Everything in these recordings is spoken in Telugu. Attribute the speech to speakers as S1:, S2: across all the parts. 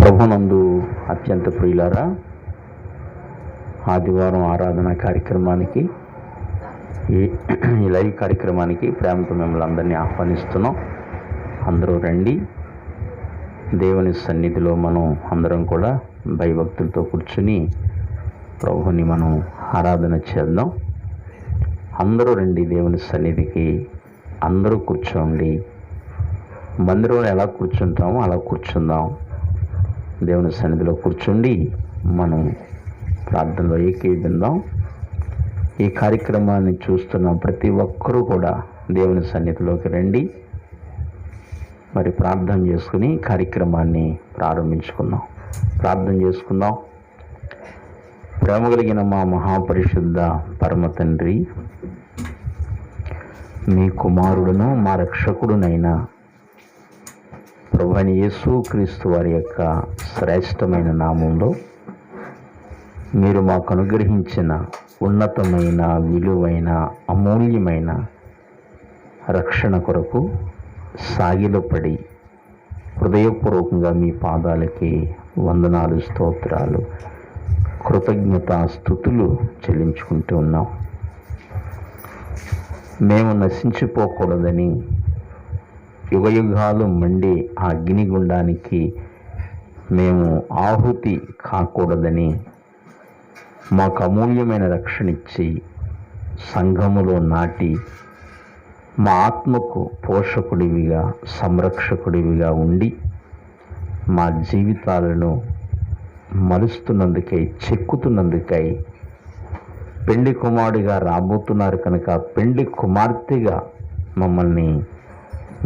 S1: ప్రభునందు అత్యంత ప్రియులారా, ఆదివారం ఆరాధన కార్యక్రమానికి ఈ లైవ్ కార్యక్రమానికి ప్రేమతో మిమ్మల్ని అందరినీ ఆహ్వానిస్తున్నాం. అందరూ రండి. దేవుని సన్నిధిలో మనం అందరం కూడా భయభక్తులతో కూర్చుని ప్రభుని మనం ఆరాధన చేద్దాం. అందరూ రండి దేవుని సన్నిధికి. అందరూ కూర్చోండి. మందిరంలో ఎలా కూర్చుంటామో అలా కూర్చుందాం. దేవుని సన్నిధిలో కూర్చుండి మనం ప్రార్థనలో ఏకీభిందాం. ఈ కార్యక్రమాన్ని చూస్తున్న ప్రతి ఒక్కరూ కూడా దేవుని సన్నిధిలోకి రండి. మరి ప్రార్థన చేసుకుని కార్యక్రమాన్ని ప్రారంభించుకుందాం. ప్రార్థన చేసుకుందాం. ప్రేమ కలిగిన మా మహాపరిశుద్ధ పరమ తండ్రి, మీ కుమారుడును మా రక్షకుడునైన ప్రభువైన యేసుక్రీస్తు వారి యొక్క శ్రేష్టమైన నామంలో మీరు మాకు అనుగ్రహించిన ఉన్నతమైన, విలువైన, అమూల్యమైన రక్షణ కొరకు సాగిలపడి హృదయపూర్వకంగా మీ పాదాలకి వందనాలు, స్తోత్రాలు, కృతజ్ఞతా స్తుతులు చెల్లించుకుంటూ ఉన్నాం. మేము నశించిపోకూడదని, యుగయుగాలు మండి ఆ అగ్నిగుండానికి మేము ఆహుతి కాకూడదని మాకు అమూల్యమైన రక్షణ ఇచ్చి సంఘములో నాటి మా ఆత్మకు పోషకుడివిగా, సంరక్షకుడివిగా ఉండి మా జీవితాలను మలుస్తున్నందుకై, చెక్కుతున్నందుకై పెండ్లి కుమారుడిగా రాబోతున్నారు కనుక పెండ్లి కుమార్తెగా మమ్మల్ని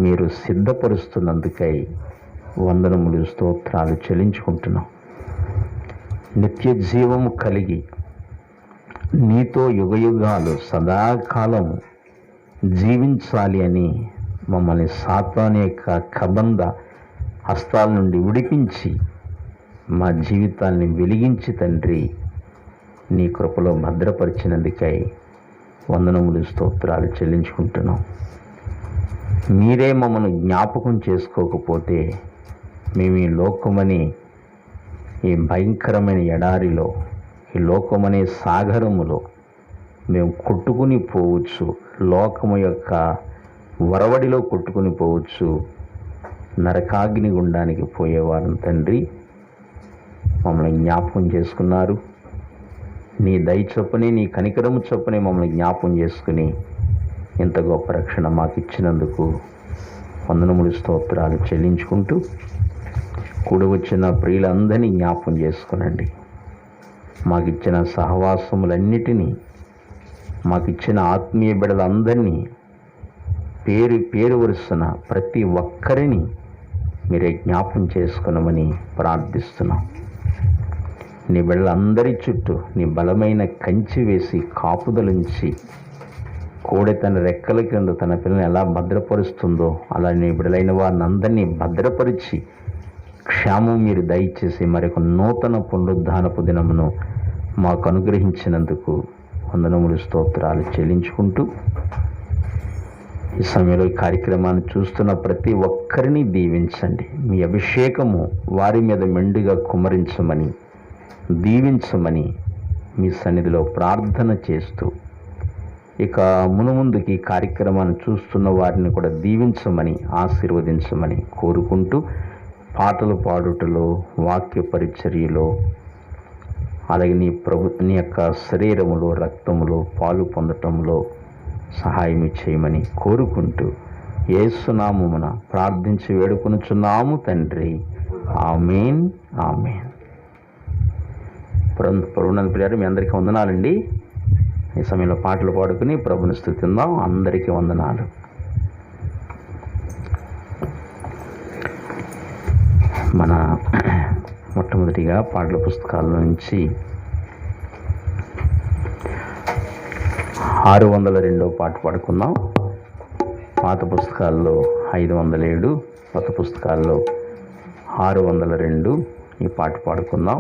S1: మీరు సిద్ధపరుస్తున్నందుకై వందనములు, స్తోత్రాలు చెల్లించుకుంటున్నాం. నిత్య జీవము కలిగి నీతో యుగయుగాలు సదాకాలము జీవించాలి అని మమ్మల్ని సాతాను యొక్క కబంధ హస్తాల నుండి విడిపించి మా జీవితాన్ని వెలిగించి తండ్రి నీ కృపలో భద్రపరిచినందుకై వందనములు, స్తోత్రాలు చెల్లించుకుంటున్నాం. మీరే మమ్మల్ని జ్ఞాపకం చేసుకోకపోతే మేము ఈ లోకమని ఈ భయంకరమైన ఎడారిలో, ఈ లోకమనే సాగరములో మేము కొట్టుకుని పోవచ్చు, లోకము యొక్క వరవడిలో కొట్టుకుని పోవచ్చు, నరకాగ్ని గుండానికి పోయేవారం తండ్రి మమ్మల్ని జ్ఞాపకం చేసుకున్నారు. నీ దయ చొప్పునే, నీ కనికరము చొప్పునే మమ్మల్ని జ్ఞాపకం చేసుకుని ఇంత గొప్ప రక్షణ మాకు ఇచ్చినందుకు వందనములు, స్తోత్రాలు చెల్లించుకుంటూ కూడి వచ్చిన ప్రియులందరినీ జ్ఞాపకం చేసుకునండి. మాకిచ్చిన సహవాసములన్నిటినీ, మాకిచ్చిన ఆత్మీయ బిడ్డలందరినీ పేరు పేరు వరుసన ప్రతి ఒక్కరిని మీరే జ్ఞాపకం చేసుకున్నామని ప్రార్థిస్తున్నాం. నీ బిడ్డలందరి చుట్టూ నీ బలమైన కంచి వేసి కాపుదలుంచి కోడె తన రెక్కల కింద తన పిల్లల్ని ఎలా భద్రపరుస్తుందో అలా నీ బిడ్డలైన వారిని అందరినీ భద్రపరిచి క్షేమం మీరు దయచేసి మరొక నూతన పునరుద్ధానపు దినమును మాకు అనుగ్రహించినందుకు వందనములు, స్తోత్రాలు చెల్లించుకుంటూ ఈ సమయంలో ఈ కార్యక్రమాన్ని చూస్తున్న ప్రతి ఒక్కరిని దీవించండి. మీ అభిషేకము వారి మీద మెండుగా కుమ్మరించమని, దీవించమని మీ సన్నిధిలో ప్రార్థన చేస్తూ ఇక మునుముందుకి కార్యక్రమాన్ని చూస్తున్న వారిని కూడా దీవించమని, ఆశీర్వదించమని కోరుకుంటూ పాటలు పాడుటలో, వాక్య పరిచర్యలో, అలాగే నీ యొక్క శరీరములో, రక్తములో పాలు పొందటంలో సహాయం చేయమని కోరుకుంటూ యేసునామమున ప్రార్థించి వేడుకొనుచున్నాము తండ్రి. ఆమేన్, ఆమేన్. ప్రభునందు ప్రియులారా, మీ అందరికీ వందనాలండి. ఈ సమయంలో పాటలు పాడుకుని ప్రభుని స్తుతిందాం. అందరికీ వందనాలు. మన మొట్టమొదటిగా పాటల పుస్తకాల నుంచి 602వ పాట పాడుకుందాం. పాత పుస్తకాల్లో 507, కొత్త పుస్తకాల్లో 602 ఈ పాట పాడుకుందాం.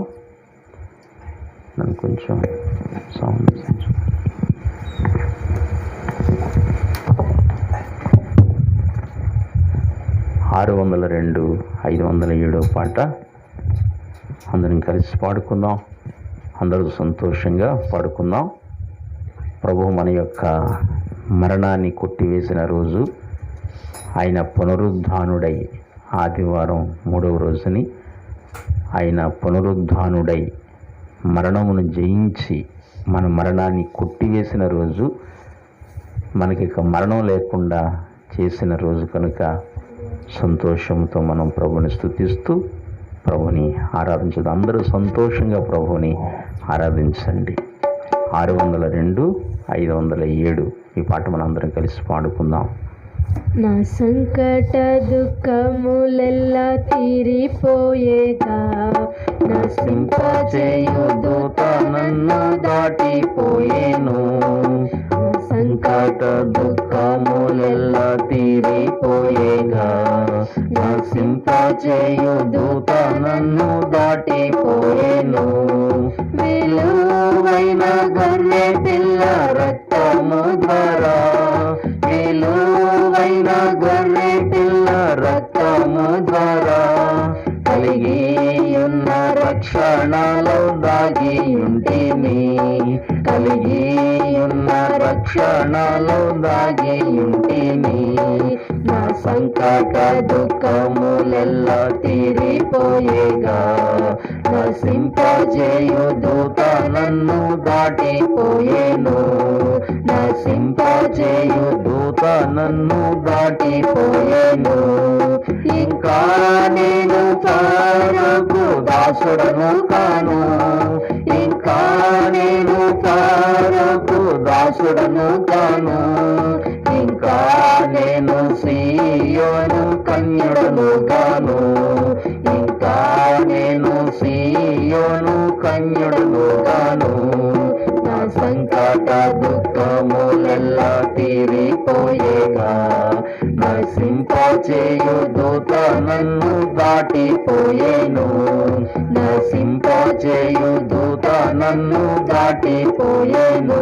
S1: నన్ను కొంచెం సౌండ్ 602, 507వ పాట. అందరం కలిసి పాడుకుందాం. అందరూ సంతోషంగా పాడుకుందాం. ప్రభువు మన యొక్క మరణాన్ని కొట్టివేసిన రోజు, ఆయన పునరుద్ధానుడై ఆదివారం 3వ రోజుని ఆయన పునరుద్ధానుడై మరణమును జయించి మన మరణాన్ని కొట్టివేసిన రోజు, మనకి ఇక మరణం లేకుండా చేసిన రోజు కనుక సంతోషంతో మనం ప్రభుని స్తుతిస్తూ ప్రభుని ఆరాధించదు. అందరూ సంతోషంగా ప్రభుని ఆరాధించండి. 602, 507 ఈ పాట మనం అందరం కలిసి పాడుకుందాం.
S2: నా సంకట దుఃఖములెల్లా తీరిపోయేగా,
S1: నశింపచేయు దూత నన్ను దాటిపోయేను. సంకట దుఃఖములెల్లా తీరిపోయేగా, నశింపచేయు దూత నన్ను దాటిపోయేను. విలువైన గొర్రె పిల్ల రక్తము ద్వారా, విలువైన గొర్రె పిల్ల రక్తము ద్వారా కలిగి ఉన్న రక్షణలో దాగి ఉంటిని, కలిగి ఉన్న రక్షణలో దాగి ఉంటిని. నా సంకట దుఃఖములెల్లా తీరిపోయేగా, నశింపజేయు దూత నన్ను దాటిపోయేను. నశింపజేయు దూత నన్ను దాటిపోయేను. ఇంకా నేను ఫరోకు దాసుడను కాను, ఇంకా నేను ఫరోకు దాసుడను కాను. ఇంకా నేను సీయోను కన్యడను గాను, ఇంకా నేను సీయోను కన్యడను గాను. నా సంకట దుఃఖములెల్లా తీరిపోయేగా, నశింపచేయు దూత నన్ను దాటిపోయేను. నశింపచేయు దూత నన్ను దాటిపోయేను.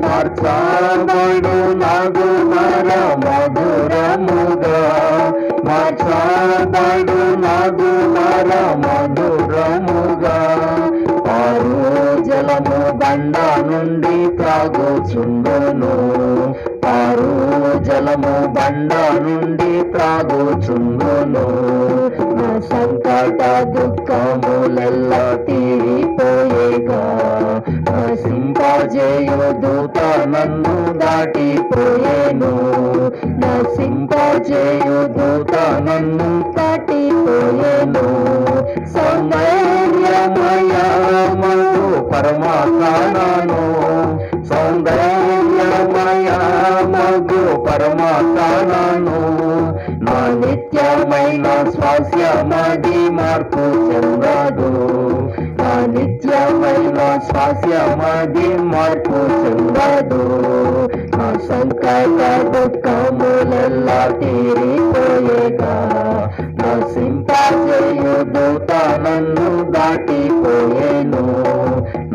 S1: మార్చబడు నాగు నర మధురముగా, మార్చబడు నాగు నర మధురముగా. పారు జలము బండ నుండి త్రాగుచుండును, పారు జలము బండ నుండి త్రాగుచుండును. నా సంకట దుఃఖములెల్లా తీరిపోయేగా, నశింపజేయు దూత నన్ను దాటిపోయేను. నశింపజేయు దూత నన్ను దాటిపోయేను. సౌందర్యమయమగు పరమాత్మను, సౌందర్యమయమగు పరమాత్మను. నా నిత్యమైన స్వాస్యమది మార్పు చెందదు, నా నిత్యమైన స్వాస్యమది మార్పు చెందదు. నా సంకట దుఃఖములెల్లా తీరిపోయేగా, నశింపజేయు దూత నన్ను దాటిపోయేను.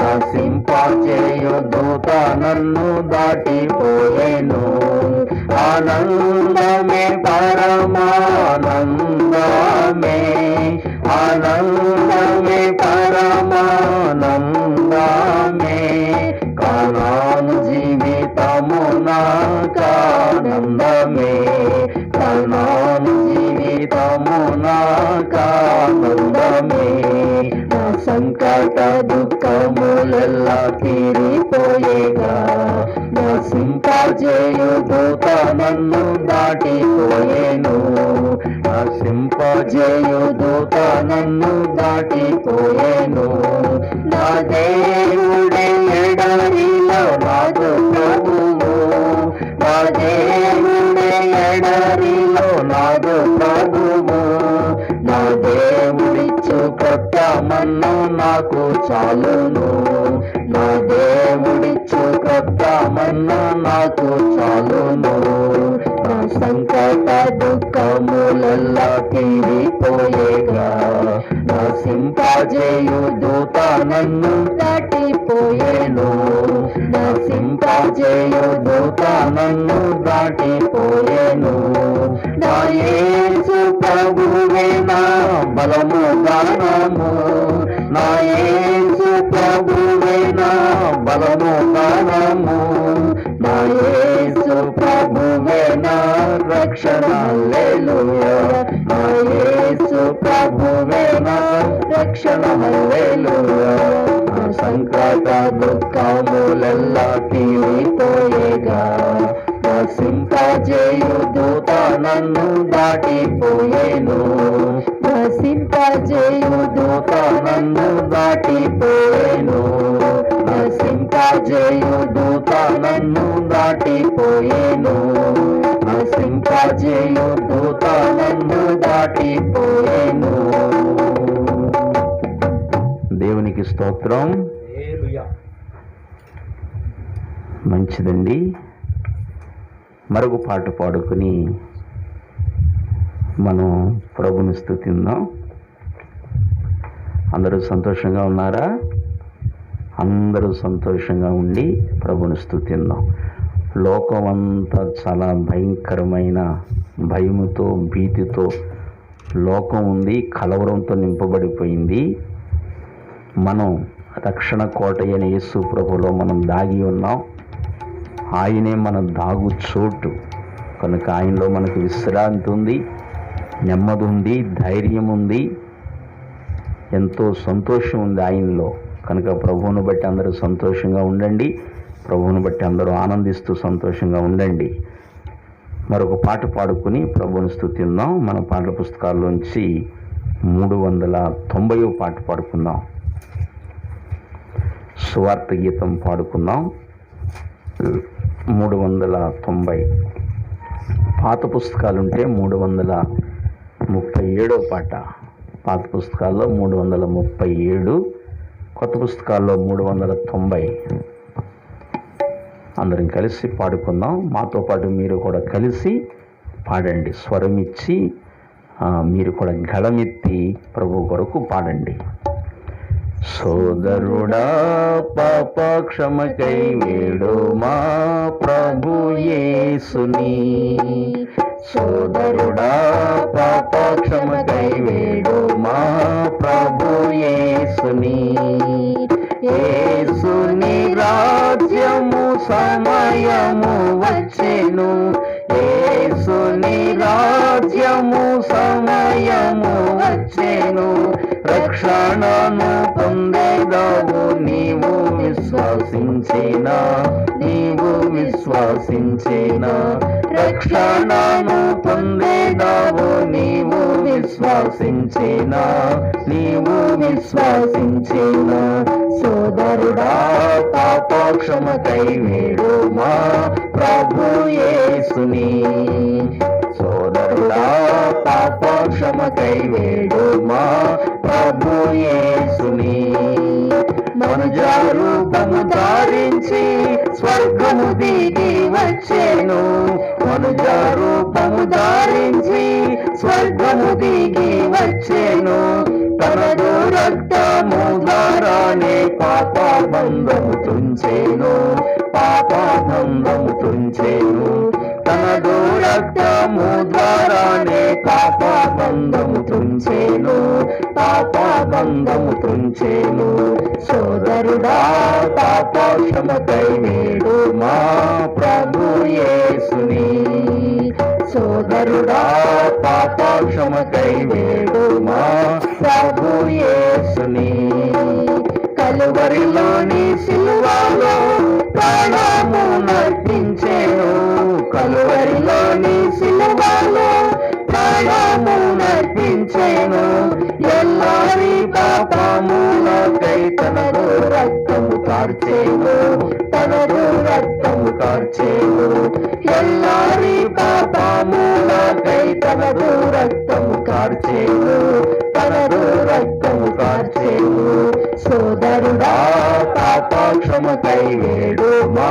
S1: నశింపజేయు దూత నన్ను దాటిపోయేను. ఆనందమే పరమానందమే, ఆనందమే పరమానందమే. కానాను జీవితము నాకానందమే, కానాను జీవితము నాకానందమే. నా సంకట దుఃఖములెల్లా తీరిపోయేగా, నశింపజేయు దూత నన్ను దాటిపోయేను. నశింపజేయు దూత నన్ను దాటిపోయేను. నా దేవుడే ఎడరిలో నాదు ప్రభువు, నా దేవుడే ఎడరిలో నాదు ప్రభువు. నా దేవుడిచ్చు కొత్త మన్ను నాకు చాలును, నా దేవుడిచ్చు కొత్త మన్ను నాకు చాలును. నా సంకట దుఃఖములెల్లా తీరిపోయేగా, నశింపజేయు దూత నన్ను దాటిపోయేను. నశింపజేయు దూత నన్ను దాటిపోయేను. నా యేసు ప్రభువే నా బలము గానము, ప్రాణము, నా యేసు ప్రభువే నా రక్షణ. హల్లెలూయా, నా యేసు ప్రభువే నా రక్షణ. హల్లెలూయా, నా సంకట దుఃఖములెల్లా తీరిపోయేగా, నశింపజేయు దూత నన్ను దాటిపోయేను, నశింపజేయు దూత నన్ను దాటిపోయేను, నశింపజేయు దూత నన్ను దాటిపోయేను, నశింపజేయు దూత నన్ను దాటిపోయేను. దేవునికి స్తోత్రం. మంచిదండి. మరొక పాట పాడుకుని మనం ప్రభుని స్తుతిద్దాం. అందరూ సంతోషంగా ఉన్నారా? అందరూ సంతోషంగా ఉండి ప్రభుని స్తుతిద్దాం. లోకం అంతా చాలా భయంకరమైన భయముతో భీతితో లోకం ఉంది, కలవరంతో నింపబడిపోయింది. మనం రక్షణ కోట అయిన యేసు ప్రభులో మనం దాగి ఉన్నాం. ఆయనే మన దాగు చోటు కనుక ఆయనలో మనకు విశ్రాంతి ఉంది, నెమ్మది ఉంది, ధైర్యం ఉంది, ఎంతో సంతోషం ఉంది ఆయనలో. కనుక ప్రభువును బట్టి అందరూ సంతోషంగా ఉండండి, ప్రభువును బట్టి అందరూ ఆనందిస్తూ సంతోషంగా ఉండండి. మరొక పాట పాడుకుని ప్రభువును స్తుతిద్దాం. మన పాటల పుస్తకాల్లోంచి 390వ పాట పాడుకుందాం. సువార్త గీతం పాడుకుందాం. 390. పాత పుస్తకాలుంటే 337వ పాట. పాత పుస్తకాల్లో 337, కొత్త పుస్తకాల్లో 390. అందరం కలిసి పాడుకుందాం. మాతో పాటు మీరు కూడా కలిసి పాడండి. స్వరం ఇచ్చి మీరు కూడా గళమెత్తి ప్రభు కొరకు పాడండి. సోదరుడా పాప క్షమకై వేడుమా ప్రభు యేసుని, సోదరుడా పాప క్షమకై వేడుమా ప్రభు యేసుని. యేసుని రాజ్యము సమయము వచ్చెను, యేసుని రాజ్యము సమయము వచ్చెను. రక్షణను పొందేదావు నీవు విశ్వసించిన, నీవు విశ్వసించిన. రక్షణను పొందేదావు నీవు విశ్వసించిన, నీవు విశ్వసించిన. సోదరుడా పాపక్షమకై వేడుమా ప్రభు యేసుని, సోదరుడా పాపక్షమకై వేడుమా ప్రభు యేసుని. మనుజ రూపము ధారించి స్వర్గము దిగి వచ్చెను, మనుజ రూపము ధారించి స్వర్గము దిగి వచ్చెను. తనదు రక్తము ద్వారానే పాప బంధము తుంచెను, పాప బంధము తుంచెను. తనదు రక్తము ద్వారానే పాప బంధము తుంచెను, పాప బంధము తుంచెను. సోదరుడా పాపక్షమకై వేడుమా ప్రభు యేసుని, సోదరుడా పాపక్షమకై వేడుమా ప్రభు యేసుని. కలువరిలోని సిలువలో ప్రాణము నర్పించెను, కలువరిలోని సిలువలో ప్రాణము నర్పించెను. ఎల్లారి పాపములకై తనదు రక్తము కార్చెను, తనదు రక్తము కార్చెను. ఎల్లారి పాపములకై తనదు రక్తము కార్చెను, తనదు రక్తము కార్చెను. సోదరుడా పాపక్షమకై వేడుమా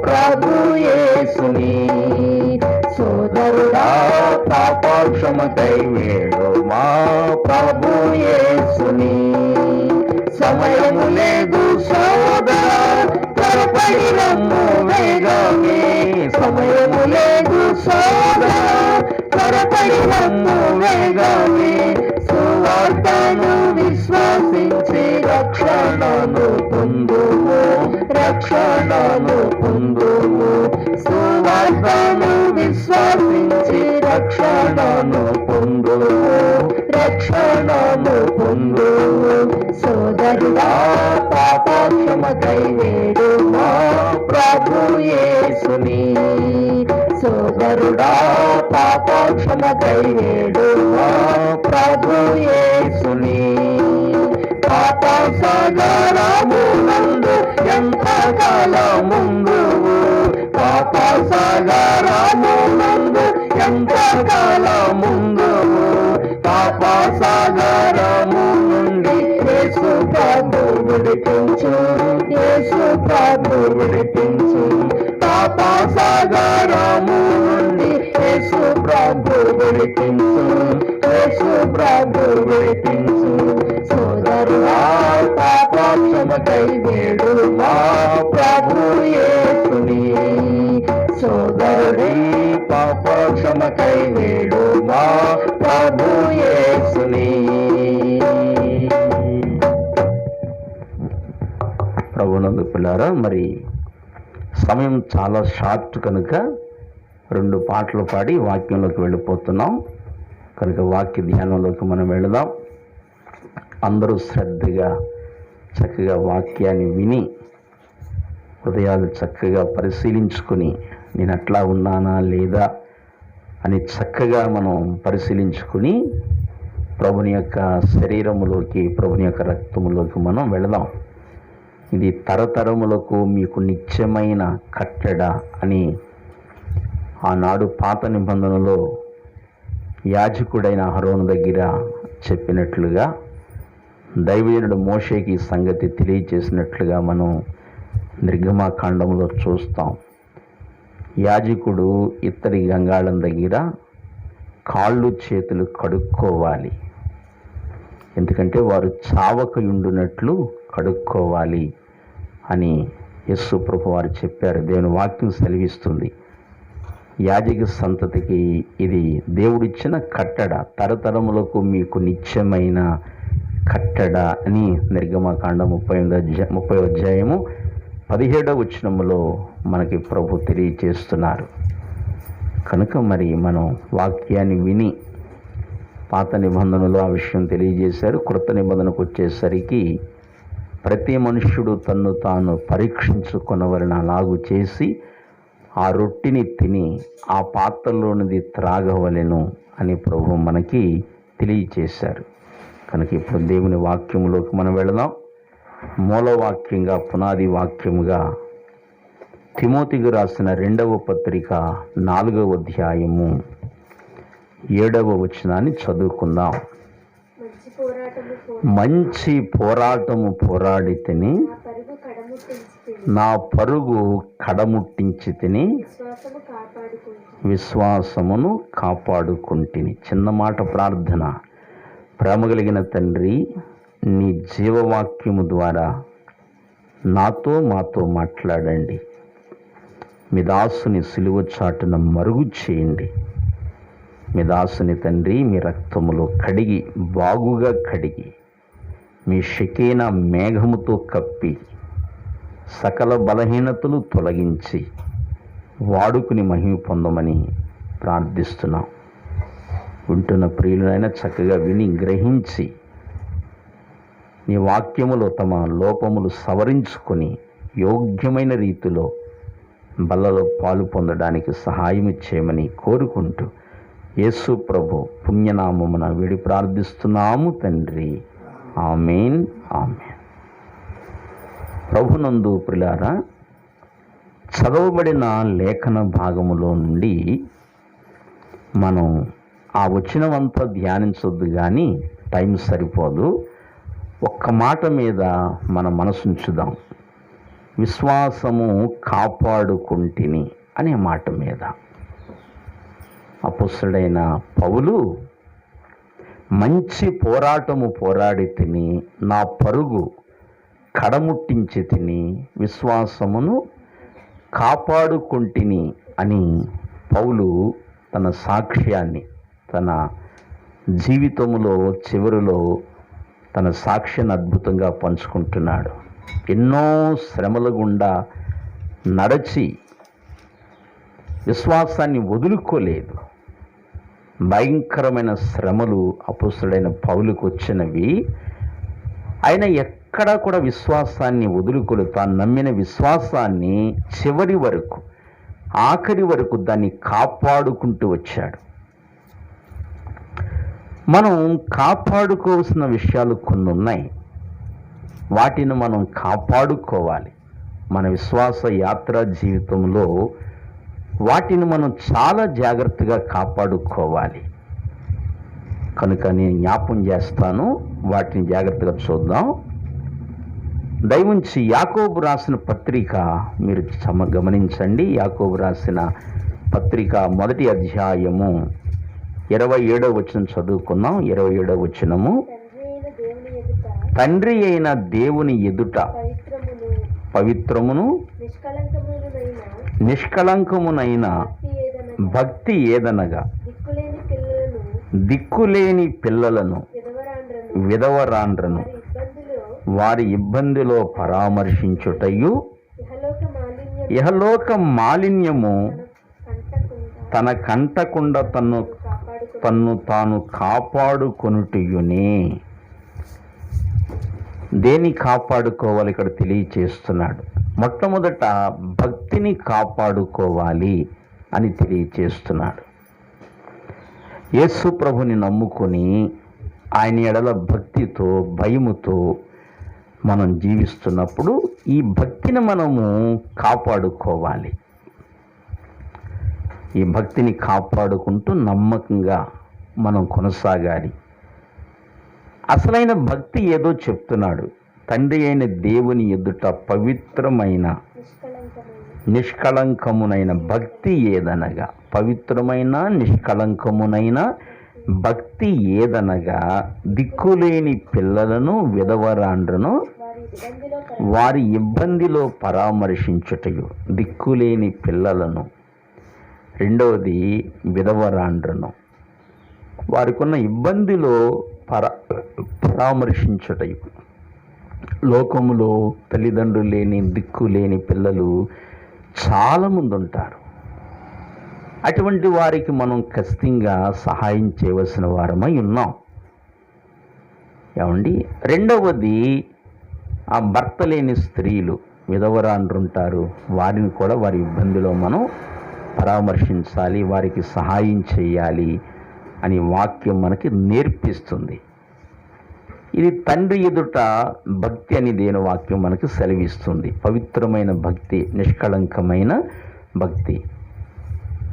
S1: ప్రభు యేసుని, సోదరుడా పాపక్షమకై వేడుమా ప్రభు యేసుని. సమయము లేదు సోదరా త్వరపడి రమ్ము వేగమే, సమయము లేదు సోదరా త్వరపడి రమ్ము వేగమే. సువార్తను విశ్వసించి రక్షణను పొందుము, రక్షణను పొందుము. సువార్తను విశ్వసించి రక్షణను పొందుము. రక్షణను పొందుము.
S2: సోదరుడా
S1: పాపక్షమకై వేడుమా ప్రభు యేసుని. సోదరుడా పాపక్షమకై వేడుమా ప్రభు యేసుని. పాప సాగరమునందు ఎంత కాలముందు. పాప సాగరమునందు ఎంత కాలముందు. పాప సాగరము నుండి యేసు ప్రభు విడిపించు. యేసు ప్రభు విడిపించు. పాప సాగరము నుండి యేసు ప్రభు విడిపించు. యేసు ప్రభు విడిపించు. సోదరుడా పాపక్షమకై వేడుమా ప్రభు యేసుని. సోదరుడి పాపక్షమకై వేడుమా ప్రభు యేసుని. ప్రభునందు పిల్లారా, మరి సమయం చాలా షార్ట్ కనుక 2 పాటలు పాడి వాక్యంలోకి వెళ్ళిపోతున్నాం కనుక వాక్య ధ్యానంలోకి మనం వెళదాం. అందరూ శ్రద్ధగా చక్కగా వాక్యాన్ని విని హృదయాలు చక్కగా పరిశీలించుకొని నేను అట్లా ఉన్నానా లేదా అని చక్కగా మనం పరిశీలించుకుని ప్రభుని యొక్క శరీరములోకి, ప్రభుని యొక్క రక్తములోకి మనం వెళదాం. ఇది తరతరములకు మీకు నిత్యమైన కట్టడ అని ఆనాడు పాత నిబంధనలో యాజకుడైన అహరోను దగ్గర చెప్పినట్లుగా, దైవజనుడు మోషేకి ఈ సంగతి తెలియచేసినట్లుగా మనం నిర్గమాకాండంలో చూస్తాం. యాజకుడు ఇత్తడి గంగాళం దగ్గర కాళ్ళు చేతులు కడుక్కోవాలి. ఎందుకంటే వారు చావకయుండునట్లు కడుక్కోవాలి అని యేసు ప్రభు వారు చెప్పారు. దేవుని వాక్యం సెలవిస్తుంది. యాజక సంతతికి ఇది దేవుడిచ్చిన కట్టడ, తరతరములకు మీకు నిత్యమైన కట్టడ అని నిర్గమకాండం 30వ అధ్యాయము 17వ వచనములో మనకి ప్రభు తెలియచేస్తున్నారు. కనుక మరి మనం వాక్యాన్ని విని, పాత నిబంధనలో ఆ విషయం తెలియజేశారు. కృత నిబంధనకు వచ్చేసరికి ప్రతి మనుష్యుడు తన్ను తాను పరీక్షించుకొనవలెను, అలాగు చేసి ఆ రొట్టిని తిని ఆ పాత్రలోనిది త్రాగవలెను అని ప్రభు మనకి తెలియచేశారు. కనుక ఇప్పుడు దేవుని వాక్యములోకి మనం వెళదాం. మూలవాక్యంగా, పునాది వాక్యముగా తిమోతికి రాసిన 2వ పత్రిక 4వ అధ్యాయము 7వ వచనాన్ని చదువుకుందాం. మంచి పోరాటము పోరాడి తిని నా పరుగు కడముట్టించి తిని విశ్వాసమును కాపాడుకుంటుని. చిన్న మాట ప్రార్థన. ప్రేమ కలిగిన తండ్రి, నీ జీవవాక్యము ద్వారా నాతో మాతో మాట్లాడండి. మీ దాసుని సిలువ చాటున మరుగు చేయండి. మీ దాసుని తండ్రి మీ రక్తములో కడిగి, బాగుగా కడిగి, మీ షకేనా మేఘముతో కప్పి, సకల బలహీనతలు తొలగించి వాడుకుని మహిమ పొందమని ప్రార్థిస్తున్నాం. వింటున్న ప్రియులైనా చక్కగా విని గ్రహించి నీ వాక్యములో తమ లోపములు సవరించుకొని యోగ్యమైన రీతిలో బల్లలో పాలు పొందడానికి సహాయం చేయమని కోరుకుంటూ యేసు ప్రభు పుణ్యనామమున వేడి ప్రార్థిస్తున్నాము తండ్రి. ఆమేన్, ఆమేన్. ప్రభునందు ప్రియులారా, చదవబడిన లేఖన భాగములో నుండి మనం ఆ వచనమంతా ధ్యానించొద్దు, కానీ టైం సరిపోదు. ఒక్క మాట మీద మన మనసుంచుదాం. విశ్వాసము కాపాడుకుంటిని అనే మాట మీద అపొస్తలుడైన పౌలు మంచి పోరాటము పోరాడి తిని నా పరుగు కడముట్టించి తిని విశ్వాసమును కాపాడుకుంటిని అని పౌలు తన సాక్ష్యాన్ని, తన జీవితంలో చివరిలో తన సాక్ష్యాన్ని అద్భుతంగా పంచుకుంటున్నాడు. ఎన్నో శ్రమల గుండా నడచి విశ్వాసాన్ని వదులుకోలేదు. భయంకరమైన శ్రమలు అపొస్తలుడైన పౌలుకు వచ్చినవి. ఆయన ఎక్కడా కూడా విశ్వాసాన్ని వదులుకోలేదు. తాను నమ్మిన విశ్వాసాన్ని చివరి వరకు, ఆఖరి వరకు దాన్ని కాపాడుకుంటూ వచ్చాడు. మనం కాపాడుకోవాల్సిన విషయాలు కొన్ని ఉన్నాయి. వాటిని మనం కాపాడుకోవాలి. మన విశ్వాస యాత్రా జీవితంలో వాటిని మనం చాలా జాగ్రత్తగా కాపాడుకోవాలి. కనుక నేను జ్ఞాపం చేస్తాను, వాటిని జాగ్రత్తగా చూద్దాం. దయవుంచి యాకోబు రాసిన పత్రిక మీరు గమనించండి. యాకోబు రాసిన పత్రిక 1వ అధ్యాయము 27వ వచనం చదువుకుందాం. 27వ వచనము, తండ్రి అయిన దేవుని ఎదుట పవిత్రమును నిష్కళంకమునైన భక్తి ఏదనగా దిక్కులేని పిల్లలను విధవరాండ్రను వారి ఇబ్బందిలో పరామర్శించుటయు ఇహలోక మాలిన్యము తన కంటకుండా తన్ను తాను కాపాడుకొనుటయునే. దేని కాపాడుకోవాలి ఇక్కడ తెలియచేస్తున్నాడు. మొట్టమొదట భక్తిని కాపాడుకోవాలి అని తెలియచేస్తున్నాడు. యేసు ప్రభుని నమ్ముకొని ఆయన ఎడల భక్తితో భయముతో మనం జీవిస్తున్నప్పుడు ఈ భక్తిని మనము కాపాడుకోవాలి. ఈ భక్తిని కాపాడుకుంటూ నమ్మకంగా మనం కొనసాగాలి. అసలైన భక్తి ఏదో చెప్తున్నాడు. తండ్రి అయిన దేవుని ఎదుట పవిత్రమైన నిష్కళంకమునైన భక్తి ఏదనగా, పవిత్రమైన నిష్కళంకమునైన భక్తి ఏదనగా దిక్కులేని పిల్లలను విధవరాండ్రను వారి ఇబ్బందిలో పరామర్శించుటయు. దిక్కులేని పిల్లలను, రెండవది విధవరాండ్రను వారికి ఉన్న ఇబ్బందిలో పరామర్శించుటయు. లోకములో తల్లిదండ్రులు లేని దిక్కు లేని పిల్లలు చాలామంది ఉంటారు. అటువంటి వారికి మనం ఖచ్చితంగా సహాయం చేయవలసిన వారమై ఉన్నాం. ఏమండి, రెండవది ఆ భర్త లేని స్త్రీలు విధవరాండ్రుంటారు. వారిని కూడా వారి ఇబ్బందిలో మనం పరామర్శించాలి, వారికి సహాయం చేయాలి అని వాక్యం మనకి నేర్పిస్తుంది. ఇది తండ్రి ఎదుట భక్తి అని దేని వాక్యం మనకి సెలవిస్తుంది. పవిత్రమైన భక్తి, నిష్కళంకమైన భక్తి.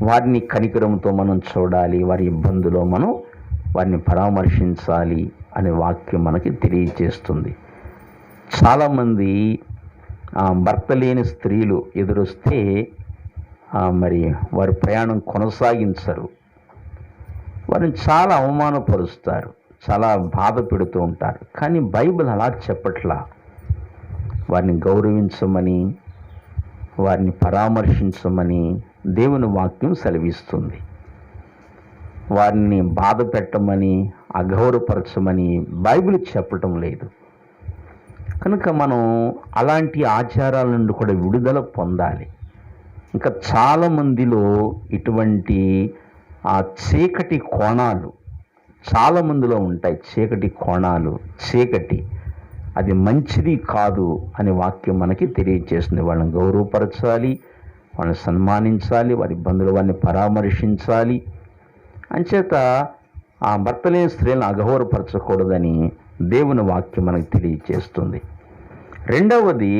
S1: వారిని కనికరంతో మనం చూడాలి, వారి ఇబ్బందులో మనం వారిని పరామర్శించాలి అనే వాక్యం మనకి తెలియజేస్తుంది. చాలామంది భర్త లేని స్త్రీలు ఎదురొస్తే మరి వారి ప్రయాణం కొనసాగించరు. వారిని చాలా అవమానపరుస్తారు, చాలా బాధ పెడుతూ ఉంటారు. కానీ బైబిల్ అలా చెప్పట్లా. వారిని గౌరవించమని, వారిని పరామర్శించమని దేవుని వాక్యం సెలవిస్తుంది. వారిని బాధ పెట్టమని, అగౌరవపరచమని బైబిల్ చెప్పటం లేదు. కనుక మనం అలాంటి ఆచారాల నుండి కూడా విడుదల పొందాలి. ఇంకా చాలామందిలో ఇటువంటి చీకటి కోణాలు చాలామందిలో ఉంటాయి. చీకటి కోణాలు, చీకటి అది మంచిది కాదు అనే వాక్యం మనకి తెలియజేస్తుంది. వాళ్ళని గౌరవపరచాలి, వాళ్ళని సన్మానించాలి, వారి ఇబ్బందులు వారిని పరామర్శించాలి. అంచేత ఆ భర్త లేని స్త్రీలను అగౌరవపరచకూడదని దేవుని వాక్యం మనకు తెలియజేస్తుంది. రెండవది,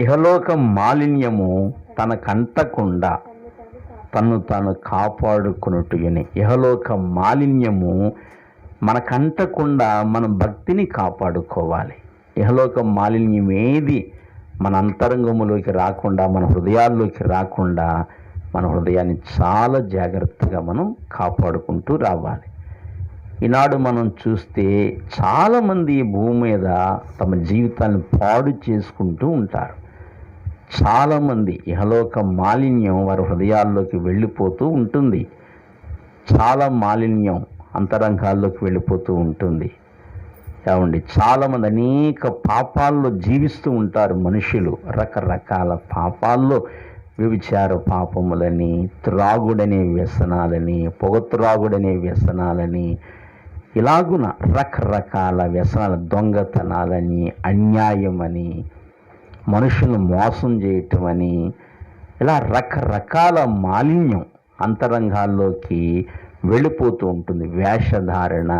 S1: ఇహలోక మాలిన్యము తనకంటకుండా తన్ను తాను కాపాడుకున్నట్టుగానే. ఇహలోక మాలిన్యము మనకంటకుండా మన భక్తిని కాపాడుకోవాలి. ఇహలోక మాలిన్యం ఏది మన అంతరంగములోకి రాకుండా, మన హృదయాల్లోకి రాకుండా మన హృదయాన్ని చాలా జాగ్రత్తగా మనం కాపాడుకుంటూ రావాలి. ఈనాడు మనం చూస్తే చాలామంది ఈ భూమి మీద తమ జీవితాన్ని పాడు చేసుకుంటూ ఉంటారు. చాలామంది ఇహలోక మాలిన్యం వారి హృదయాల్లోకి వెళ్ళిపోతూ ఉంటుంది. చాలా మాలిన్యం అంతరంగాల్లోకి వెళ్ళిపోతూ ఉంటుంది. ఏమండి, చాలామంది అనేక పాపాల్లో జీవిస్తూ ఉంటారు మనుషులు. రకరకాల పాపాల్లో వ్యభిచార పాపములని, త్రాగుడనే వ్యసనాలని, పొగత్రాగుడనే వ్యసనాలని, ఇలాగున రకరకాల వ్యసనాలు, దొంగతనాలని, అన్యాయమని, మనుషులను మోసం చేయటం అని, ఇలా రకరకాల మాలిన్యం అంతరంగాల్లోకి వెళ్ళిపోతూ ఉంటుంది. వేషధారణ,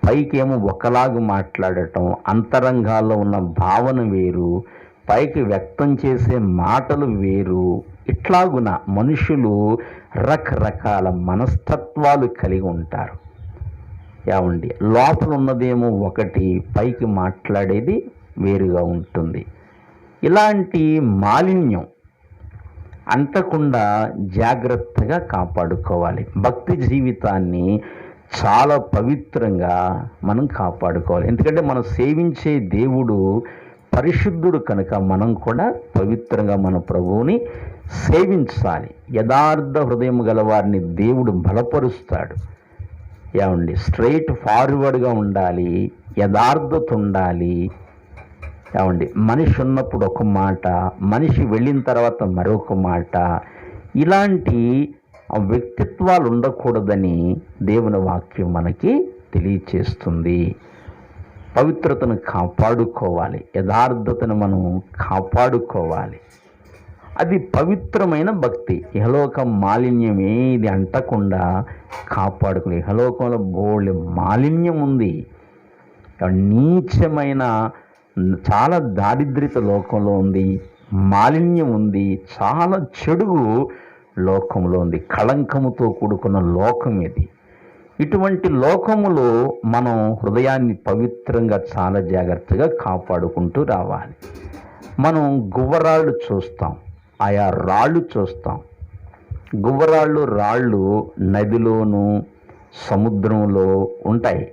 S1: పైకేమో ఒకలాగా మాట్లాడటం, అంతరంగాల్లో ఉన్న భావన వేరు, పైకి వ్యక్తం చేసే మాటలు వేరు. ఇట్లాగున మనుషులు రకరకాల మనస్తత్వాలు కలిగి ఉంటారు. ఏమండి, లోపల ఉన్నదేమో ఒకటి, పైకి మాట్లాడేది వేరుగా ఉంటుంది. ఇలాంటి మాలిన్యం అంటకుండా జాగ్రత్తగా కాపాడుకోవాలి. భక్తి జీవితాన్ని చాలా పవిత్రంగా మనం కాపాడుకోవాలి. ఎందుకంటే మనం సేవించే దేవుడు పరిశుద్ధుడు కనుక మనం కూడా పవిత్రంగా మన ప్రభువుని సేవించాలి. యథార్థ హృదయం గల వారిని దేవుడు బలపరుస్తాడు. ఏమండి, స్ట్రైట్ ఫార్వర్డ్గా ఉండాలి, యథార్థత ఉండాలి. ఏమండి, మనిషి ఉన్నప్పుడు ఒక మాట, మనిషి వెళ్ళిన తర్వాత మరొక మాట, ఇలాంటి వ్యక్తిత్వాలు ఉండకూడదని దేవుని వాక్యం మనకి తెలియచేస్తుంది. పవిత్రతను కాపాడుకోవాలి, యథార్థతను మనం కాపాడుకోవాలి. అది పవిత్రమైన భక్తి. ఇహలోక మాలిన్యం ఏది అంటకుండా కాపాడుకుని, ఇహలోకంలో బోల్డ్ మాలిన్యం ఉంది, నీచమైన చాలా దారిద్ర్యత లోకంలో ఉంది, మాలిన్యం ఉంది, చాలా చెడు లోకంలో ఉంది, కళంకముతో కూడుకున్న లోకం ఇది. ఇటువంటి లోకములో మనం హృదయాన్ని పవిత్రంగా చాలా జాగ్రత్తగా కాపాడుకుంటూ రావాలి. మనం గువ్వరాళ్ళు చూస్తాం, ఆయా రాళ్ళు చూస్తాం. గువ్వరాళ్ళు, రాళ్ళు నదిలోను సముద్రంలో ఉంటాయి.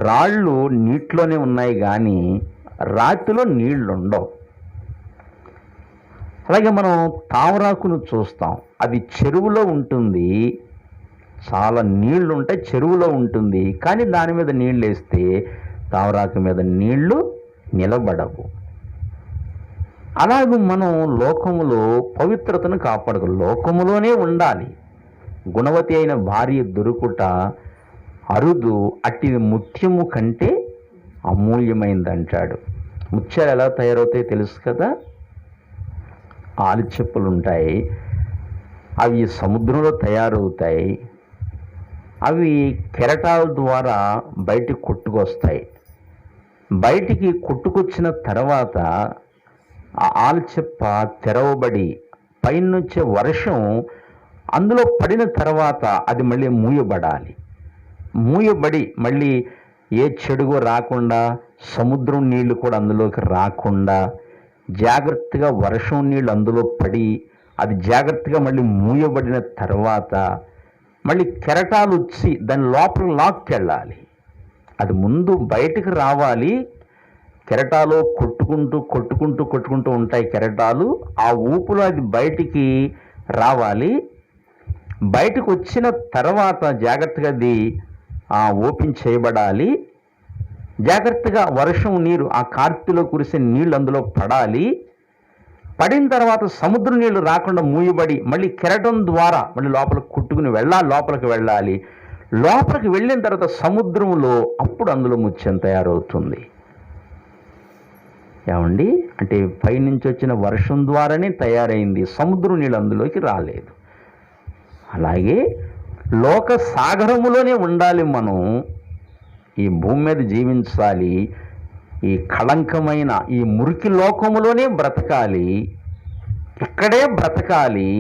S1: రాళ్ళు నీటిలోనే ఉన్నాయి కానీ రాతిలో నీళ్లు ఉండవు. అలాగే మనం తామరాకును చూస్తాం, అది చెరువులో ఉంటుంది, చాలా నీళ్లు ఉంటాయి, చెరువులో ఉంటుంది, కానీ దాని మీద నీళ్ళు వేస్తే తామరాకు మీద నీళ్లు నిలబడవు. అలాగే మనం లోకములో పవిత్రతను కాపాడుకోవాలి, లోకములోనే ఉండాలి. గుణవతి అయిన భార్య దొరుకుట అరుదు, అట్టి ముత్యము కంటే అమూల్యమైందంటాడు. ముత్యాలు ఎలా తయారవుతాయో తెలుసు కదా. ఆలిచెప్పులు ఉంటాయి, అవి సముద్రంలో తయారవుతాయి, అవి కెరటాల ద్వారా బయటికి కొట్టుకొస్తాయి. బయటికి కొట్టుకొచ్చిన తర్వాత ఆ ఆల్చెప్ప తెరవబడి పైనుంచే వర్షం అందులో పడిన తర్వాత అది మళ్ళీ మూయబడాలి. మూయబడి మళ్ళీ ఏ చెడుగో రాకుండా, సముద్రం నీళ్లు కూడా అందులోకి రాకుండా జాగ్రత్తగా వర్షం నీళ్ళు అందులో పడి అది జాగ్రత్తగా మళ్ళీ మూయబడిన తర్వాత మళ్ళీ కెరటాలు వచ్చి దాని లోపల లాక్కెళ్ళాలి. అది ముందు బయటికి రావాలి. కెరటాలు కొట్టుకుంటూ కొట్టుకుంటూ కొట్టుకుంటూ ఉంటాయి కెరటాలు, ఆ ఊపులో అది బయటికి రావాలి. బయటకు వచ్చిన తర్వాత జాగ్రత్తగా అది ఓపెన్ చేయబడాలి. జాగ్రత్తగా వర్షం నీరు, ఆ కార్తీలో కురిసే నీళ్ళు అందులో పడాలి. పడిన తర్వాత సముద్ర నీళ్లు రాకుండా మూయబడి మళ్ళీ కెరటం ద్వారా మళ్ళీ లోపలికి కొట్టుకుని లోపలికి వెళ్ళాలి. లోపలికి వెళ్ళిన తర్వాత సముద్రంలో అప్పుడు అందులో ముత్యం తయారవుతుంది. ఏమండి, అంటే పైనుంచి వచ్చిన వర్షం ద్వారానే తయారైంది, సముద్రం నీళ్ళు అందులోకి రాలేదు. అలాగే లోక సాగరములోనే ఉండాలి. మనం ఈ భూమి మీద జీవించాలి, ఈ కళంకమైన ఈ మురికి లోకములోనే బ్రతకాలి, ఇక్కడే బ్రతకాలి.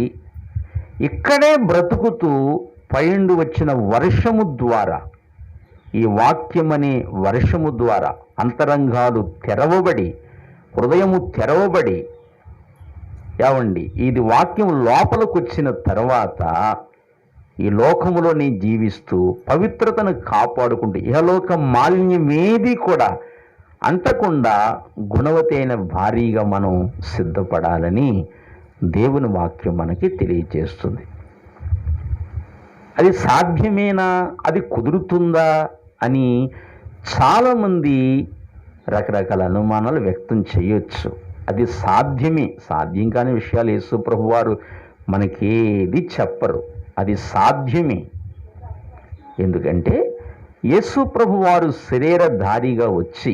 S1: ఇక్కడే బ్రతుకుతూ పైండు వచ్చిన వర్షము ద్వారా, ఈ వాక్యమనే వర్షము ద్వారా అంతరంగాలు తెరవబడి, హృదయము తెరవబడి, ఏమండి ఇది వాక్యం లోపలికి వచ్చిన తర్వాత ఈ లోకములోనే జీవిస్తూ పవిత్రతను కాపాడుకుంటూ ఇహలోక మాలిన్యమేది కూడా అంటకుండా గుణవతి అయిన భారీగా మనం సిద్ధపడాలని దేవుని వాక్యం మనకి తెలియజేస్తుంది. అది సాధ్యమేనా, అది కుదురుతుందా అని చాలామంది రకరకాల అనుమానాలు వ్యక్తం చేయొచ్చు. అది సాధ్యమే. సాధ్యం కాని విషయాలు యేసు ప్రభు వారు మనకేది చెప్పరు. అది సాధ్యమే. ఎందుకంటే యేసు ప్రభు వారు శరీరధారిగా వచ్చి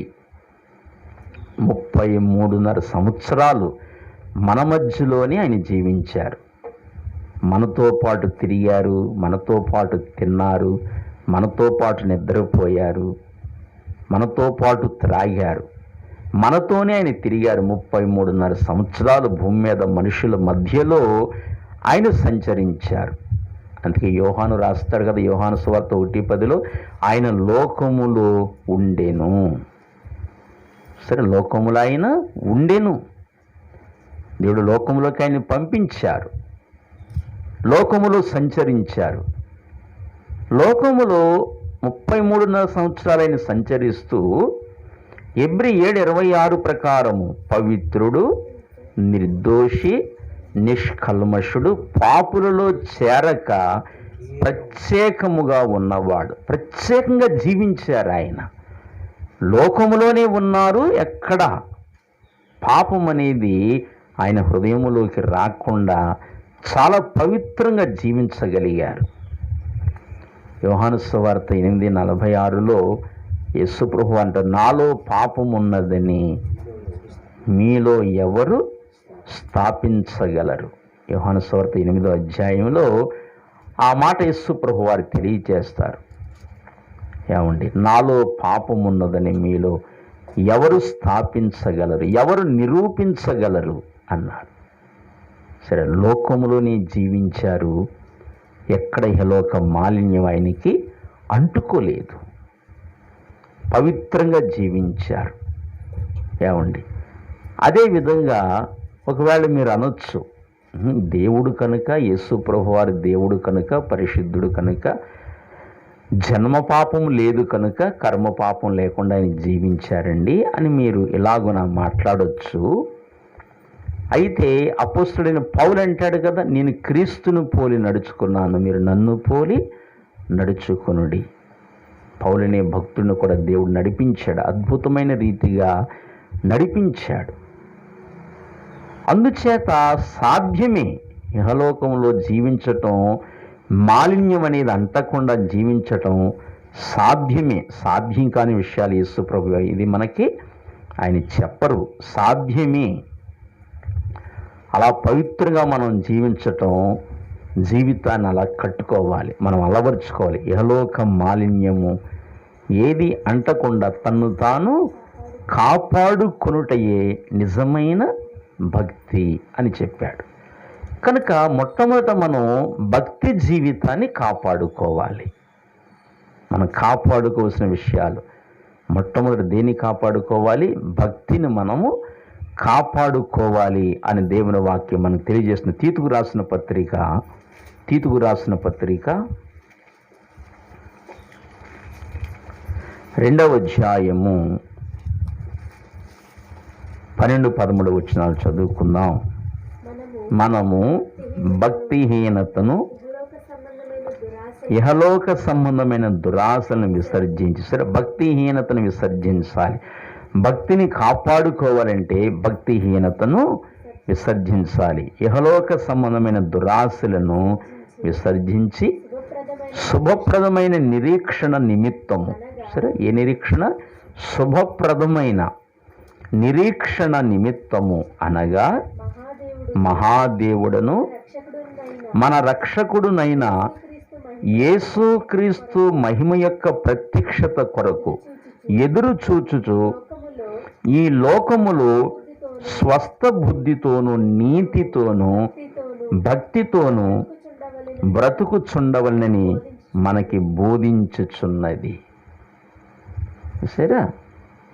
S1: 33.5 సంవత్సరాలు మన మధ్యలోనే ఆయన జీవించారు. మనతో పాటు తిరిగారు, మనతో పాటు తిన్నారు, మనతో పాటు నిద్రపోయారు, మనతో పాటు త్రాగారు, మనతోనే ఆయన తిరిగారు. 33.5 సంవత్సరాలు భూమి మీద మనుషుల మధ్యలో ఆయన సంచరించారు. అందుకే యోహాను రాస్తాడు కదా, యోహాను సువార్త 1:10 ఆయన లోకములో ఉండెను. సరే, లోకములో ఆయన ఉండెను. దేవుడు లోకములోకి ఆయన పంపించారు, లోకములో సంచరించారు. లోకములో 33.5 సంవత్సరాలు ఆయన సంచరిస్తూ హెబ్రీ 7:26 ప్రకారము పవిత్రుడు, నిర్దోషి, నిష్కల్మషుడు, పాపులలో చేరక ప్రత్యేకముగా ఉన్నవాడు. ప్రత్యేకంగా జీవించారు ఆయన. లోకములోనే ఉన్నారు. ఎక్కడ పాపం అనేది ఆయన హృదయములోకి రాకుండా చాలా పవిత్రంగా జీవించగలిగారు. యోహాను సువార్త 8:46 యేసు ప్రభు అంటారు, నాలో పాపం ఉన్నదని మీలో ఎవరు స్థాపించగలరు? యోహాను సువార్త 8వ అధ్యాయంలో ఆ మాట యేసు ప్రభు వారు తెలియజేస్తారు. ఏమండి, నాలో పాపం ఉన్నదని మీలో ఎవరు స్థాపించగలరు, ఎవరు నిరూపించగలరు అన్నారు. సరే, లోకములోనే జీవించారు. ఎక్కడ ఇహలోక మాలిన్యం ఆయనకి అంటుకోలేదు. పవిత్రంగా జీవించారు. ఏమండి, అదేవిధంగా ఒకవేళ మీరు అనొచ్చు, దేవుడు కనుక, యేసు ప్రభువారి దేవుడు కనుక, పరిశుద్ధుడు కనుక, జన్మ పాపం లేదు కనుక కర్మ పాపం లేకుండా ఆయన జీవించారండి అని మీరు ఇలాగున మాట్లాడొచ్చు. అయితే అపోస్తుడైన పౌలు అంటాడు కదా, నేను క్రీస్తును పోలి నడుచుకున్నాను, మీరు నన్ను పోలి నడుచుకొనుడి. పౌలనే భక్తుడిని కూడా దేవుడు నడిపించాడు, అద్భుతమైన రీతిగా నడిపించాడు. అందుచేత సాధ్యమే ఇహలోకంలో జీవించటం, మాలిన్యం అనేది అంటకుండా జీవించటం సాధ్యమే. సాధ్యం కాని విషయాలు యేసు ప్రభు ఇది మనకి ఆయన చెప్పరు. సాధ్యమే. అలా పవిత్రంగా మనం జీవించటం, జీవితాన్ని అలా కట్టుకోవాలి, మనం అలవర్చుకోవాలి. ఇహలోక మాలిన్యము ఏది అంటకుండా తన్ను తాను కాపాడుకొనుటయే నిజమైన భక్తి అని చెప్పాడు. కనుక మొట్టమొదట మనం భక్తి జీవితాన్ని కాపాడుకోవాలి. మనం కాపాడుకోవాల్సిన విషయాలు మొట్టమొదటి దేన్ని కాపాడుకోవాలి? భక్తిని మనము కాపాడుకోవాలి అని దేవుని వాక్యం మనకు తెలియజేస్తుంది. తీతుకు రాసిన పత్రిక 2వ అధ్యాయము 12-13 వచనాలు చదువుకుందాం. మనము భక్తిహీనతను, ఇహలోక సంబంధమైన దురాశలను విసర్జించి, సరే, భక్తిహీనతను విసర్జించాలి. భక్తిని కాపాడుకోవాలంటే భక్తిహీనతను విసర్జించాలి. ఇహలోక సంబంధమైన దురాశలను విసర్జించి శుభప్రదమైన నిరీక్షణ నిమిత్తము, సరే, ఏ నిరీక్షణ? శుభప్రదమైన నిరీక్షణ నిమిత్తము అనగా మహాదేవుడను మన రక్షకుడునైన యేసుక్రీస్తు మహిమ యొక్క ప్రత్యక్షత కొరకు ఎదురు చూచుచు ఈ లోకములో స్వస్థ బుద్ధితోనూ నీతితోనూ భక్తితోనూ బ్రతుకుచుండవలనని మనకి బోధించుచున్నది. సరే,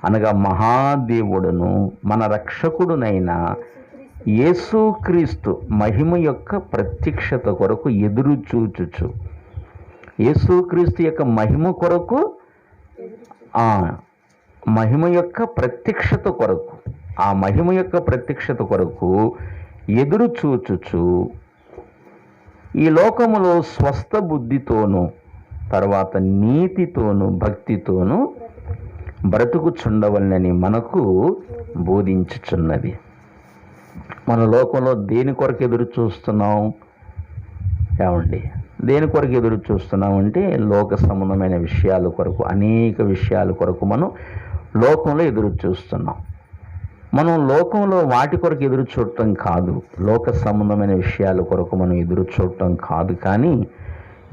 S1: అనగా మహాదేవుడును మన రక్షకుడునైన యేసుక్రీస్తు మహిమ యొక్క ప్రత్యక్షత కొరకు ఎదురు చూచుచు, యేసుక్రీస్తు యొక్క మహిమ కొరకు, మహిమ యొక్క ప్రత్యక్షత కొరకు, ఆ మహిమ యొక్క ప్రత్యక్షత కొరకు ఎదురు చూచుచు ఈ లోకములో స్వస్థ బుద్ధితోనూ తర్వాత నీతితోనూ భక్తితోనూ బ్రతుకుచుండవలనని మనకు బోధించుచున్నది. మన లోకంలో దేని కొరకు ఎదురు చూస్తున్నాం? ఏమండి, దేని కొరకు ఎదురు చూస్తున్నామంటే లోక సంబంధమైన విషయాల కొరకు, అనేక విషయాల కొరకు మనం లోకంలో ఎదురు చూస్తున్నాం. మనం లోకంలో వాటి కొరకు ఎదురు చూడటం కాదు, లోక సంబంధమైన విషయాల కొరకు మనం ఎదురు చూడటం కాదు, కానీ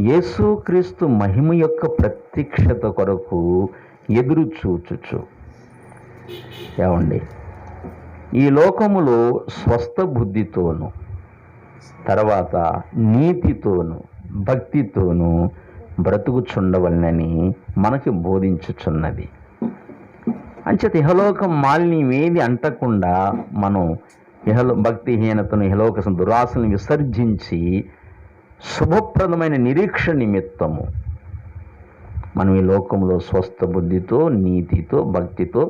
S1: యేసుక్రీస్తు మహిమ యొక్క ప్రత్యక్షత కొరకు ఎదురు చూచుచు. ఏమండి, ఈ లోకములో స్వస్థ బుద్ధితోను, తర్వాత నీతితోను, భక్తితోను బ్రతుకుచుండవలనని మనకి బోధించుచున్నది. అంచేత ఇహలోక మాలిన్యం ఏది అంటకుండా మనం భక్తిహీనతను, ఇహలోక దురాశలను విసర్జించి శుభప్రదమైన నిరీక్షణ నిమిత్తము మనం ఈ లోకంలో స్వస్థ బుద్ధితో, నీతితో, భక్తితో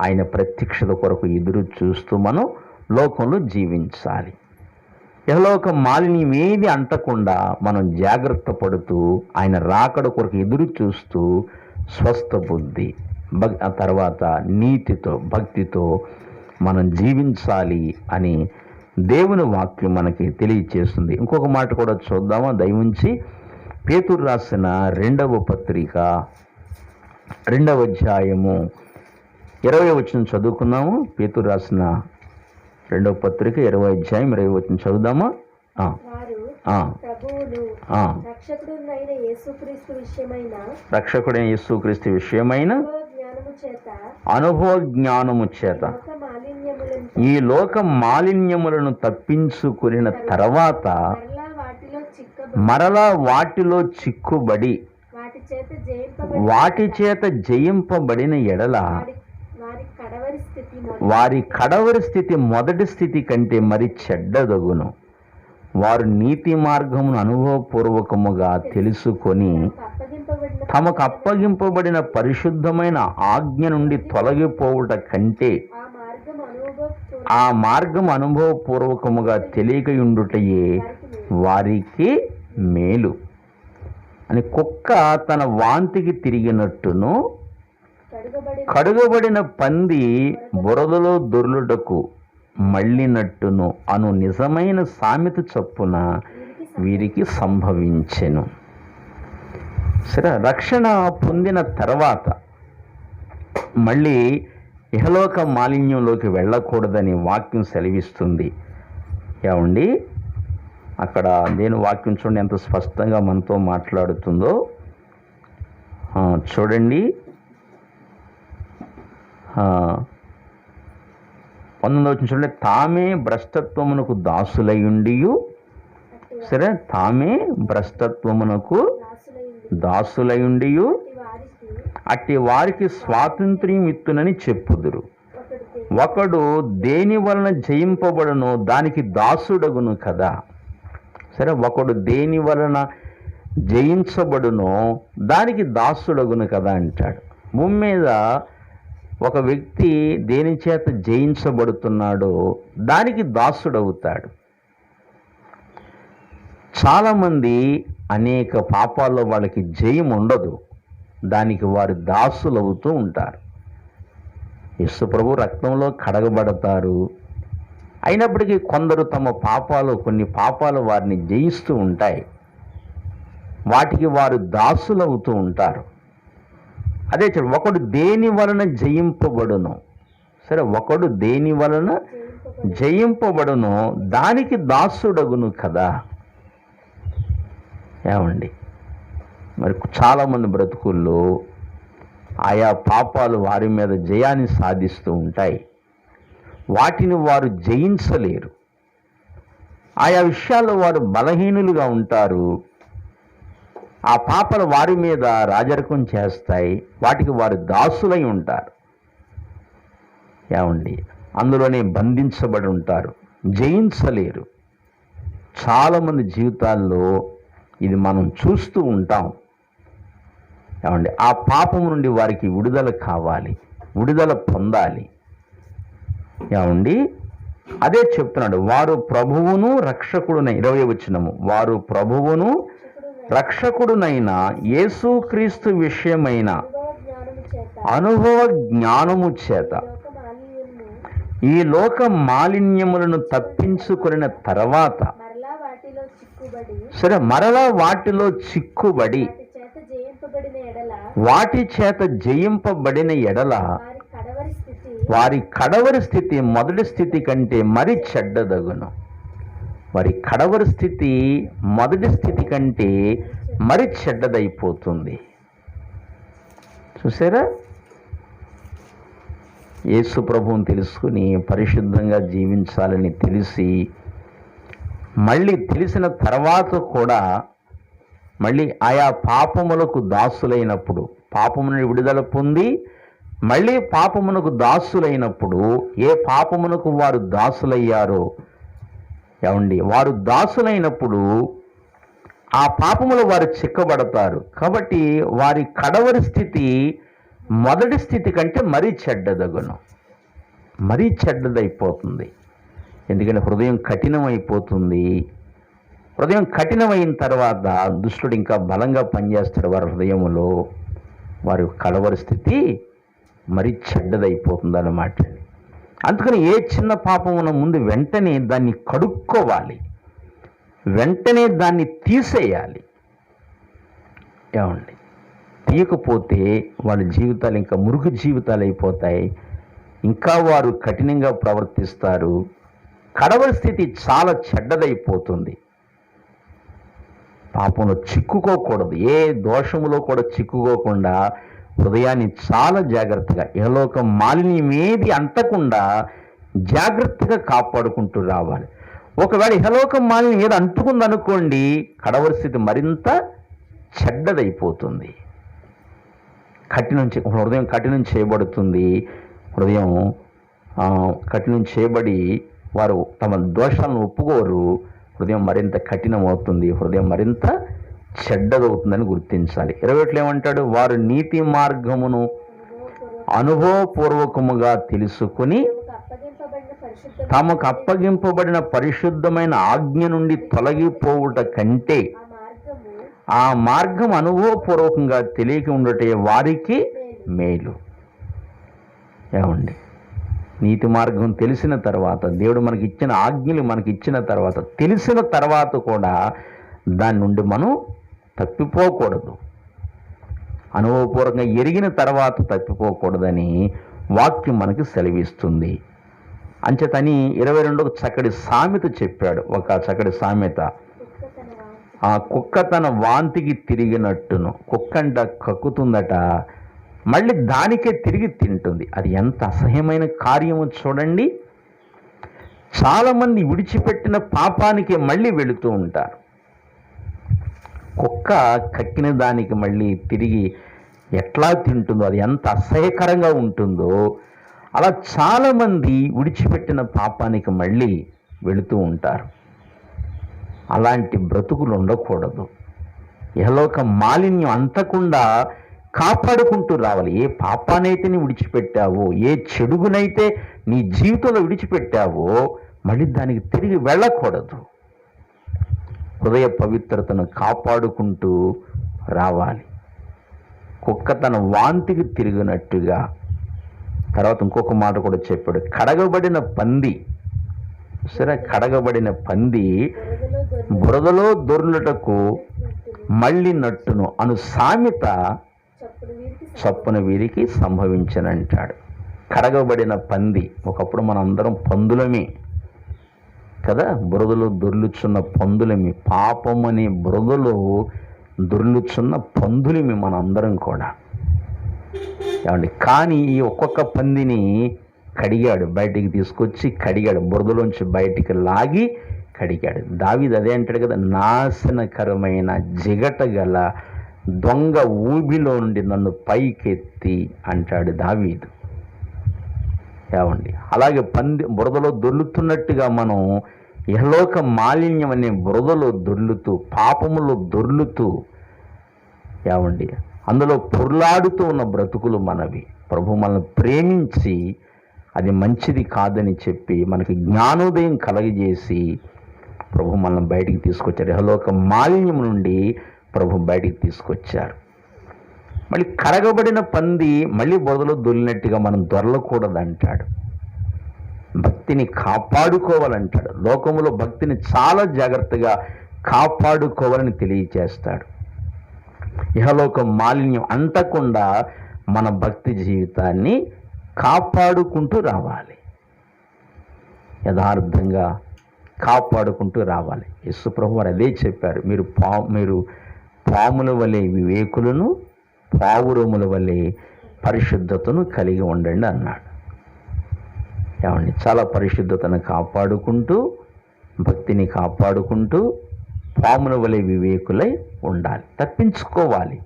S1: ఆయన ప్రత్యక్షత కొరకు ఎదురు చూస్తూ మనం లోకంలో జీవించాలి. ఇహలోక మాలిన్యం ఏది అంటకుండా మనం జాగ్రత్త పడుతూ ఆయన రాకడ కొరకు ఎదురు చూస్తూ స్వస్థ బుద్ధి, తర్వాత నీతితో, భక్తితో మనం జీవించాలి అని దేవుని వాక్యం మనకి తెలియచేస్తుంది. ఇంకొక మాట కూడా చూద్దామా? దయవుంచి పేతురు రాసిన 2వ పత్రిక 2వ అధ్యాయము 20వ వచనం చదువుకున్నాము. పేతురు రాసిన 2వ పత్రిక 20వ అధ్యాయం 20వ వచనం చదువుదామా? రక్షకుడైన యేసుక్రీస్తు విషయమైన అనుభవ జ్ఞానము చేత ఈ లోక మాలిన్యములను తప్పించుకున్న తర్వాత మరలా వాటిలో చిక్కుబడి వాటి చేత జయింపబడిన ఎడల వారి కడవరి స్థితి మొదటి స్థితి కంటే మరి చెడ్డదగును. వారు నీతి మార్గమును అనుభవపూర్వకముగా తెలుసుకొని తమకు అప్పగింపబడిన పరిశుద్ధమైన ఆజ్ఞ నుండి తొలగిపోవుట కంటే ఆ మార్గం అనుభవపూర్వకముగా తెలియకయుండుటయే వారికి మేలు అని. కుక్క తన వాంతికి తిరిగినట్టును కడుగబడిన పంది బురదలో దొర్లుటకు మళ్ళినట్టును అను నిజమైన సామెత చొప్పున వీరికి సంభవించెను. సరే, రక్షణ పొందిన తర్వాత మళ్ళీ ఇహలోక మాలిన్యంలోకి వెళ్ళకూడదని వాక్యం సెలవిస్తుంది. ఏమండి, అక్కడ నేను వాక్యం చూడండి ఎంత స్పష్టంగా మనతో మాట్లాడుతుందో. చూడండి, 19వ వచనం చూడండి. తామే భ్రష్టత్వమునకు దాసులయుండియు, సరే, తామే భ్రష్టత్వమునకు దాసులయుండియు అట్టి వారికి స్వాతంత్ర్యం ఇత్తునని చెప్పుదురు. ఒకడు దేని వలన జయింపబడునో దానికి దాసుడగును కదా. సరే, ఒకడు దేని వలన జయించబడునో దానికి దాసుడగును కదా అంటాడు. భూమి మీద ఒక వ్యక్తి దేని చేత జయించబడుతున్నాడో దానికి దాసుడవుతాడు. చాలామంది అనేక పాపాల్లో వాళ్ళకి జయం ఉండదు, దానికి వారు దాసులవుతూ ఉంటారు. యేసు ప్రభు రక్తంలో కడగబడతారు, అయినప్పటికీ కొందరు తమ పాపాలు, కొన్ని పాపాలు వారిని జయిస్తూ ఉంటాయి, వాటికి వారు దాసులవుతూ ఉంటారు. అదే ఒకడు దేని వలన జయింపబడును, సరే, ఒకడు దేని వలన జయింపబడును దానికి దాసుడగును కదా. ఏమండి, మరి చాలామంది బ్రతుకుల్లో ఆయా పాపాలు వారి మీద జయాన్ని సాధిస్తూ ఉంటాయి, వాటిని వారు జయించలేరు. ఆయా విషయాల్లో వారు బలహీనులుగా ఉంటారు, ఆ పాపాలు వారి మీద రాజరికం చేస్తాయి, వాటికి వారు దాసులై ఉంటారు. ఏమండి, అందులోనే బంధించబడి ఉంటారు, జయించలేరు. చాలామంది జీవితాల్లో ఇది మనం చూస్తూ ఉంటాం. ఏమండి, ఆ పాపం నుండి వారికి విడుదల కావాలి, విడుదల పొందాలి. ఏమండి, అదే చెప్తున్నాడు, వారు ప్రభువును రక్షకుడునై, 20వ వచనము, వారు ప్రభువును రక్షకుడునైన యేసుక్రీస్తు విషయమైన అనుభవ జ్ఞానము చేత ఈ లోక మాలిన్యములను తప్పించుకున్న తర్వాత
S2: మరలా వాటిలో చిక్కుబడి
S1: సరే మరలా వాటిలో చిక్కుబడి
S2: వాటి చేత జయింపబడిన ఎడల
S1: వారి కడవరి స్థితి మొదటి స్థితి కంటే మరి చెడ్డదగును. వారి కడవరి స్థితి మొదటి స్థితి కంటే మరి చెడ్డదైపోతుంది. చూసారా, యేసు ప్రభువుని తెలుసుకుని పరిశుద్ధంగా జీవించాలని తెలిసి మళ్ళీ తెలిసిన తర్వాత కూడా మళ్ళీ ఆయా పాపములకు దాసులైనప్పుడు, పాపము నుండి విడుదల పొంది మళ్ళీ పాపమునకు దాసులైనప్పుడు ఏ పాపమునకు వారు దాసులయ్యారో ఏమండి, వారు దాసులైనప్పుడు ఆ పాపములో వారు చిక్కబడతారు. కాబట్టి వారి కడవరి స్థితి మొదటి స్థితి కంటే మరీ చెడ్డదగును, మరీ చెడ్డదైపోతుంది. ఎందుకంటే హృదయం కఠినమైపోతుంది. హృదయం కఠినమైన తర్వాత దుష్టుడు ఇంకా బలంగా పనిచేస్తాడు వారి హృదయంలో. వారి కడవరి స్థితి మరీ చెడ్డదైపోతుంది అన్నమాట. అందుకని ఏ చిన్న పాపమున ముందు వెంటనే దాన్ని కడుక్కోవాలి, వెంటనే దాన్ని తీసేయాలి. ఏమండి, తీయకపోతే వాళ్ళ జీవితాలు ఇంకా మురుగు జీవితాలు అయిపోతాయి. ఇంకా వారు కఠినంగా ప్రవర్తిస్తారు. కడవరి స్థితి చాలా చెడ్డదైపోతుంది. పాపంలో చిక్కుకోకూడదు, ఏ దోషములో కూడా చిక్కుకోకుండా హృదయాన్ని చాలా జాగ్రత్తగా ఇహలోక మాలిన్యం ఏది అంటకుండా జాగ్రత్తగా కాపాడుకుంటూ రావాలి. ఒకవేళ ఇహలోక మాలిన్యం ఏది అంటుకుందనుకోండి, కడవరి స్థితి మరింత చెడ్డదైపోతుంది. హృదయం కఠినం చేయబడుతుంది. హృదయం కఠినం చేయబడి వారు తమ దోషాలను ఒప్పుకోరు. హృదయం మరింత కఠినమవుతుంది, హృదయం మరింత చెడ్డదవుతుందని గుర్తించాలి. 21 ఏమంటాడు? వారు నీతి మార్గమును అనుభవపూర్వకముగా తెలుసుకుని తమకు అప్పగింపబడిన పరిశుద్ధమైన ఆజ్ఞ నుండి తొలగిపోవుట కంటే ఆ మార్గం అనుభవపూర్వకంగా తెలియక ఉండటే వారికి మేలు. ఏమండి, నీతి మార్గం తెలిసిన తర్వాత, దేవుడు మనకి ఇచ్చిన ఆజ్ఞలు మనకి ఇచ్చిన తర్వాత, తెలిసిన తర్వాత కూడా దాని నుండి మనం తప్పిపోకూడదు. అనుభవపూర్వకంగా ఎరిగిన తర్వాత తప్పిపోకూడదని వాక్యం మనకి సెలవిస్తుంది. అంచేతని 22 చక్కటి సామెత చెప్పాడు. ఒక చక్కటి సామెత, ఆ కుక్క తన వాంతికి తిరిగినట్టును. కుక్క అంట కక్కుతుందట, మళ్ళీ దానికే తిరిగి తింటుంది. అది ఎంత అసహ్యమైన కార్యము చూడండి. చాలామంది విడిచిపెట్టిన పాపానికే మళ్ళీ వెళుతూ ఉంటారు. కుక్క కక్కిన దానికి మళ్ళీ తిరిగి ఎట్లా తింటుందో, అది ఎంత అసహ్యకరంగా ఉంటుందో, అలా చాలామంది విడిచిపెట్టిన పాపానికి మళ్ళీ వెళుతూ ఉంటారు. అలాంటి బ్రతుకులు ఉండకూడదు. ఇహలోక మాలిన్యం అంతకుండా కాపాడుకుంటూ రావాలి. ఏ పాపానైతే నీ విడిచిపెట్టావో, ఏ చెడుగునైతే నీ జీవితంలో విడిచిపెట్టావో, మళ్ళీ దానికి తిరిగి వెళ్ళకూడదు. హృదయ పవిత్రతను కాపాడుకుంటూ రావాలి. కుక్క తన వాంతికి తిరిగినట్టుగా. తర్వాత ఇంకొక మాట కూడా చెప్పాడు, కడగబడిన పంది. సరే, కడగబడిన పంది బురదలో దొర్లుటకు మళ్ళీ నట్టును అను సామెత చప్పున వీరికి సంభవించనంటాడు. కడగబడిన పంది. ఒకప్పుడు మనందరం పందులమే కదా, బురదలో దొర్లుచున్న పందులమి, పాపమనే బురదలో దొర్లుచున్న పందులమి మనందరం కూడా. ఏమండి, కానీ ఈ ఒక్కొక్క పందిని కడిగాడు, బయటికి తీసుకొచ్చి కడిగాడు, బురదలోంచి బయటికి లాగి కడిగాడు. దావీదు అదే అంటాడు కదా, నాశనకరమైన జిగట గల దొంగ ఊబిలో నుండి నన్ను పైకెత్తి అంటాడు దావీదు. ఏమండి, అలాగే బురదలో దొర్లుతున్నట్టుగా మనం ఇహలోక మాలిన్యం అనే బురదలో దొర్లుతూ, పాపములో దొర్లుతూ, ఏమండి అందులో పొర్లాడుతూ ఉన్న బ్రతుకులు మనవి. ప్రభు మనల్ని ప్రేమించి అది మంచిది కాదని చెప్పి మనకి జ్ఞానోదయం కలగజేసి ప్రభు మనల్ని బయటికి తీసుకొచ్చారు. ఇహలోక మాలిన్యం నుండి ప్రభు బయటికి తీసుకొచ్చారు. మళ్ళీ కరగబడిన పంది మళ్ళీ బురదలో దొల్లినట్టుగా మనం దొరలకూడదంటాడు. భక్తిని కాపాడుకోవాలంటాడు. లోకములో భక్తిని చాలా జాగ్రత్తగా కాపాడుకోవాలని తెలియచేస్తాడు. ఇహలోక మాలిన్యం అంటకుండా మన భక్తి జీవితాన్ని కాపాడుకుంటూ రావాలి, యథార్థంగా కాపాడుకుంటూ రావాలి. యేసుప్రభు వారు అదే చెప్పారు, మీరు పాముల వలె వివేకులను, పావురముల వలె పరిశుద్ధతను కలిగి ఉండండి అన్నాడు. ఏమండి, చాలా పరిశుద్ధతను కాపాడుకుంటూ, భక్తిని కాపాడుకుంటూ పాముల వలె వివేకులై ఉండాలి. తప్పించుకోవాలి.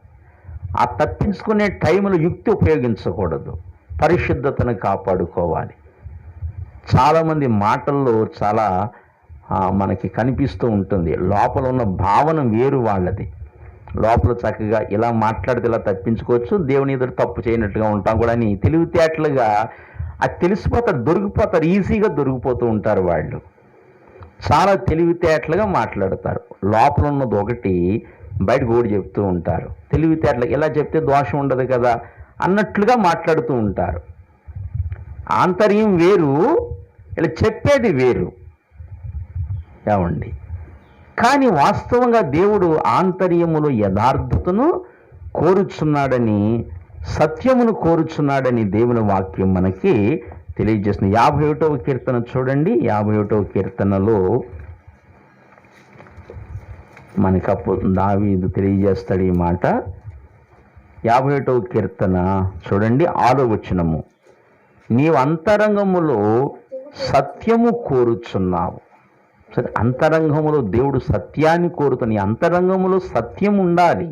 S1: ఆ తప్పించుకునే టైంలో యుక్తి ఉపయోగించకూడదు. పరిశుద్ధతను కాపాడుకోవాలి. చాలామంది మాటల్లో చాలా మనకి కనిపిస్తూ ఉంటుంది. లోపల ఉన్న భావన వేరు వాళ్ళది. లోపల చక్కగా ఇలా మాట్లాడితే ఇలా తప్పించుకోవచ్చు, దేవుని ఎదురు తప్పు చేయనట్టుగా ఉంటాం కూడా అని తెలివితేటలుగా అది తెలిసిపోతారు, దొరికిపోతారు, ఈజీగా దొరికిపోతూ ఉంటారు. వాళ్ళు చాలా తెలివితేటలుగా మాట్లాడతారు. లోపల ఉన్నది ఒకటి, బయటకు కూడా చెప్తూ ఉంటారు. తెలివితేటలు ఇలా చెప్తే దోషం ఉండదు కదా అన్నట్లుగా మాట్లాడుతూ ఉంటారు. ఆంతర్యం వేరు, ఇలా చెప్పేది వేరు. ఏమండి, కానీ వాస్తవంగా దేవుడు ఆంతర్యములో యథార్థతను కోరుచున్నాడని, సత్యమును కోరుచున్నాడని దేవుని వాక్యం మనకి తెలియజేస్తుంది. 51వ కీర్తన చూడండి. 51వ కీర్తనలో మనకప్పుడు దావీదు తెలియజేస్తాడు ఈ మాట. 51వ కీర్తన చూడండి, 6వ వచనము. నీవు అంతరంగములో సత్యము కోరుచున్నావు. సరే, అంతరంగములో దేవుడు సత్యాన్ని కోరుతున్న అంతరంగములో సత్యం ఉండాలి.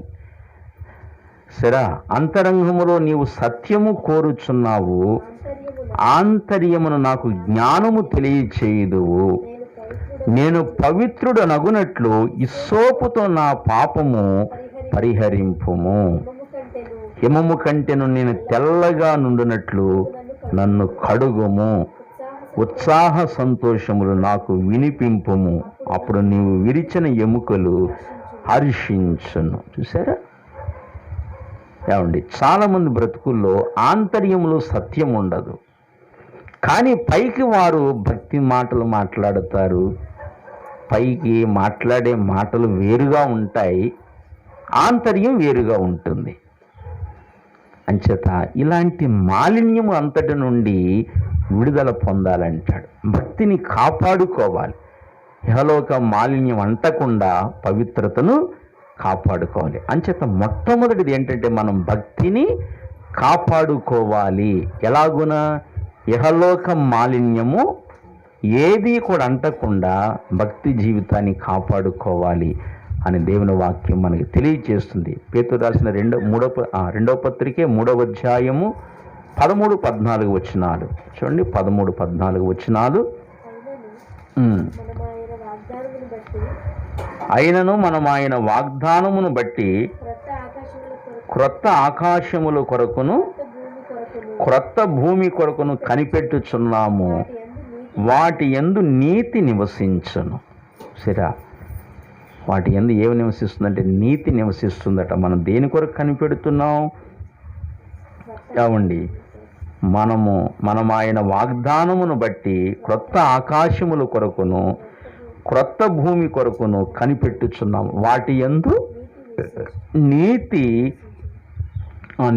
S1: సరే, అంతరంగములో నీవు సత్యము కోరుచున్నావు, ఆంతర్యమును నాకు జ్ఞానము తెలియచేయుదువు. నేను పవిత్రుడు నగునట్లు ఇస్సోపుతో నా పాపము పరిహరింపుము. హిమము కంటెను నేను తెల్లగా నుండినట్లు నన్ను కడుగుము. ఉత్సాహ సంతోషములు నాకు వినిపింపుము. అప్పుడు నీవు విరిచిన ఎముకలు హర్షించును. చూసారా? ఏమండి, చాలామంది బ్రతుకుల్లో ఆంతర్యంలో సత్యం ఉండదు, కానీ పైకి వారు భక్తి మాటలు మాట్లాడతారు. పైకి మాట్లాడే మాటలు వేరుగా ఉంటాయి, ఆంతర్యం వేరుగా ఉంటుంది. అంచేత ఇలాంటి మాలిన్యము అంతటి నుండి విడుదల పొందాలంటాడు. భక్తిని కాపాడుకోవాలి. ఇహలోక మాలిన్యం అంటకుండా పవిత్రతను కాపాడుకోవాలి. అంచేత మొట్టమొదటిది ఏంటంటే మనం భక్తిని కాపాడుకోవాలి. ఎలాగున? ఇహలోక మాలిన్యము ఏది కూడా అంటకుండా భక్తి జీవితాన్ని కాపాడుకోవాలి అని దేవుని వాక్యం మనకి తెలియజేస్తుంది. పేతురు రాసిన రెండవ పత్రికే 3వ అధ్యాయము 13-14 వచనాలు చూడండి. 13-14 వచనాలు. అయినను మనం ఆయన వాగ్దానమును బట్టి క్రొత్త ఆకాశముల కొరకును క్రొత్త భూమి కొరకును కనిపెట్టుచున్నాము. వాటి యందు నీతి నివసించును. సరే, వాటి యందు ఏమి నివసిస్తుందంటే నీతి నివసిస్తుందట. మనం దేని కొరకు కనిపెడుతున్నాం? ఏమండి, మనం ఆయన వాగ్దానమును బట్టి క్రొత్త ఆకాశముల కొరకును క్రొత్త భూమి కొరకును కనిపెట్టుచున్నాము. వాటి యందు నీతి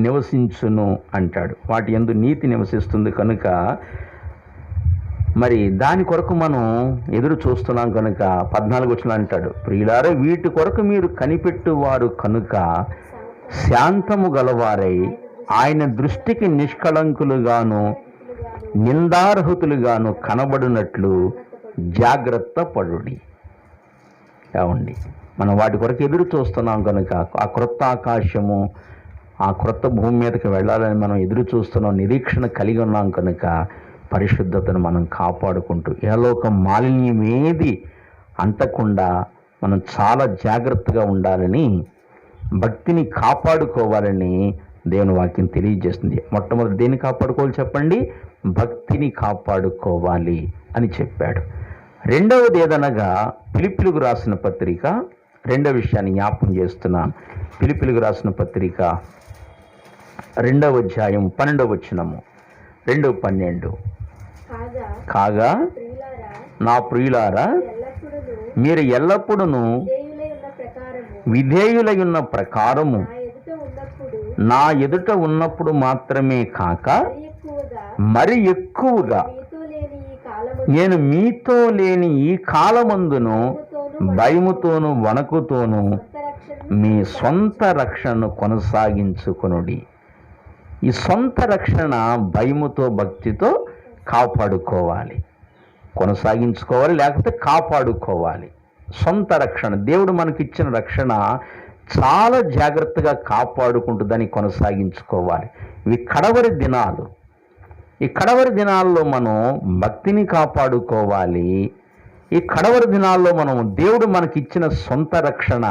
S1: నివసించును అంటాడు. వాటి యందు నీతి నివసిస్తుంది కనుక మరి దాని కొరకు మనం ఎదురు చూస్తున్నాం కనుక 14 వచనం అంటాడు, ప్రియులారా వీటి కొరకు మీరు కనిపెట్టువారు కనుక శాంతము గలవారై ఆయన దృష్టికి నిష్కళంకులుగాను నిందార్హుతులుగాను కనబడినట్లు జాగ్రత్త పడుడి. కావండి, మనం వాటి కొరకు ఎదురు చూస్తున్నాం కనుక ఆ క్రొత్త ఆకాశము ఆ క్రొత్త భూమి మీదకి వెళ్ళాలని మనం ఎదురు చూస్తున్నాం, నిరీక్షణ కలిగి ఉన్నాం కనుక పరిశుద్ధతను మనం కాపాడుకుంటూ ఇహలోక మాలిన్యం ఏది అంటకుండా మనం చాలా జాగ్రత్తగా ఉండాలని, భక్తిని కాపాడుకోవాలని దేవుని వాక్యం తెలియజేస్తుంది. మొట్టమొదటి దేన్ని కాపాడుకోవాలి చెప్పండి? భక్తిని కాపాడుకోవాలి అని చెప్పాడు. రెండవది ఏదనగా ఫిలిప్పీయులకు రాసిన పత్రిక, రెండవ విషయాన్ని జ్ఞాపకం చేస్తున్నాను. ఫిలిప్పీయులకు రాసిన పత్రిక 2వ అధ్యాయం 12వ వచనము, 2:12.
S2: కాగా
S1: కాగా
S2: ప్రియులారా,
S1: నా ప్రియులారా,
S2: ఎల్లప్పుడూ
S1: మీరు ఎల్లప్పుడూ
S2: విధేయులై ఉన్న ప్రకారము
S1: విధేయులై ఉన్న ప్రకారము
S2: నా ఎదుట ఉన్నప్పుడు
S1: మాత్రమే కాక
S2: మరి ఎక్కువగా
S1: మరి ఎక్కువగా
S2: నేను మీతో లేని ఈ కాలమందును
S1: భయముతోను వణకుతోను
S2: రక్షణ
S1: మీ సొంత రక్షణను కొనసాగించుకొనుడి. ఈ సొంత రక్షణ భయముతో భక్తితో కాపాడుకోవాలి, కొనసాగించుకోవాలి, లేకపోతే కాపాడుకోవాలి. సొంత రక్షణ, దేవుడు మనకిచ్చిన రక్షణ చాలా జాగ్రత్తగా కాపాడుకుంటూ దాన్ని కొనసాగించుకోవాలి. ఇవి కడవరి దినాలు. ఈ కడవరి దినాల్లో మనం భక్తిని కాపాడుకోవాలి. ఈ కడవరి దినాల్లో మనం దేవుడు మనకిచ్చిన సొంత రక్షణ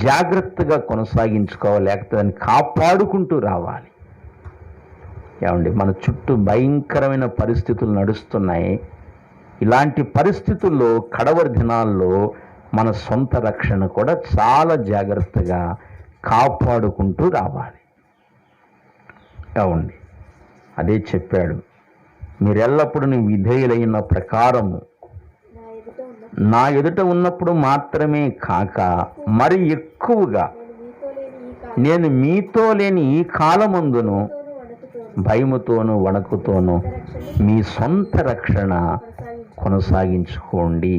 S1: జాగ్రత్తగా కొనసాగించుకోవాలి, లేకపోతే దాన్ని కాపాడుకుంటూ రావాలి. ఏమండి, మన చుట్టూ భయంకరమైన పరిస్థితులు నడుస్తున్నాయి. ఇలాంటి పరిస్థితుల్లో కడవరి దినాల్లో మన సొంత రక్షణ కూడా చాలా జాగ్రత్తగా కాపాడుకుంటూ రావాలి. ఏమండి, అదే చెప్పాడు, మీరెల్లప్పుడూ విధేయులైన ప్రకారము నా ఎదుట ఉన్నప్పుడు మాత్రమే కాక మరి ఎక్కువగా నేను మీతో లేని ఈ కాలమందును భయముతోను వణకుతోను మీ సొంత రక్షణ కొనసాగించుకోండి,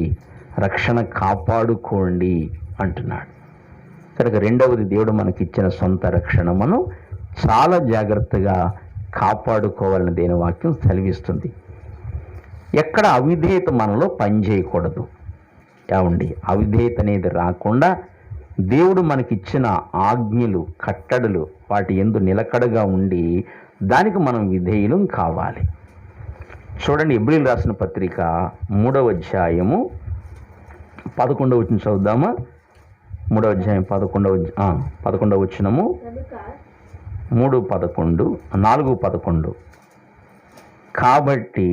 S1: రక్షణ కాపాడుకోండి అంటున్నాడు. కనుక రెండవది, దేవుడు మనకిచ్చిన సొంత రక్షణ మనం చాలా జాగ్రత్తగా కాపాడుకోవాలని దేని వాక్యం సెలవిస్తుంది. ఎక్కడ అవిధేయత మనలో పనిచేయకూడదు. ఏమండి, అవిధేయత అనేది రాకుండా దేవుడు మనకిచ్చిన ఆజ్ఞలు, కట్టడలు వాటి యందు నిలకడగా ఉండి దానికి మనం విధేయులం కావాలి. చూడండి, ఎబ్రీలు రాసిన పత్రిక 3వ అధ్యాయము 11వ వచనం చదువుదామా? 3వ అధ్యాయం 11వ వచనము, 3:11, 4:11. కాబట్టి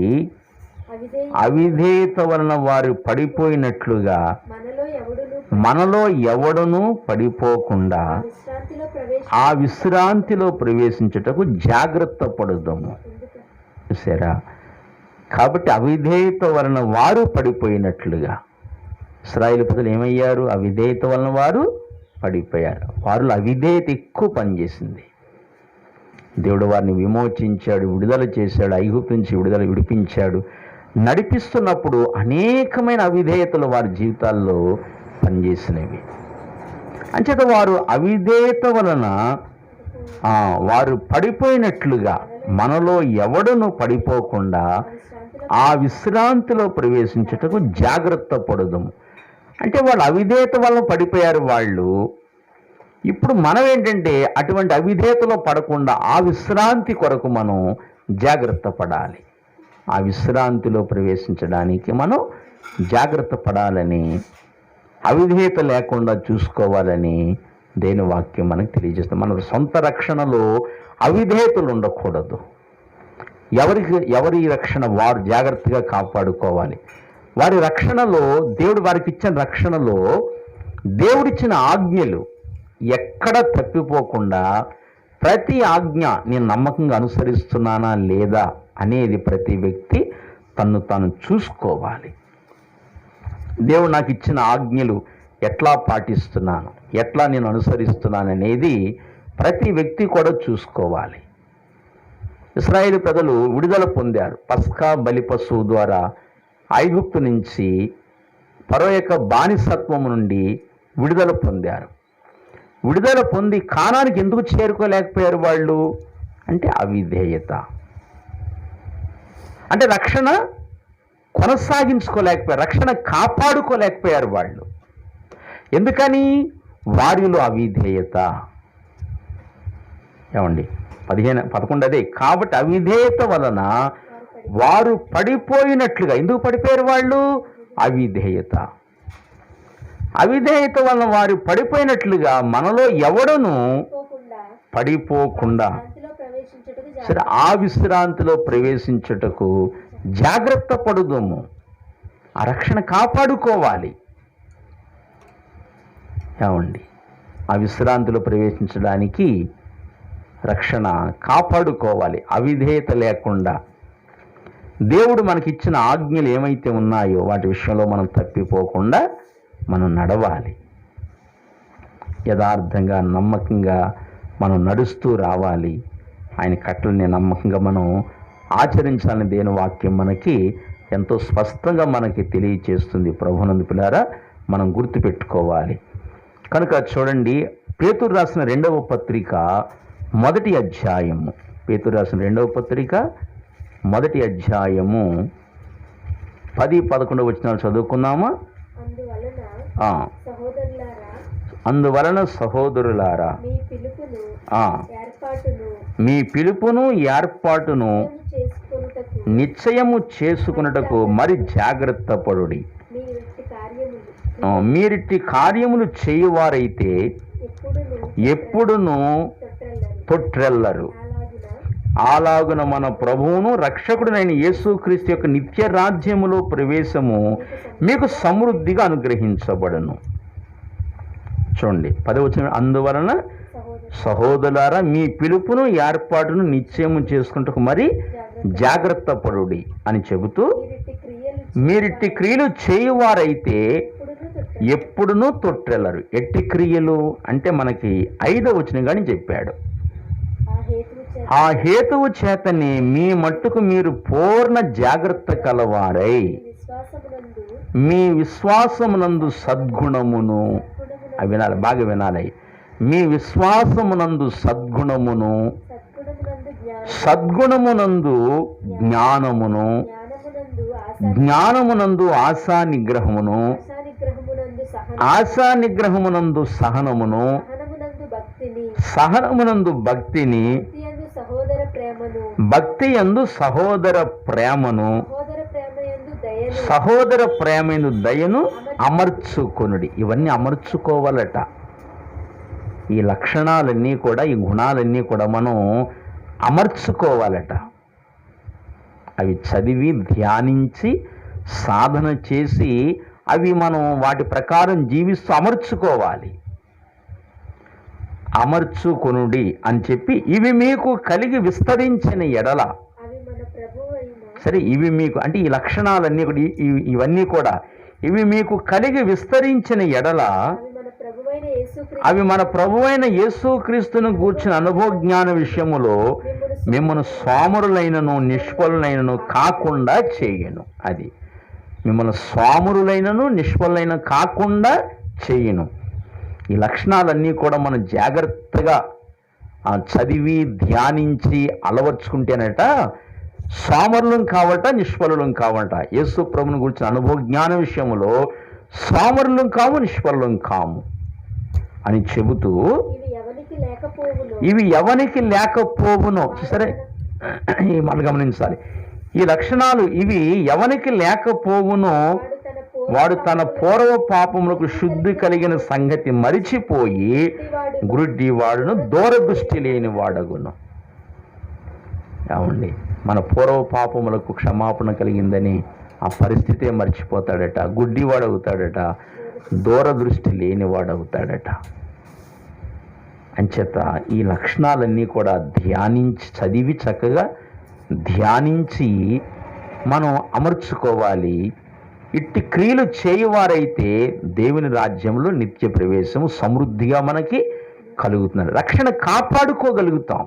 S1: అవిధేయత వలన వారు పడిపోయినట్లుగా మనలో ఎవడునూ పడిపోకుండా ఆ విశ్రాంతిలో ప్రవేశించుటకు జాగ్రత్త పడుదాము. చూసారా? కాబట్టి అవిధేయత వలన వారు పడిపోయినట్లుగా, ఇశ్రాయేలు ప్రజలు ఏమయ్యారు? అవిధేయత వలన వారు పడిపోయారు. వారిలో అవిధేయత ఎక్కువ పనిచేసింది. దేవుడు వారిని విమోచించాడు, విడుదల చేశాడు, ఐగుప్తు నుంచి విడిపించాడు. నడిపిస్తున్నప్పుడు అనేకమైన అవిధేయతలు వారి జీవితాల్లో పనిచేసినవి. అంచేత వారు అవిధేయత వలన వారు పడిపోయినట్లుగా మనలో ఎవడును పడిపోకుండా ఆ విశ్రాంతిలో ప్రవేశించుటకు జాగ్రత్త పడుదాము. అంటే వాళ్ళు అవిధేయత వలన పడిపోయారు వాళ్ళు. ఇప్పుడు మనం ఏంటంటే అటువంటి అవిధేయతలో పడకుండా ఆ విశ్రాంతి కొరకు మనం జాగ్రత్త పడాలి. ఆ విశ్రాంతిలో ప్రవేశించడానికి మనం జాగ్రత్త పడాలని, అవిధేయత లేకుండా చూసుకోవాలని దేని వాక్యం మనకు తెలియజేస్తుంది. మన సొంత రక్షణలో అవిధేయతలు ఉండకూడదు. ఎవరి రక్షణ వారు జాగ్రత్తగా కాపాడుకోవాలి. వారి రక్షణలో, దేవుడు వారికి ఇచ్చిన రక్షణలో దేవుడిచ్చిన ఆజ్ఞలు ఎక్కడ తప్పిపోకుండా ప్రతి ఆజ్ఞ నేను నమ్మకంగా అనుసరిస్తున్నానా లేదా అనేది ప్రతి వ్యక్తి తన్ను తాను చూసుకోవాలి. దేవుడు నాకు ఇచ్చిన ఆజ్ఞలు ఎట్లా పాటిస్తున్నాను, ఎట్లా నేను అనుసరిస్తున్నాను అనేది ప్రతి వ్యక్తి కూడా చూసుకోవాలి. ఇశ్రాయేలు ప్రజలు విడుదల పొందారు. పస్కా బలి పశువు ద్వారా ఐగుప్తు నుంచి, ఫరో యొక్క బానిసత్వము నుండి విడుదల పొందారు. విడుదల పొంది కానానికి ఎందుకు చేరుకోలేకపోయారు వాళ్ళు అంటే అవిధేయత. అంటే రక్షణ కొనసాగించుకోలేకపోయారు, రక్షణ కాపాడుకోలేకపోయారు వాళ్ళు. ఎందుకని? వారిలో అవిధేయత. ఏమండి, 11 అదే. కాబట్టి అవిధేయత వలన వారు పడిపోయినట్లుగా. ఎందుకు పడిపోయారు వాళ్ళు? అవిధేయత. అవిధేయత వలన వారు పడిపోయినట్లుగా మనలో ఎవడును పడిపోకుండా సరే ఆ విశ్రాంతిలో ప్రవేశించుటకు జాగ్రత్త పడుదాము. ఆ రక్షణ కాపాడుకోవాలి. ఏమండి, ఆ విశ్రాంతిలో ప్రవేశించడానికి రక్షణ కాపాడుకోవాలి, అవిధేయత లేకుండా. దేవుడు మనకిచ్చిన ఆజ్ఞలు ఏమైతే ఉన్నాయో వాటి విషయంలో మనం తప్పిపోకుండా మనం నడవాలి. యథార్థంగా నమ్మకంగా మనం నడుస్తూ రావాలి. ఆయన కట్టలని నమ్మకంగా మనం ఆచరించాలని దేవుని వాక్యం మనకి ఎంతో స్పష్టంగా మనకి తెలియచేస్తుంది. ప్రభునందు పిల్లారా, మనం గుర్తుపెట్టుకోవాలి. కనుక చూడండి, పేతురు రాసిన 2వ పత్రిక 1వ అధ్యాయము, పేతురు రాసిన 2వ పత్రిక 1వ అధ్యాయము 10-11 వచనాలు చదువుకుందామా? అందువలన సహోదరులారా, మీ పిలుపును ఏర్పాటును నిశ్చయము చేసుకున్నటకు మరి జాగ్రత్త పడుడి. మీరిట్టి కార్యములు చేయువారైతే ఎప్పుడును తొట్రెల్లరు. అలాగున మన ప్రభువును రక్షకుడునైన యేసుక్రీస్తు యొక్క నిత్య రాజ్యములో ప్రవేశము మీకు సమృద్ధిగా అనుగ్రహించబడును. చూడండి 10వ వచనం, అందువలన సహోదరులారా, మీ పిలుపును ఏర్పాటును నిశ్చయము చేసుకుంటూ మరి జాగ్రత్త పడుడి అని చెబుతూ, మీరిట్టి క్రియలు చేయువారైతే ఎప్పుడునూ తొట్రెల్లరు. ఎట్టి క్రియలు అంటే మనకి 5వ వచనం కానీ చెప్పాడు. ఆ హేతువు చేతనే మీ మట్టుకు మీరు పూర్ణ జాగ్రత్త కలవారై మీ విశ్వాసమునందు సద్గుణమును, అవి వినాలి, బాగా వినాలి. మీ విశ్వాసమునందు సద్గుణమును, సద్గుణమునందు జ్ఞానమును, జ్ఞానమునందు ఆశా నిగ్రహమును, ఆశా నిగ్రహమునందు సహనమును, సహనమునందు భక్తిని, భక్తి యందు సహోదర ప్రేమను, సహోదర ప్రేమయందు దయను అమర్చుకొనుడి. ఇవన్నీ అమర్చుకోవాలట. ఈ లక్షణాలన్నీ కూడా, ఈ గుణాలన్నీ కూడా మనం అమర్చుకోవాలట. అవి చదివి ధ్యానించి సాధన చేసి అవి మనం వాటి ప్రకారం జీవిస్తూ అమర్చుకోవాలి. అమర్చుకొనుడి అని చెప్పి, ఇవి మీకు కలిగి విస్తరించిన ఎడల, సరే ఇవి మీకు అంటే ఈ లక్షణాలన్నీ కూడా, ఇవన్నీ కూడా ఇవి మీకు కలిగి విస్తరించిన ఎడల, అవి మన ప్రభువైన యేసుక్రీస్తును గూర్చిన అనుభవ జ్ఞాన విషయములో మిమ్మల్ని సోమరులైనను నిష్ఫలులైనను కాకుండా చేయును. అది మిమ్మల్ని సోమరులైనను నిష్ఫలులైన కాకుండా చేయును. ఈ లక్షణాలన్నీ కూడా మనం జాగ్రత్తగా చదివి ధ్యానించి అలవర్చుకుంటేనట సోమరులం కావట, నిష్ఫలులం కావట. యేసు ప్రభువుని గురించిన అనుభవ జ్ఞాన విషయంలో సోమరులం కాము, నిష్ఫలులం కాము అని చెబుతూ, ఇవి ఎవనికి లేకపోవునో, సరే ఈ మాట గమనించాలి. ఈ లక్షణాలు ఇవి ఎవనికి లేకపోవునో వాడు తన పూర్వ పాపములకు శుద్ధి కలిగిన సంగతి మరిచిపోయి గురుడి వాడును, దూరదృష్టి లేని వాడగును. ఏమండి, మన పూర్వ పాపములకు క్షమాపణ కలిగిందని ఆ పరిస్థితే మర్చిపోతాడట, గుడ్డివాడవుతాడట, దూరదృష్టి లేనివాడవుతాడట. అంచేత ఈ లక్షణాలన్నీ కూడా ధ్యానించి, చదివి చక్కగా ధ్యానించి మనం అమర్చుకోవాలి. ఇట్టి క్రియలు చేయువారైతే దేవుని రాజ్యంలో నిత్య ప్రవేశము సమృద్ధిగా మనకి కలుగుతున్నది. రక్షణ కాపాడుకోగలుగుతాం.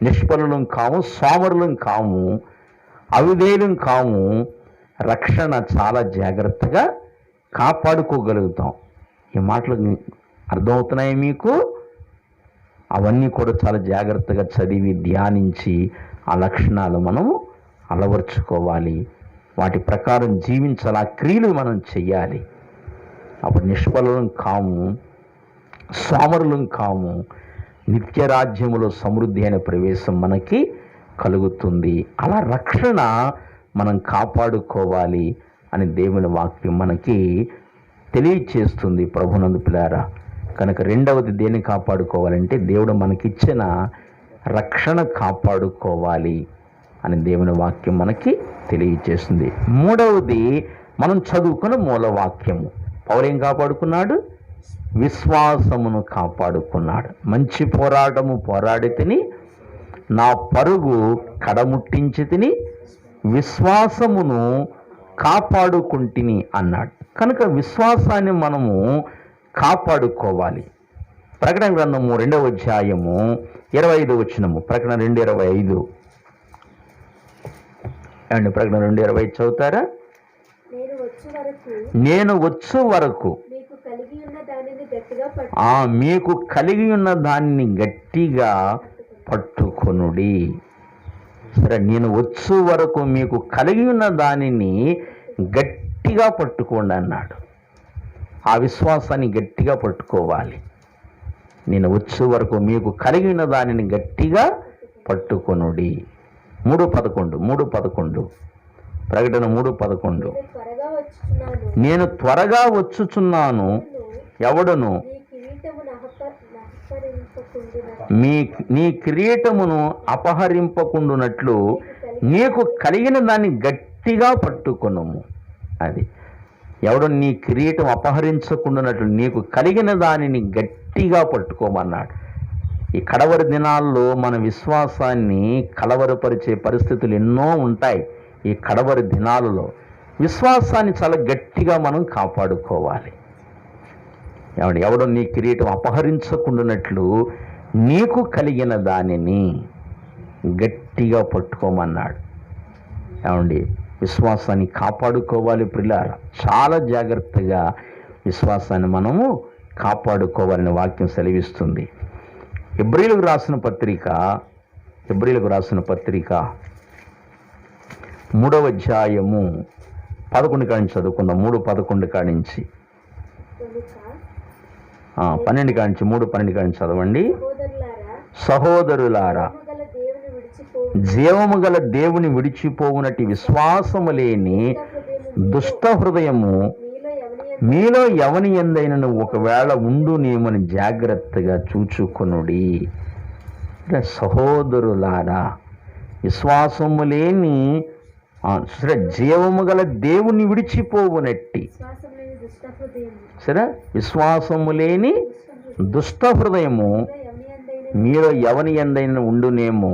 S1: నిష్ఫలులం కాము, సోమరులం కాము, అవిధేయులం కాము. రక్షణ చాలా జాగ్రత్తగా కాపాడుకోగలుగుతాం. ఈ మాటలు అర్థమవుతున్నాయి మీకు? అవన్నీ కూడా చాలా జాగ్రత్తగా చదివి ధ్యానించి ఆ లక్షణాలు మనము అలవర్చుకోవాలి. వాటి ప్రకారం జీవించాలి. ఆ క్రియలు మనం చెయ్యాలి. అప్పుడు నిష్ఫలం కాము, సోమరులం కాము. నిత్యరాజ్యములో సమృద్ధి అయిన ప్రవేశం మనకి కలుగుతుంది. అలా రక్షణ మనం కాపాడుకోవాలి అని దేవుని వాక్యం మనకి తెలియచేస్తుంది. ప్రభునందు పిల్లారా, కనుక రెండవది దేన్ని కాపాడుకోవాలంటే దేవుడు మనకిచ్చిన రక్షణ కాపాడుకోవాలి అని దేవుని వాక్యం మనకి తెలియచేస్తుంది. మూడవది మనం చదువుకున్న మూలవాక్యము. పౌలు ఏం కాపాడుకున్నాడు? విశ్వాసమును కాపాడుకున్నాడు. మంచి పోరాటము పోరాడి తిని, నా పరుగు కడముట్టించి తిని, విశ్వాసమును కాపాడుకుంటిని అన్నాడు. కనుక విశ్వాసాన్ని మనము కాపాడుకోవాలి. ప్రకటన గ్రంథము 2వ అధ్యాయము 25 వచనము. ప్రకటన 2:25. ఏమండి, ప్రకటన 2:25 చదువుతారా? నేను వచ్చు వరకు మీకు కలిగి ఉన్న దానిని గట్టిగా పట్టుకొనుడి. సరే, నేను వచ్చు వరకు మీకు కలిగి ఉన్న దానిని గట్టిగా పట్టుకోండి అన్నాడు. ఆ విశ్వాసాన్ని గట్టిగా పట్టుకోవాలి. నేను వచ్చు వరకు మీకు కలిగి ఉన్న దానిని గట్టిగా పట్టుకొనుడి. 3:11 ప్రకటన 3:11. నేను త్వరగా వచ్చుచున్నాను, ఎవడును నీ కిరీటమును అపహరింపకుండునట్లు నీకు కలిగిన దాన్ని గట్టిగా పట్టుకొనుము. అది ఎవడు నీ కిరీటం అపహరించకుండానట్లు నీకు కలిగిన దానిని గట్టిగా పట్టుకోమన్నాడు. ఈ కడవరి దినాల్లో మన విశ్వాసాన్ని కలవరపరిచే పరిస్థితులు ఎన్నో ఉంటాయి. ఈ కడవరి దినాలలో విశ్వాసాన్ని చాలా గట్టిగా మనం కాపాడుకోవాలి. ఎవడు నీ కిరీటం అపహరించకుండానట్లు నీకు కలిగిన దానిని గట్టిగా పట్టుకోమన్నాడు. ఏమండి, విశ్వాసాన్ని కాపాడుకోవాలి ప్రియులారా. చాలా జాగ్రత్తగా విశ్వాసాన్ని మనము కాపాడుకోవాలని వాక్యం సెలవిస్తుంది. హెబ్రీయులకు రాసిన పత్రిక 3వ అధ్యాయము 11 కాడి నుంచి చదువుకుందాం. 3:11 కాడి నుంచి 12 కాడి నుంచి 3:12 కాడి నుంచి చదవండి. సహోదరులారా, జీవము గల దేవుని విడిచిపోవునటి విశ్వాసము లేని దుష్ట హృదయము మీలో ఎవని యందైనను ఒకవేళ ఉండునేమని జాగ్రత్తగా చూచుకొనుడి. సహోదరులారా, విశ్వాసము లేని జీవము గల దేవుని విడిచిపోవునట్టి, సరే, విశ్వాసము లేని దుష్ట హృదయము మీలో ఎవని యందైనా ఉండునేమో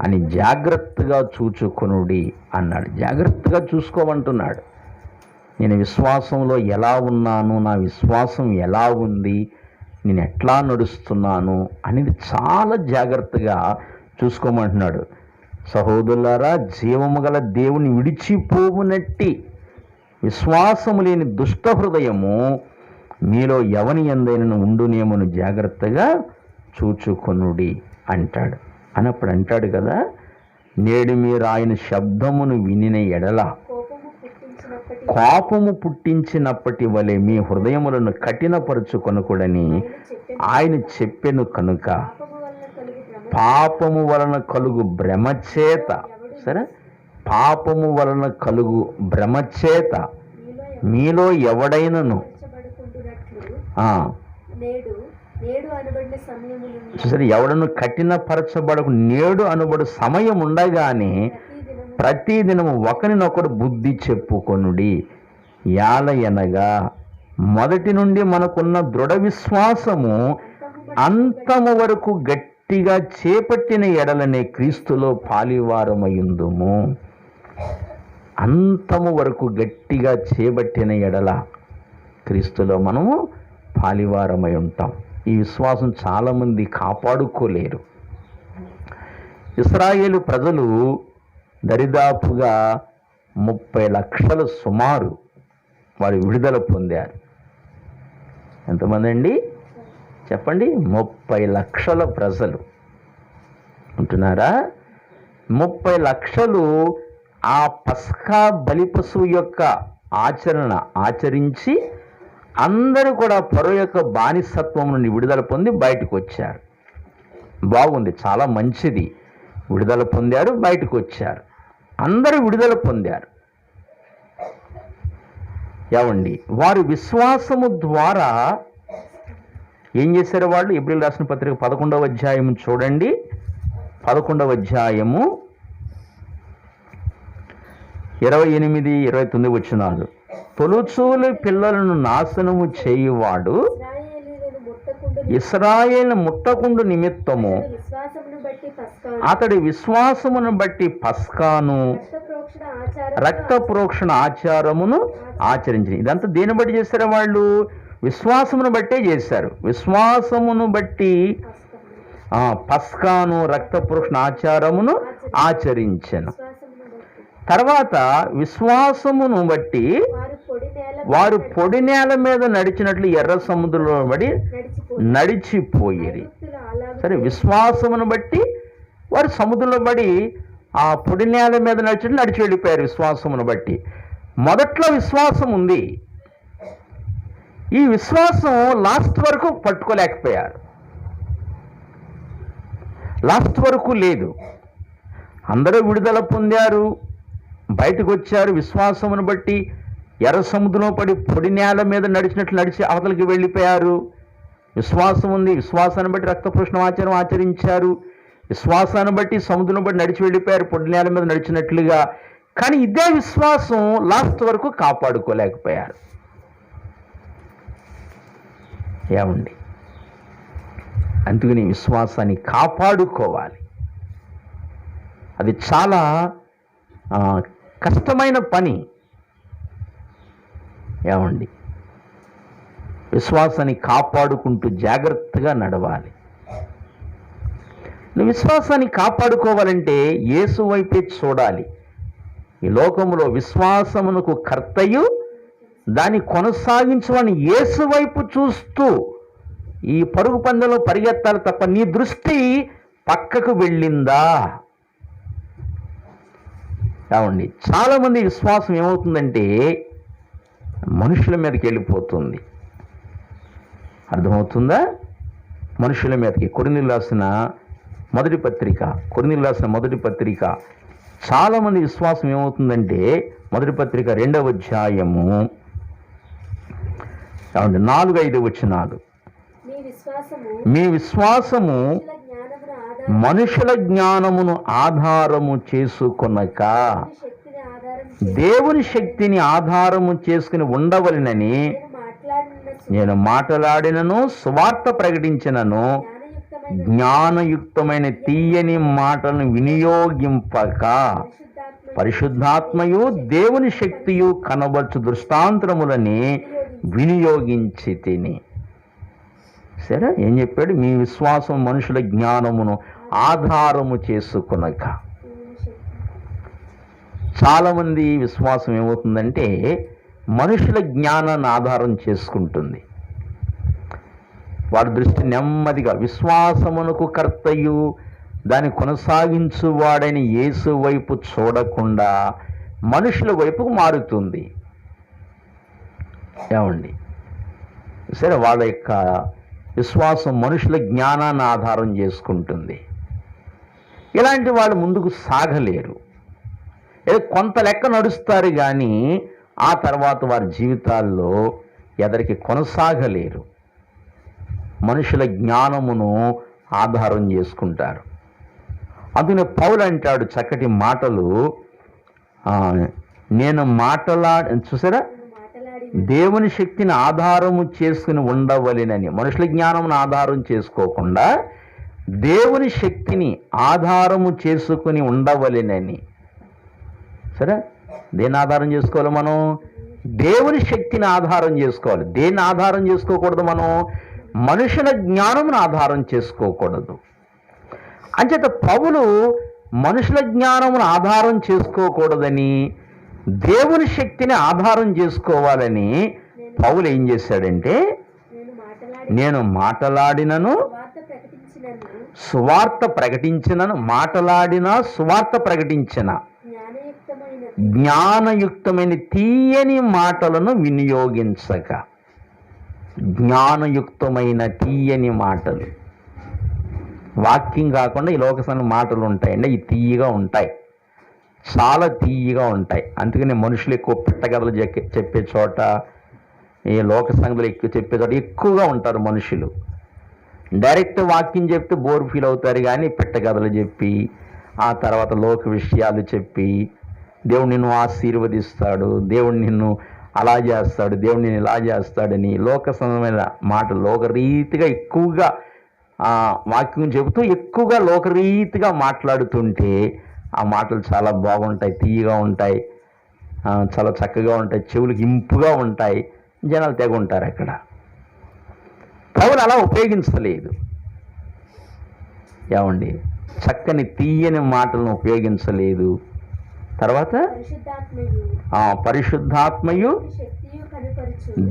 S1: అని జాగ్రత్తగా చూచుకొనుడి అన్నాడు. జాగ్రత్తగా చూసుకోమంటున్నాడు. నేను విశ్వాసంలో ఎలా ఉన్నాను, నా విశ్వాసం ఎలా ఉంది, నేను ఎట్లా నడుస్తున్నాను అనేది చాలా జాగ్రత్తగా చూసుకోమంటున్నాడు. సహోదరులారా, జీవము గల దేవుని విడిచిపోవునట్టి విశ్వాసము లేని దుష్ట హృదయము మీలో ఎవని యందైనా ఉండునేమోను జాగ్రత్తగా చూచుకొనుడి అంటాడు. అన్నప్పుడు అంటాడు కదా, నేడు మీరు ఆయన శబ్దమును వినిన ఎడల కోపము పుట్టించినప్పటి వలె మీ హృదయములను కఠినపరుచుకొనకూడని ఆయన చెప్పెను. కనుక పాపము వలన కలుగు భ్రమచేత, సరే, పాపము వలన కలుగు భ్రమచేత మీలో ఎవడైనను సరే ఎవడను కఠినపరచబడకు నేడు అనబడు సమయం ఉండగానే ప్రతిదినము ఒకరినొకడు బుద్ధి చెప్పుకొనుడి. యాలయనగా మొదటి నుండి మనకున్న దృఢ విశ్వాసము అంతము వరకు గట్టిగా చేపట్టిన ఎడలనే క్రీస్తులో పాలివారమయుందుము. అంతము వరకు గట్టిగా చేపట్టిన ఎడల క్రీస్తులో మనము పాలివారమై ఉంటాం. ఈ విశ్వాసం చాలామంది కాపాడుకోలేరు. ఇశ్రాయేలు ప్రజలు దరిదాపుగా 30 లక్షల సుమారు వారు విడుదల పొందారు. ఎంతమంది అండి చెప్పండి? 30 లక్షల ప్రజలు ఉంటున్నారా? 30 లక్షలు ఆ పస్కా బలి పశువు యొక్క ఆచరణ ఆచరించి అందరూ కూడా ఫరో యొక్క బానిసత్వం నుండి విడుదల పొంది బయటకు వచ్చారు. బాగుంది, చాలా మంచిది. విడుదల పొందారు, బయటకు వచ్చారు, అందరూ విడుదల పొందారు. ఏమండి, వారు విశ్వాసము ద్వారా ఏం చేశారు? వాళ్ళు హెబ్రీయులకు రాసిన పత్రిక 11వ అధ్యాయం చూడండి. 11వ అధ్యాయము 28, 29 వచనాలు. తొలుచూలు పిల్లలను నాశనము చేయువాడు ఇశ్రాయేలును ముట్టకుండు నిమిత్తము అతడి విశ్వాసమును బట్టి పస్కాను రక్త ప్రోక్షణ ఆచారమును ఆచరించింది. ఇదంతా దేని బట్టి చేశారు? వాళ్ళు విశ్వాసమును బట్టే చేశారు. విశ్వాసమును బట్టి పస్కాను రక్త ప్రోక్షణ ఆచారమును ఆచరించెను. తర్వాత విశ్వాసమును బట్టి వారు పొడి నేల మీద నడిచినట్లు ఎర్ర సముద్రంలో పడి నడిచిపోయేది. సరే, విశ్వాసమును బట్టి వారు సముద్రంలో పడి ఆ పొడి నేల మీద నడిచినట్లు నడిచి వెళ్ళిపోయారు. విశ్వాసమును బట్టి మొదట్లో విశ్వాసం ఉంది. ఈ విశ్వాసం లాస్ట్ వరకు పట్టుకోలేకపోయారు. లాస్ట్ వరకు లేదు. అందరూ విడుదల పొందారు, బయటకు వచ్చారు. విశ్వాసమును బట్టి ఎర్ర సముద్రంలో పడి పొడి నేల మీద నడిచినట్లు నడిచి అవతలికి వెళ్ళిపోయారు. విశ్వాసం ఉంది. విశ్వాసాన్ని బట్టి రక్తప్రోక్షణ ఆచారం ఆచరించారు. విశ్వాసాన్ని బట్టి సముద్రం బట్టి నడిచి వెళ్ళిపోయారు పొడి నేల మీద నడిచినట్లుగా. కానీ ఇదే విశ్వాసం లాస్ట్ వరకు కాపాడుకోలేకపోయారు. ఏమండి? అందుకని విశ్వాసాన్ని కాపాడుకోవాలి. అది చాలా కష్టమైన పని. ఏమండి? విశ్వాసాన్ని కాపాడుకుంటూ జాగ్రత్తగా నడవాలి. నువ్వు విశ్వాసాన్ని కాపాడుకోవాలంటే యేసు వైపే చూడాలి. ఈ లోకంలో విశ్వాసమునకు కర్తయు దాన్ని కొనసాగించమని యేసు వైపు చూస్తూ ఈ పరుగు పందెంలో పరిగెత్తాలి తప్ప నీ దృష్టి పక్కకు వెళ్ళిందా? ఏమండి? చాలామంది విశ్వాసం ఏమవుతుందంటే మనుషుల మీదకి వెళ్ళిపోతుంది. అర్థమవుతుందా? మనుషుల మీదకి. కొరింథీయులకు రాసిన మొదటి పత్రిక చాలామంది విశ్వాసం ఏమవుతుందంటే మొదటి పత్రిక 2వ అధ్యాయము 4-5 వచనాలు. మీ విశ్వాసము మనుషుల జ్ఞానమును ఆధారము చేసుకొనక దేవుని శక్తిని ఆధారము చేసుకుని ఉండవలెనని నేను మాట్లాడినను సువార్త ప్రకటించినను జ్ఞానయుక్తమైన తీయని మాటలను వినియోగింపక పరిశుద్ధాత్మయు దేవుని శక్తియు కనబర్చు దృష్టాంతరములని వినియోగించి తిని. సరే, ఏం చెప్పాడు? మీ విశ్వాసం మనుషుల జ్ఞానమును ఆధారము చేసుకొనక. చాలామంది విశ్వాసం ఏమవుతుందంటే మనుషుల జ్ఞానాన్ని ఆధారం చేసుకుంటుంది. వాడి దృష్టి నెమ్మదిగా విశ్వాసమునకు కర్తయు దాన్ని కొనసాగించువాడని యేసు వైపు చూడకుండా మనుషుల వైపుకు మారుతుంది. ఏమండి? సరే, వాళ్ళ యొక్క విశ్వాసం మనుషుల జ్ఞానాన్ని ఆధారం చేసుకుంటుంది. ఇలాంటి వాళ్ళు ముందుకు సాగలేరు. ఏదో కొంత లెక్క నడుస్తారు కానీ ఆ తర్వాత వారి జీవితాల్లో ఎదరికి కొనసాగలేరు. మనుషుల జ్ఞానమును ఆధారం చేసుకుంటారు. అందుకనే పౌలు అంటాడు చక్కటి మాటలు. నేను చూసారా, దేవుని శక్తిని ఆధారము చేసుకుని ఉండవలెనని. మనుషుల జ్ఞానమును ఆధారం చేసుకోకుండా దేవుని శక్తిని ఆధారము చేసుకుని ఉండవలెనని. సరే, దేన్ని ఆధారం చేసుకోవాలి? మనం దేవుని శక్తిని ఆధారం చేసుకోవాలి. దేన్ని ఆధారం చేసుకోకూడదు? మనం మనుషుల జ్ఞానమును ఆధారం చేసుకోకూడదు. అంచేత పౌలు మనుషుల జ్ఞానమును ఆధారం చేసుకోకూడదని దేవుని శక్తిని ఆధారం చేసుకోవాలని పౌలు ఏం చేశాడంటే, నేను మాట్లాడినను సువార్త ప్రకటించినను, మాట్లాడిన సువార్త ప్రకటించిన జ్ఞానయుక్తమైన తీయని మాటలను వినియోగించక. జ్ఞానయుక్తమైన తీయని మాటలు, వాక్యం కాకుండా ఈ లోకసంగ మాటలు ఉంటాయండి. ఈ తీయగా ఉంటాయి, చాలా తీయగా ఉంటాయి. అందుకని మనుషులు ఎక్కువ పిట్టకథలు చెప్పే చోట, ఈ లోక సంగతులు ఎక్కువ చెప్పే చోట ఎక్కువగా ఉంటారు మనుషులు. డైరెక్ట్ వాక్యం చెప్తే బోర్ ఫీల్ అవుతారు, కానీ పిట్టకథలు చెప్పి ఆ తర్వాత లోక విషయాలు చెప్పి దేవుడు నిన్ను ఆశీర్వదిస్తాడు, దేవుడు నిన్ను అలా చేస్తాడు, దేవుడు నేను ఇలా చేస్తాడని లోక సంబంధమైన మాటలు లోకరీతిగా ఎక్కువగా వాక్యం చెబుతూ ఎక్కువగా లోకరీతిగా మాట్లాడుతుంటే ఆ మాటలు చాలా బాగుంటాయి, తీయగా ఉంటాయి, చాలా చక్కగా ఉంటాయి, చెవులకు ఇంపుగా ఉంటాయి, జనాలు తెగ ఉంటారు. అక్కడ పౌలు అలా ఉపయోగించలేదు. ఏమండి, చక్కని తీయని మాటలను ఉపయోగించలేదు. తర్వాత పరిశుద్ధాత్మయు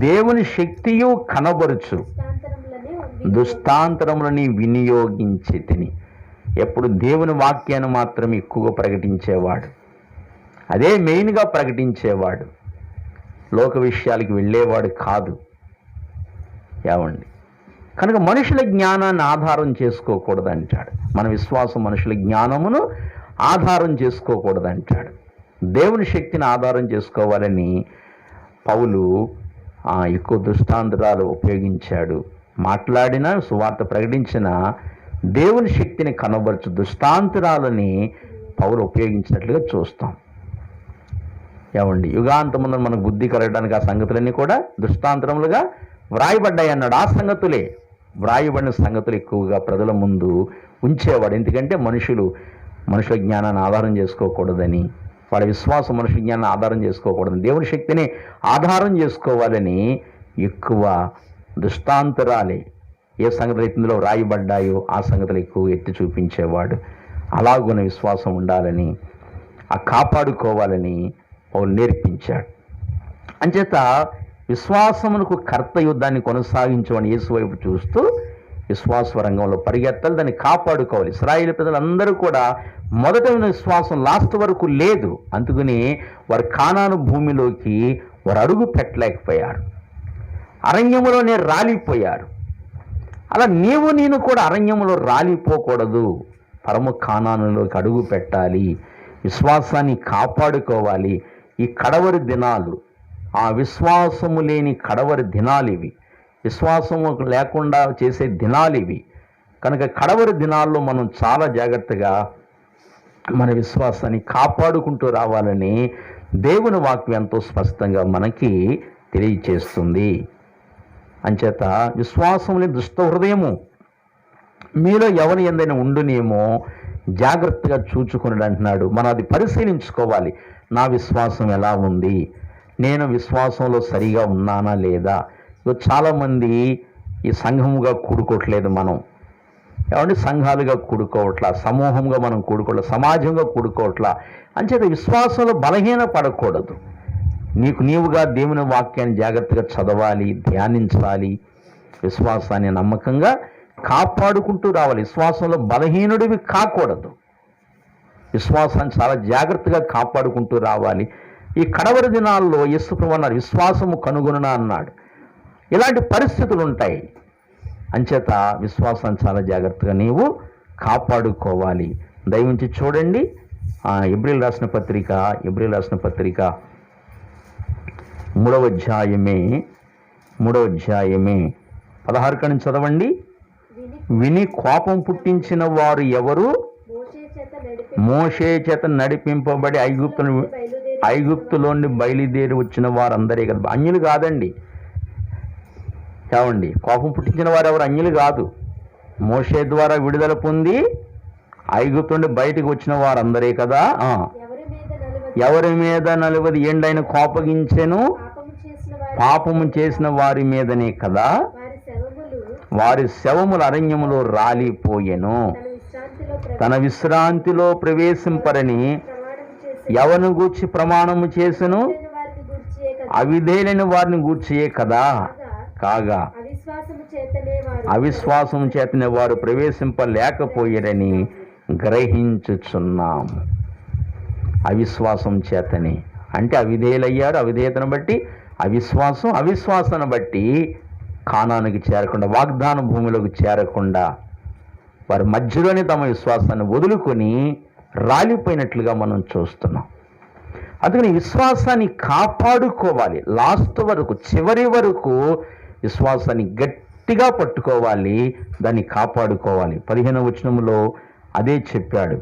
S1: దేవుని శక్తియు కనబరుచు దుష్టాంతరములని వినియోగించి తిని. ఎప్పుడు దేవుని వాక్యాన్ని మాత్రం ఎక్కువగా ప్రకటించేవాడు, అదే మెయిన్గా ప్రకటించేవాడు, లోక విషయాలకి వెళ్ళేవాడు కాదు. ఏమండి, కనుక మనుషుల జ్ఞానాన్ని ఆధారం చేసుకోకూడదంటాడు. మన విశ్వాసం మనుషుల జ్ఞానమును ఆధారం చేసుకోకూడదంటాడు. దేవుని శక్తిని ఆధారం చేసుకోవాలని పౌలు ఎక్కువ దృష్టాంతరాలు ఉపయోగించాడు. మాట్లాడిన సువార్త ప్రకటించిన దేవుని శక్తిని కనబరచు దృష్టాంతరాలని పౌలు ఉపయోగించినట్లుగా చూస్తాం. ఏమండి, యుగాంతమున మనకు బుద్ధి కలగడానికి ఆ సంగతులన్నీ కూడా దృష్టాంతరములుగా వ్రాయబడ్డాయి అన్నాడు. ఆ సంగతులే, వ్రాయబడిన సంగతులు ఎక్కువగా ప్రజల ముందు ఉంచేవాడు. ఎందుకంటే మనుషుల జ్ఞానాన్ని ఆధారం చేసుకోకూడదని, వాడి విశ్వాసం మనుషుల జ్ఞానాన్ని ఆధారం చేసుకోకూడదని, దేవుని శక్తిని ఆధారం చేసుకోవాలని ఎక్కువ దృష్టాంతరాలే ఏ సంగతులు ఇందులో రాయబడ్డాయో ఆ సంగతులు ఎక్కువ ఎత్తి చూపించేవాడు. అలాగున్న విశ్వాసం ఉండాలని, కాపాడుకోవాలని పౌలు నేర్పించాడు. అంచేత విశ్వాసమునకు కర్త యుద్ధాన్ని కొనసాగించమని యేసు వైపు చూస్తూ విశ్వాస రంగంలో పరిగెత్తాలి, దాన్ని కాపాడుకోవాలి. ఇశ్రాయేలు ప్రజలందరూ కూడా మొదట విశ్వాసం లాస్ట్ వరకు లేదు. అందుకని వారు కానాను భూమిలోకి వారు అడుగు పెట్టలేకపోయారు, అరణ్యములోనే రాలిపోయారు. అలా నేను కూడా అరణ్యములో రాలిపోకూడదు, పరమ కానానులోకి అడుగు పెట్టాలి, విశ్వాసాన్ని కాపాడుకోవాలి. ఈ కడవరి దినాలు, ఆ విశ్వాసము లేని కడవరి దినాలు ఇవి, విశ్వాసము లేకుండా చేసే దినాలు ఇవి. కనుక కడవరి దినాల్లో మనం చాలా జాగ్రత్తగా మన విశ్వాసాన్ని కాపాడుకుంటూ రావాలని దేవుని వాక్యం ఎంతో స్పష్టంగా మనకి తెలియచేస్తుంది. అంచేత విశ్వాసం లేని దుష్ట హృదయము మీలో ఎవరి ఎందైనా ఉండునేమో జాగ్రత్తగా చూచుకుని అంటున్నాడు. మనం అది పరిశీలించుకోవాలి. నా విశ్వాసం ఎలా ఉంది, నేను విశ్వాసంలో సరిగా ఉన్నానా లేదా. చాలామంది ఈ సంఘముగా కూడుకోవట్లేదు, మనం ఏమంటే సంఘాలుగా కూడుకోవట్లా, సమూహంగా మనం కూడుకోవట్లా, సమాజంగా కూడుకోవట్లా. అంచేత విశ్వాసంలో బలహీన పడకూడదు. నీవుగా దేవుని వాక్యాన్ని జాగ్రత్తగా చదవాలి, ధ్యానించాలి, విశ్వాసాన్ని నమ్మకంగా కాపాడుకుంటూ రావాలి. విశ్వాసంలో బలహీనుడివి కాకూడదు, విశ్వాసాన్ని చాలా జాగ్రత్తగా కాపాడుకుంటూ రావాలి. ఈ కడవరి దినాల్లో యేసు ప్రభువు అన్నారు, విశ్వాసము కనుగొనునా అన్నాడు. ఇలాంటి పరిస్థితులు ఉంటాయి. అంచేత విశ్వాసాన్ని చాలా జాగ్రత్తగా నీవు కాపాడుకోవాలి. దయవుంచి చూడండి, ఎబ్రీలు రాసిన పత్రిక 3వ అధ్యాయమే 16 కని చదవండి. విని కోపం పుట్టించిన వారు ఎవరు? మోషే చేత నడిపింపబడి ఐగుప్తులోని బయలుదేరి వచ్చిన వారందరే కదా, అన్యులు కాదండి. ఏమండి, కోపం పుట్టించిన వారు ఎవరు? అన్యులు కాదు. మోషే ద్వారా విడుదల పొంది ఐగుప్తు నుండి బయటికి వచ్చిన వారందరే కదా. ఎవరి మీద 40 ఏండ్లైన కోపగించెను? పాపము చేసిన వారి మీదనే కదా. వారి శవములు అరణ్యములో రాలిపోయెను, తన విశ్రాంతిలో ప్రవేశింపరని ఎవరిని గూర్చి ప్రమాణము చేసెను? అవిధేయులైన వారిని గూర్చియే కదా. కాగా అవిశ్వాసము చేతనే వారు ప్రవేశింపలేకపోయారని గ్రహించుచున్నాము. అవిశ్వాసం చేతనే అంటే అవిధేయులయ్యారు, అవిధేయతను బట్టి అవిశ్వాసాన్ని బట్టి కానానికి చేరకుండా, వాగ్దాన భూమిలోకి చేరకుండా వారి మధ్యలోనే తమ విశ్వాసాన్ని వదులుకొని రాలిపోయినట్లుగా మనం చూస్తున్నాం. అందుకని విశ్వాసాన్ని కాపాడుకోవాలి. లాస్ట్ వరకు, చివరి వరకు విశ్వాసాన్ని గట్టిగా పట్టుకోవాలి, దాన్ని కాపాడుకోవాలి. 15వ వచనంలో అదే చెప్పాడు.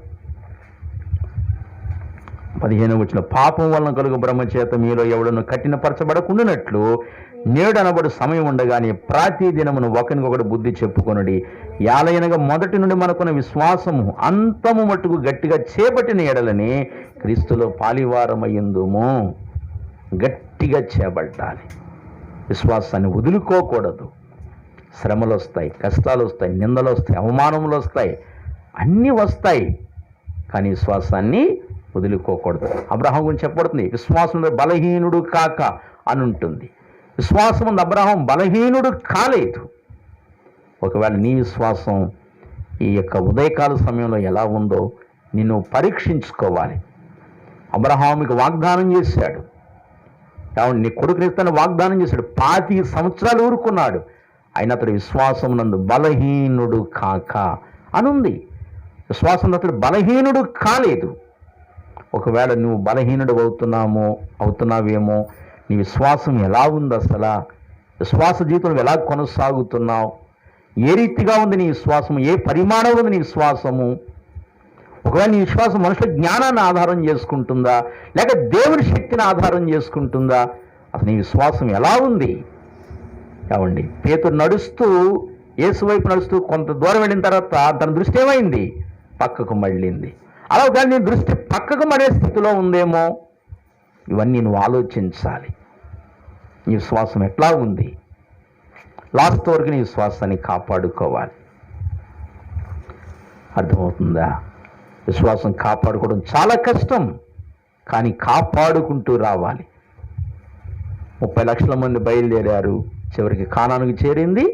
S1: 15 వచ్చిన పాపం వలన కలుగు బ్రహ్మచేత మీలో ఎవడను కఠినపరచబడకుండానట్లు నేడు అనబడు సమయం ఉండగానే ప్రతి దినమును ఒకరికొకడు బుద్ధి చెప్పుకొనుడి. యాలయనగా మొదటి నుండి మనకున్న విశ్వాసము అంతము మట్టుకు గట్టిగా చేపట్టిన ఎడలని క్రీస్తులో పాలివారమయ్యుందుము. గట్టిగా చేపట్టాలి. విశ్వాసాన్ని వదులుకోకూడదు. శ్రమలు వస్తాయి, కష్టాలు వస్తాయి, నిందలు వస్తాయి, అవమానములు వస్తాయి, అన్నీ వస్తాయి. కానీ విశ్వాసాన్ని వదులుకోకూడదు. అబ్రహాం గురించి చెప్పబడుతుంది, విశ్వాసంలో బలహీనుడు కాక అని ఉంటుంది. విశ్వాసం ఉంది, అబ్రహాం బలహీనుడు కాలేదు. ఒకవేళ నీ విశ్వాసం ఈ యొక్క ఉదయకాల సమయంలో ఎలా ఉందో నిన్ను పరీక్షించుకోవాలి. అబ్రహాముకి వాగ్దానం చేశాడు, నీ కొడుకునిస్తాను వాగ్దానం చేశాడు. 25 సంవత్సరాలు ఊరుకున్నాడు. అయినా అతడు విశ్వాసం నందు బలహీనుడు కాక అనుంది. విశ్వాసం అతడు బలహీనుడు కాలేదు. ఒకవేళ నువ్వు బలహీనుడు అవుతున్నావేమో, నీ విశ్వాసం ఎలా ఉంది, అసలు విశ్వాస జీవితం ఎలా కొనసాగుతున్నావు, ఏ రీతిగా ఉంది నీ విశ్వాసము, ఏ పరిమాణం ఉంది నీ విశ్వాసము. ఒకవేళ నీ విశ్వాసం మనుషుల జ్ఞానాన్ని ఆధారం చేసుకుంటుందా, లేక దేవుని శక్తిని ఆధారం చేసుకుంటుందా, అసలు నీ విశ్వాసం ఎలా ఉంది? ఏమండి, పేతురు నడుస్తూ యేసు వైపు నడుస్తూ కొంత దూరం వెళ్ళిన తర్వాత తన దృష్టి ఏమైంది? పక్కకు మళ్ళింది. అలా కానీ నీ దృష్టి పక్కకు మడే స్థితిలో ఉందేమో. ఇవన్నీ నువ్వు ఆలోచించాలి. నీ విశ్వాసం ఎట్లా ఉంది? లాస్ట్ వరకు నీ విశ్వాసాన్ని కాపాడుకోవాలి. అర్థమవుతుందా? విశ్వాసం కాపాడుకోవడం చాలా కష్టం, కానీ కాపాడుకుంటూ రావాలి. 30 లక్షల మంది బయలుదేరారు, చివరికి కానానుకు చేరింది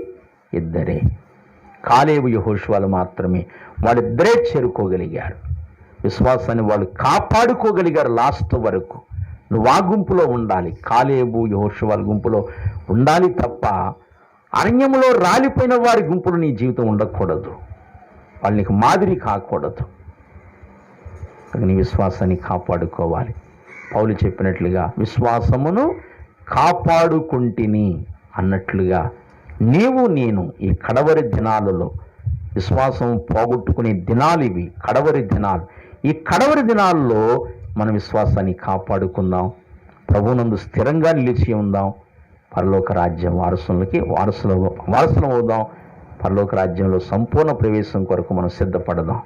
S1: 2. కాలేబు యెహోషువలు మాత్రమే. వాళ్ళిద్దరే చేరుకోగలిగారు. విశ్వాసాన్ని వాళ్ళు కాపాడుకోగలిగారు లాస్ట్ వరకు. నువ్వు ఆ గుంపులో ఉండాలి, కాలేబు యెహోషువల గుంపులో ఉండాలి తప్ప అరణ్యంలో రాలిపోయిన వారి గుంపులు నీ జీవితం ఉండకూడదు. వాళ్ళు నీకు మాదిరి కాకూడదు. నీ విశ్వాసాన్ని కాపాడుకోవాలి. పౌలు చెప్పినట్లుగా విశ్వాసమును కాపాడుకుంటిని అన్నట్లుగా నేను ఈ కడవరి దినాలలో విశ్వాసం పోగొట్టుకునే దినాలు ఇవి, కడవరి దినాలు. ఈ కడవరి దినాల్లో మన విశ్వాసాన్ని కాపాడుకుందాం, ప్రభువునందు స్థిరంగా నిలిచి ఉందాం, పరలోక రాజ్యం వారసులం అవుదాం. పరలోక రాజ్యంలో సంపూర్ణ ప్రవేశం కొరకు మనం సిద్ధపడదాం.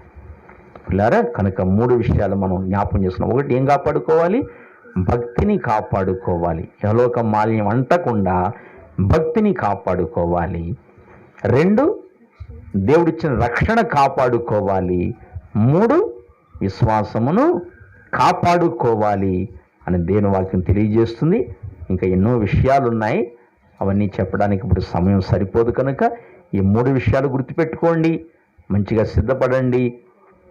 S1: పిల్లారా, కనుక 3 విషయాలు మనం జ్ఞాపకం చేసుకున్నాం. 1, ఏం కాపాడుకోవాలి? భక్తిని కాపాడుకోవాలి. యహలోక మాలిన్యం అంటకుండా భక్తిని కాపాడుకోవాలి. 2, దేవుడిచ్చిన రక్షణ కాపాడుకోవాలి. 3, విశ్వాసమును కాపాడుకోవాలి అని దేవుని వాక్యం తెలియజేస్తుంది. ఇంకా ఎన్నో విషయాలు ఉన్నాయి, అవన్నీ చెప్పడానికి ఇప్పుడు సమయం సరిపోదు. కనుక ఈ 3 విషయాలు గుర్తుపెట్టుకోండి, మంచిగా సిద్ధపడండి.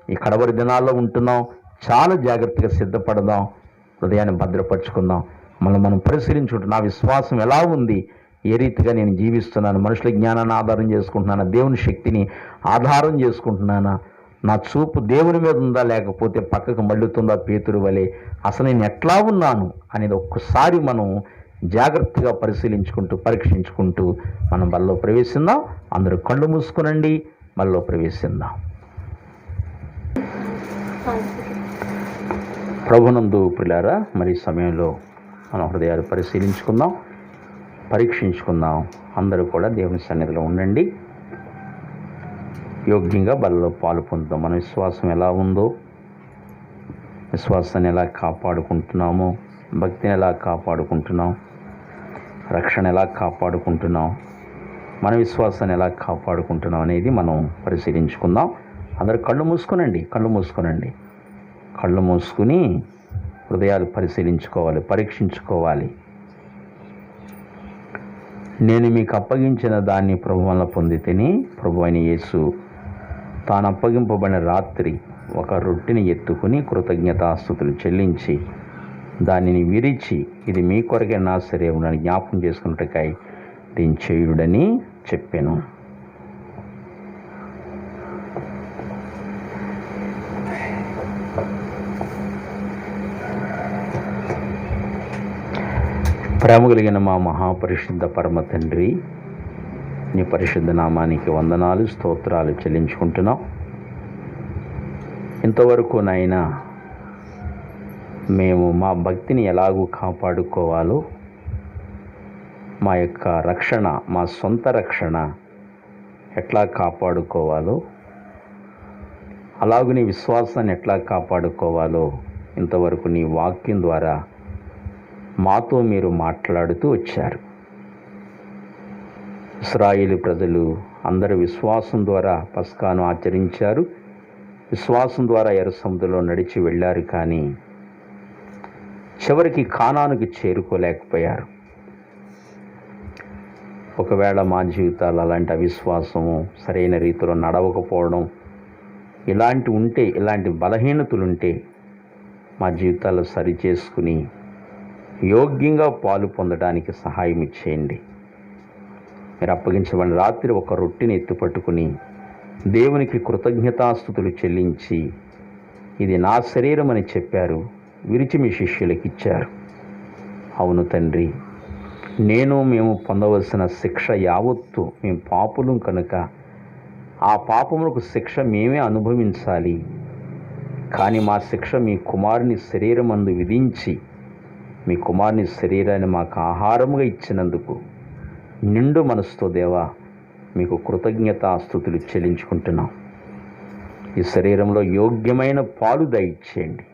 S1: ఈ కడవరి దినాల్లో ఉంటున్నాం, చాలా జాగ్రత్తగా సిద్ధపడదాం, హృదయాన్ని భద్రపరుచుకుందాం. మనం పరిశీలించుకుంటాం, నా విశ్వాసం ఎలా ఉంది, ఏ రీతిగా నేను జీవిస్తున్నాను, మనుషుల జ్ఞానాన్ని ఆధారం చేసుకుంటున్నానా, దేవుని శక్తిని ఆధారం చేసుకుంటున్నానా, నా చూపు దేవుని మీద ఉందా, లేకపోతే పక్కకు మళ్ళుతుందా పేతురు వలె, అసలు నేను ఎట్లా ఉన్నాను అనేది ఒక్కసారి మనం జాగ్రత్తగా పరీక్షించుకుంటూ మనం బల్లో ప్రవేశిద్దాం. అందరూ కళ్ళు మూసుకునండి, బల్లో ప్రవేశిద్దాం. ప్రభునందు ప్రియులారా, మరి సమయంలో మన హృదయాలు పరీక్షించుకుందాం. అందరూ కూడా దేవుని సన్నిధిలో ఉండండి, యోగ్యంగా బలలో పాలు పొందుతాం. మన విశ్వాసం ఎలా ఉందో, విశ్వాసాన్ని ఎలా కాపాడుకుంటున్నామో, భక్తిని ఎలా కాపాడుకుంటున్నాం, రక్షణ ఎలా కాపాడుకుంటున్నాం, మన విశ్వాసాన్ని ఎలా కాపాడుకుంటున్నాం అనేది మనం పరిశీలించుకుందాం. అందరూ కళ్ళు మూసుకుని హృదయాలు పరీక్షించుకోవాలి. నేను మీకు అప్పగించిన దాన్ని ప్రభు వలన పొందితిని. ప్రభు అయిన యేసు తాను అప్పగింపబడిన రాత్రి ఒక రొట్టెని ఎత్తుకుని కృతజ్ఞతాస్తుతులు చెల్లించి దానిని విరిచి, ఇది మీ కొరకే నా శరీరమునని జ్ఞాపకం చేసుకున్నట్టుకై దీన్ని చేయుడని చెప్పాను. ప్రేమ కలిగిన మా మహాపరిశుద్ధ పరమ తండ్రి, నీ పరిశుద్ధ నామానికి వందనాలు, స్తోత్రాలు చెల్లించుకుంటున్నాం. ఇంతవరకు నాయనా మేము మా భక్తిని ఎలాగూ కాపాడుకోవాలో, మా యొక్క రక్షణ, మా సొంత రక్షణ ఎట్లా కాపాడుకోవాలో, అలాగనే విశ్వాసాన్ని ఎట్లా కాపాడుకోవాలో ఇంతవరకు నీ వాక్యం ద్వారా మాతో మీరు మాట్లాడుతూ వచ్చారు. ఇశ్రాయేలు ప్రజలు అందరూ విశ్వాసం ద్వారా పస్కాను ఆచరించారు, విశ్వాసం ద్వారా ఎర్ర సముద్రంలో నడిచి వెళ్ళారు. కానీ చివరికి కానానుకు చేరుకోలేకపోయారు. ఒకవేళ మా జీవితాలు అలాంటి అవిశ్వాసము, సరైన రీతిలో నడవకపోవడం ఇలాంటి బలహీనతలుంటే మా జీవితాలు సరిచేసుకుని యోగ్యంగా పాలు పొందడానికి సహాయం ఇచ్చేయండి. మీరు అప్పగించబడిన రాత్రి ఒక రొట్టెని ఎత్తుపట్టుకుని దేవునికి కృతజ్ఞతాస్తుతులు చెల్లించి, ఇది నా శరీరం అని చెప్పారు. విరిచి మీ శిష్యులకు ఇచ్చారు. అవును తండ్రి, మేము పొందవలసిన శిక్ష యావత్తు మేము పాపులం కనుక ఆ పాపములకు శిక్ష మేమే అనుభవించాలి. కానీ మా శిక్ష మీ కుమారుని శరీరమందు విధించి మీ కుమారుని శరీరాన్ని మాకు ఆహారముగా ఇచ్చినందుకు నిండు మనసుతో దేవా మీకు కృతజ్ఞతాస్తుతులు చెల్లించుకుంటున్నాం. ఈ శరీరంలో యోగ్యమైన పాలు దయచేయండి.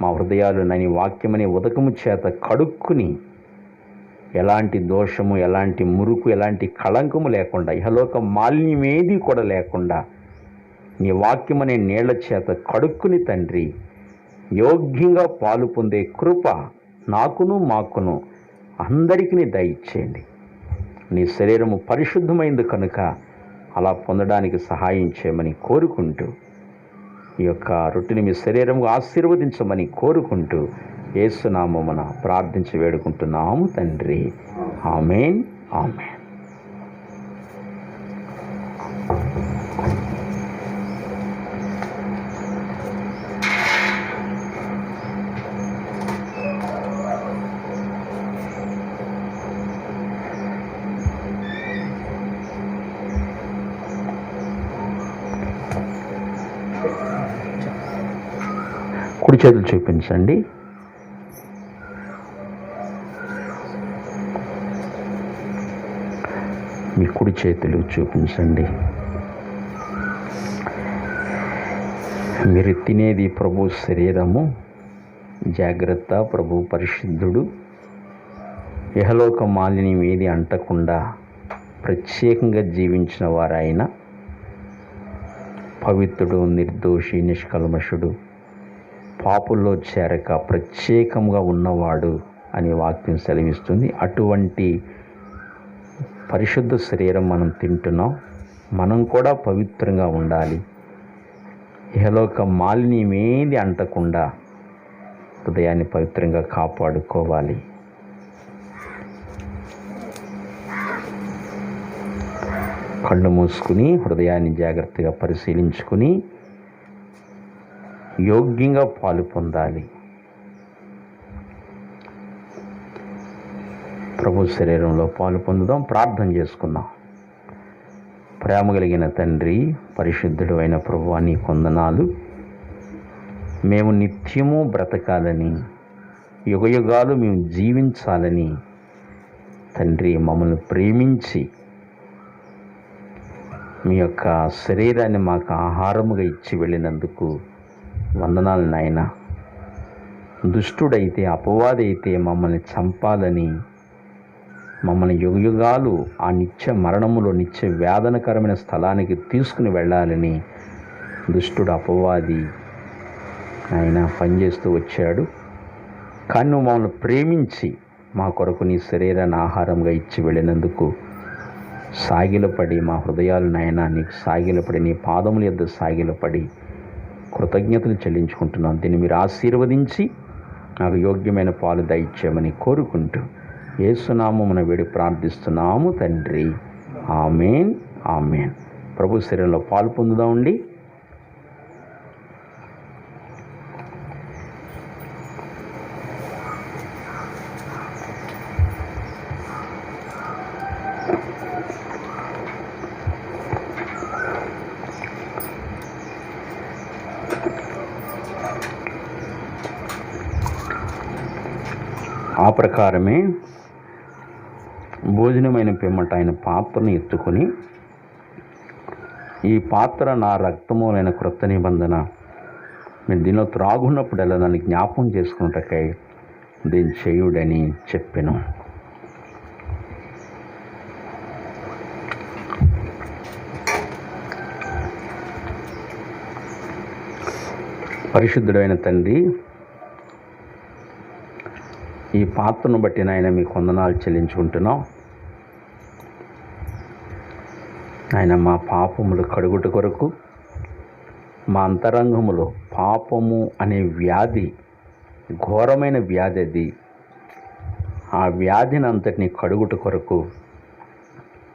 S1: మా హృదయాలు నని వాక్యమనే ఉదకము చేత కడుక్కుని ఎలాంటి దోషము, ఎలాంటి మురుకు, ఎలాంటి కళంకము లేకుండా, ఇహలోక మాలిన్యమేది కూడా లేకుండా నీ వాక్యమనే నీళ్ల చేత కడుక్కుని తండ్రి యోగ్యంగా పాలు పొందే కృప నాకును మాకును అందరికీ దయచేయండి. నీ శరీరము పరిశుద్ధమైంది కనుక అలా పొందడానికి సహాయం చేయమని కోరుకుంటూ, ఈ యొక్క రొట్టెని మీ శరీరము ఆశీర్వదించమని కోరుకుంటూ యేసు నామమున ప్రార్థించి వేడుకుంటున్నాము తండ్రి. ఆమేన్, ఆమేన్. కుడి చేతులు చూపించండి. మీ కుడి చేతులు చూపించండి. మీరు తినేది ప్రభు శరీరము. జాగ్రత్త, ప్రభు పరిశుద్ధుడు. ఇహలోక మాలిన్యం ఏది అంటకుండా ప్రత్యేకంగా జీవించిన వారాయన. పవిత్రుడు, నిర్దోషి, నిష్కల్మషుడు, పాపుల్లో చేరక ప్రత్యేకంగా ఉన్నవాడు అని వాక్యం సెలవిస్తుంది. అటువంటి పరిశుద్ధ శరీరం మనం తింటున్నాం. మనం కూడా పవిత్రంగా ఉండాలి. ఇహలోక మాలిన్యమేది అంటకుండా హృదయాన్ని పవిత్రంగా కాపాడుకోవాలి. కళ్ళు మూసుకుని హృదయాన్ని జాగ్రత్తగా పరిశీలించుకుని యోగ్యంగా పాలు పొందాలి. ప్రభు శరీరంలో పాలు పొందుదాం. ప్రార్థన చేసుకుందాం. ప్రేమ కలిగిన తండ్రి, పరిశుద్ధుడు అయిన ప్రభువా, నీ వందనాలు. మేము నిత్యము బ్రతకాలని, యుగయుగాలు మేము జీవించాలని తండ్రి మమ్మల్ని ప్రేమించి మీ యొక్క శరీరాన్ని మాకు ఆహారముగా ఇచ్చి వెళ్ళినందుకు వందనాలు నాయన. దుష్టుడైతే, అపవాదైతే మమ్మల్ని చంపాలని, మమ్మల్ని యుగయుగాలు ఆ నిత్య మరణములో, నిత్య వేదనకరమైన స్థలానికి తీసుకుని వెళ్ళాలని దుష్టుడు, అపవాది ఆయన పనిచేస్తూ వచ్చాడు. కానీ నువ్వు మమ్మల్ని ప్రేమించి మా కొరకు నీ శరీరాన్ని ఆహారంగా ఇచ్చి వెళ్ళినందుకు సాగిలపడి మా హృదయాలు నాయన నీకు సాగిలపడి, నీ పాదముల యొద్ద సాగిలపడి కృతజ్ఞతలు చెల్లించుకుంటున్నాం. దీన్ని మీరు ఆశీర్వదించి నాకు యోగ్యమైన పాలు దయచేయమని కోరుకుంటూ యేసునామమున వేడి ప్రార్థిస్తున్నాము తండ్రి. ఆమేన్, ఆమేన్. ప్రభు శరీరంలో పాలు పొందుదామండి. ఆ ప్రకారమే భోజనమైన పిమ్మట ఆయన పాత్రను ఎత్తుకొని, ఈ పాత్ర నా రక్తమూలైన క్రొత్త నిబంధన, మీరు దీనిలో త్రాగున్నప్పుడల్లా దాన్ని జ్ఞాపకం చేసుకున్నటకై దీన్ని చేయుడని చెప్పెను. పరిశుద్ధుడైన తండ్రి, ఈ పాత్రను బట్టి నాయన మీకు వందనాలు చెల్లించుకుంటున్నాం. ఆయన మా పాపములు కడుగుట కొరకు, మా అంతరంగములో పాపము అనే వ్యాధి, ఘోరమైన వ్యాధి అది, ఆ వ్యాధిని అంతటిని కడుగుట కొరకు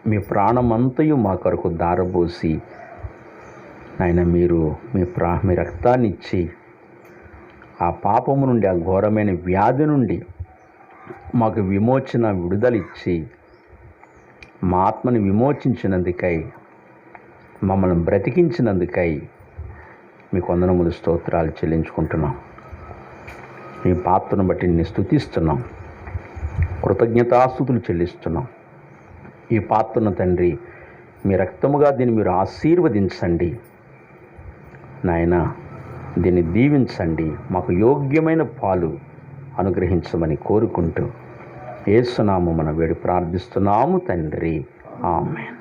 S1: మీ ప్రాణమంతయు మా కొరకు దారబోసి ఆయన మీరు మీ రక్తాన్ని ఇచ్చి ఆ పాపము నుండి, ఆ ఘోరమైన వ్యాధి నుండి మాకు విమోచన, విడుదలిచ్చి మా ఆత్మని విమోచించినందుకై, మమ్మల్ని బ్రతికించినందుకై మీకు వందనములు, స్తోత్రాలు చెల్లించుకుంటున్నాం. మీ పాత్రను బట్టి నిన్ను స్తుతిస్తున్నాం, కృతజ్ఞతాస్తుతులు చెల్లిస్తున్నాం. ఈ పాత్రను తండ్రి మీ రక్తముగా దీన్ని మీరు ఆశీర్వదించండి నాయన, దీన్ని దీవించండి, మాకు యోగ్యమైన పాలు అనుగ్రహించమని కోరుకుంటూ యేసునామమున వేడి ప్రార్థిస్తున్నాము తండ్రి, ఆమేన్.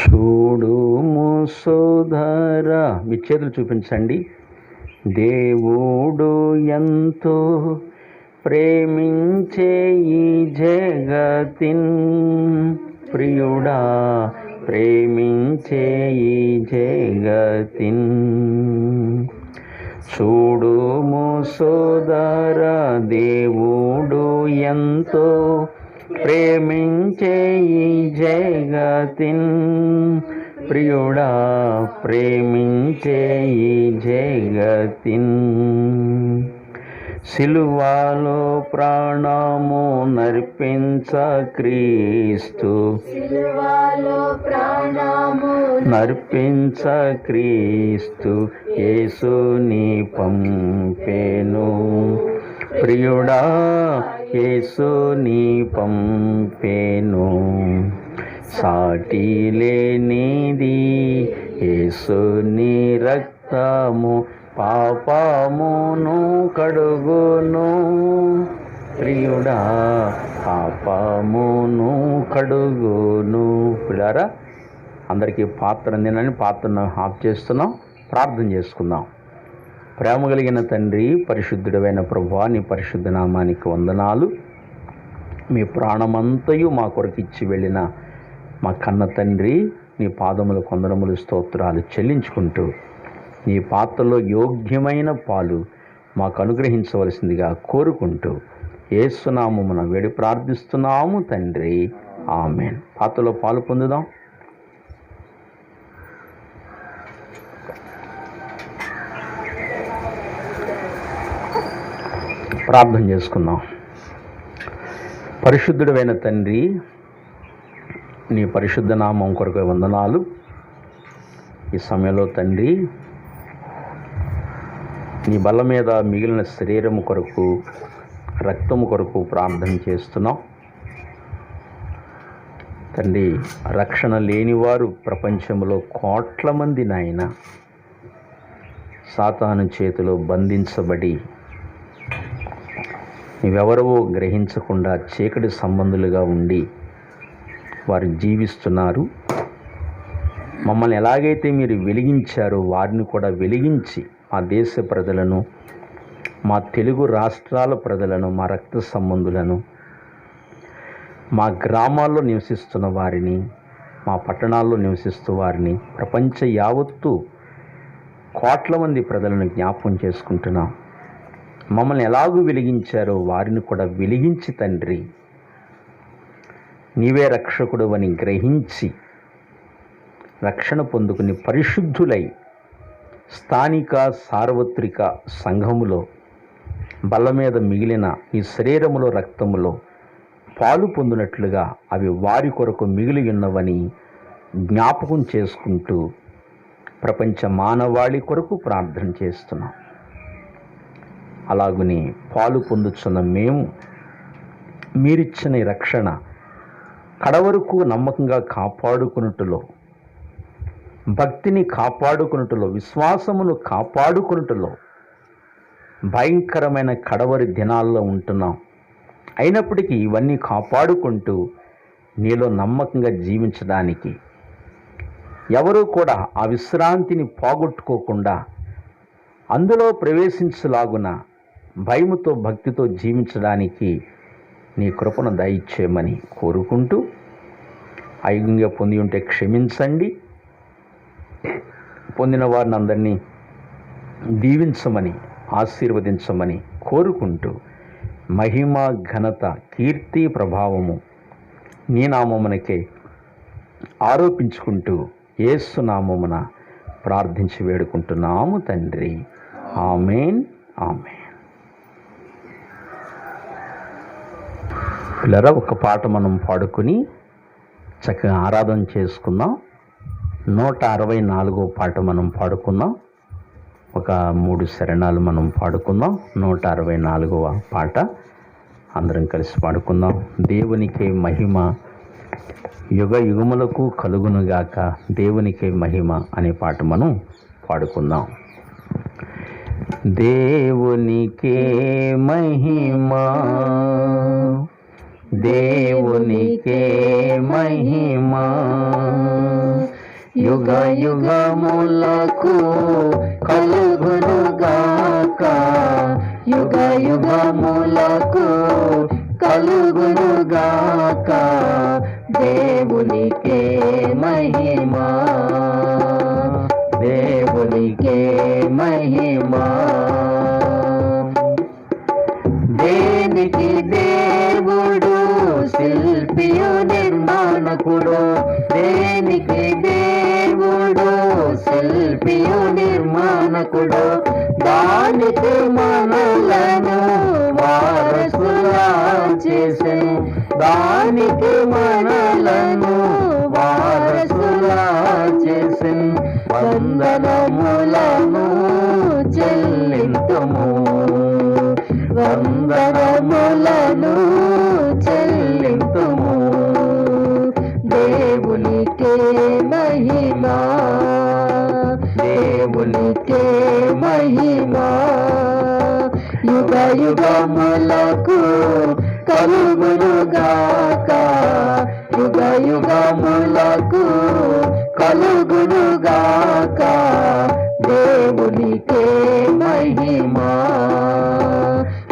S1: చూడుము సోదరా, మీ చేతులు చూపించండి. దేవుడు ఎంతో ప్రేమించే ఈ జగతిన్, ప్రియుడా ప్రేమించే ఈ జగతిన్. చూడుము సోదరా, దేవుడు ఎంతో ప్రేమించే ఈ జగతిన్, ప్రియుడా ప్రేమించే ఈ జగతిన్. సిలువలో ప్రాణము నర్పించ క్రీస్తు, నర్పించ క్రీస్తు యేసుని పంపెను, ప్రియుడా యేసుని పంపెను. సాటి లేనిది యేసుని రక్తము, పాపమును కడుగును, ప్రియుడా పాపమును కడుగును. పిల్లారా, అందరికీ పాత్ర తినని పాత్రను ఆఫ్ చేస్తున్నాం. ప్రార్థన చేసుకుందాం. ప్రేమ కలిగిన తండ్రి, పరిశుద్ధుడైన ప్రభువా, నీ పరిశుద్ధ నామానికి వందనాలు. మీ ప్రాణమంతయు మా కొరకు ఇచ్చి వెళ్ళిన మా కన్న తండ్రి, నీ పాదములు వందనములు, స్తోత్రాలు చెల్లించుకుంటూ నీ పాత్రలో యోగ్యమైన పాలు మాకు అనుగ్రహించవలసిందిగా కోరుకుంటూ యేసునామమున వేడి ప్రార్థిస్తున్నాము తండ్రి, ఆమేన్. పాత్రలో పాలు పొందుదాం. ప్రార్థన చేసుకుందాం. పరిశుద్ధుడైన తండ్రి, నీ పరిశుద్ధ నామం కొరకు వందనాలు. ఈ సమయంలో తండ్రి, నీ బల్ల మీద మిగిలిన శరీరము కొరకు, రక్తము కొరకు ప్రార్థన చేస్తున్నాం తండ్రి. రక్షణ లేనివారు ప్రపంచంలో కోట్ల మంది నాయన సాతాను చేతిలో బంధించబడి నీవెవరవో గ్రహించకుండా చీకటి సంబంధులుగా ఉండి వారు జీవిస్తున్నారు. మమ్మల్ని ఎలాగైతే మీరు వెలిగించారో వారిని కూడా వెలిగించి మా దేశ ప్రజలను, మా తెలుగు రాష్ట్రాల ప్రజలను, మా రక్త సంబంధులను, మా గ్రామాల్లో నివసిస్తున్న వారిని, మా పట్టణాల్లో నివసిస్తూ వారిని, ప్రపంచ యావత్తు కోట్ల మంది ప్రజలను జ్ఞాపకం చేసుకుంటున్నాం. మమ్మల్ని ఎలాగూ వెలిగించారో వారిని కూడా వెలిగించి తండ్రి, నీవే రక్షకుడు అని గ్రహించి రక్షణ పొందుకుని పరిశుద్ధులై స్థానిక సార్వత్రిక సంఘములో బల్ల మీద మిగిలిన ఈ శరీరములో రక్తములో పాలు పొందినట్లుగా అవి వారి కొరకు మిగిలి ఉన్నవని జ్ఞాపకం చేసుకుంటూ ప్రపంచ మానవాళి కొరకు ప్రార్థన చేస్తున్నాం. అలాగుని పాలు పొందుతున్న మేము మీరిచ్చిన ఈ రక్షణ కడవరకు నమ్మకంగా కాపాడుకున్నట్టులో, భక్తిని కాపాడుకున్నట్టులో, విశ్వాసమును కాపాడుకున్నట్టులో భయంకరమైన కడవరి దినాల్లో ఉంటున్నాం. అయినప్పటికీ ఇవన్నీ కాపాడుకుంటూ నీలో నమ్మకంగా జీవించడానికి, ఎవరూ కూడా ఆ విశ్రాంతిని పోగొట్టుకోకుండా అందులో ప్రవేశించలాగున భయముతో భక్తితో జీవించడానికి నీ కృపను దయచేయమని కోరుకుంటూ, అయోగ్యంగా పొంది ఉంటే క్షమించండి, పొందిన వారిని అందరినీ దీవించమని ఆశీర్వదించమని కోరుకుంటూ, మహిమ ఘనత కీర్తి ప్రభావము నీ నామమునకే ఆరోపించుకుంటూ యేసు నామమున ప్రార్థించి వేడుకుంటున్నాము తండ్రి. ఆమేన్, ఆమేన్. పిల్లరా, ఒక పాట మనం పాడుకుని చక్కగా ఆరాధన చేసుకుందాం. 164వ పాట మనం పాడుకుందాం. ఒక 3 శరణాలు మనం పాడుకుందాం. 164వ పాట అందరం కలిసి పాడుకుందాం. దేవునికే మహిమ యుగ యుగములకు కలుగునుగాక, దేవునికే మహిమ అనే పాట మనం పాడుకుందాం. దేవునికే మహిమ, దేవునికే మహిమ యుగ యుగములకు కలుగునుగాక, యుగ యుగములకు కలుగునుగాక, దేవునికే మహిమ, దేవునికే మహిమ. దేనికి దేవుడు శిల్పియు నిర్మాణకుడు, దేనికి దేవుడు శిల్పియు నిర్మాణకుడు, దానికి మనలను వారసులా చేసే, దానికి మనలను వారసులా చేసే, వందనములను చెల్లింతుము, వందనములను చెల్లింతుము. దేవునికే మహిమ, దేవునికే మహిమ యుగ యుగములకు కలుగునుగాక, యుగ యుగములకు కలుగునుగాక, దేవునికే మహిమ,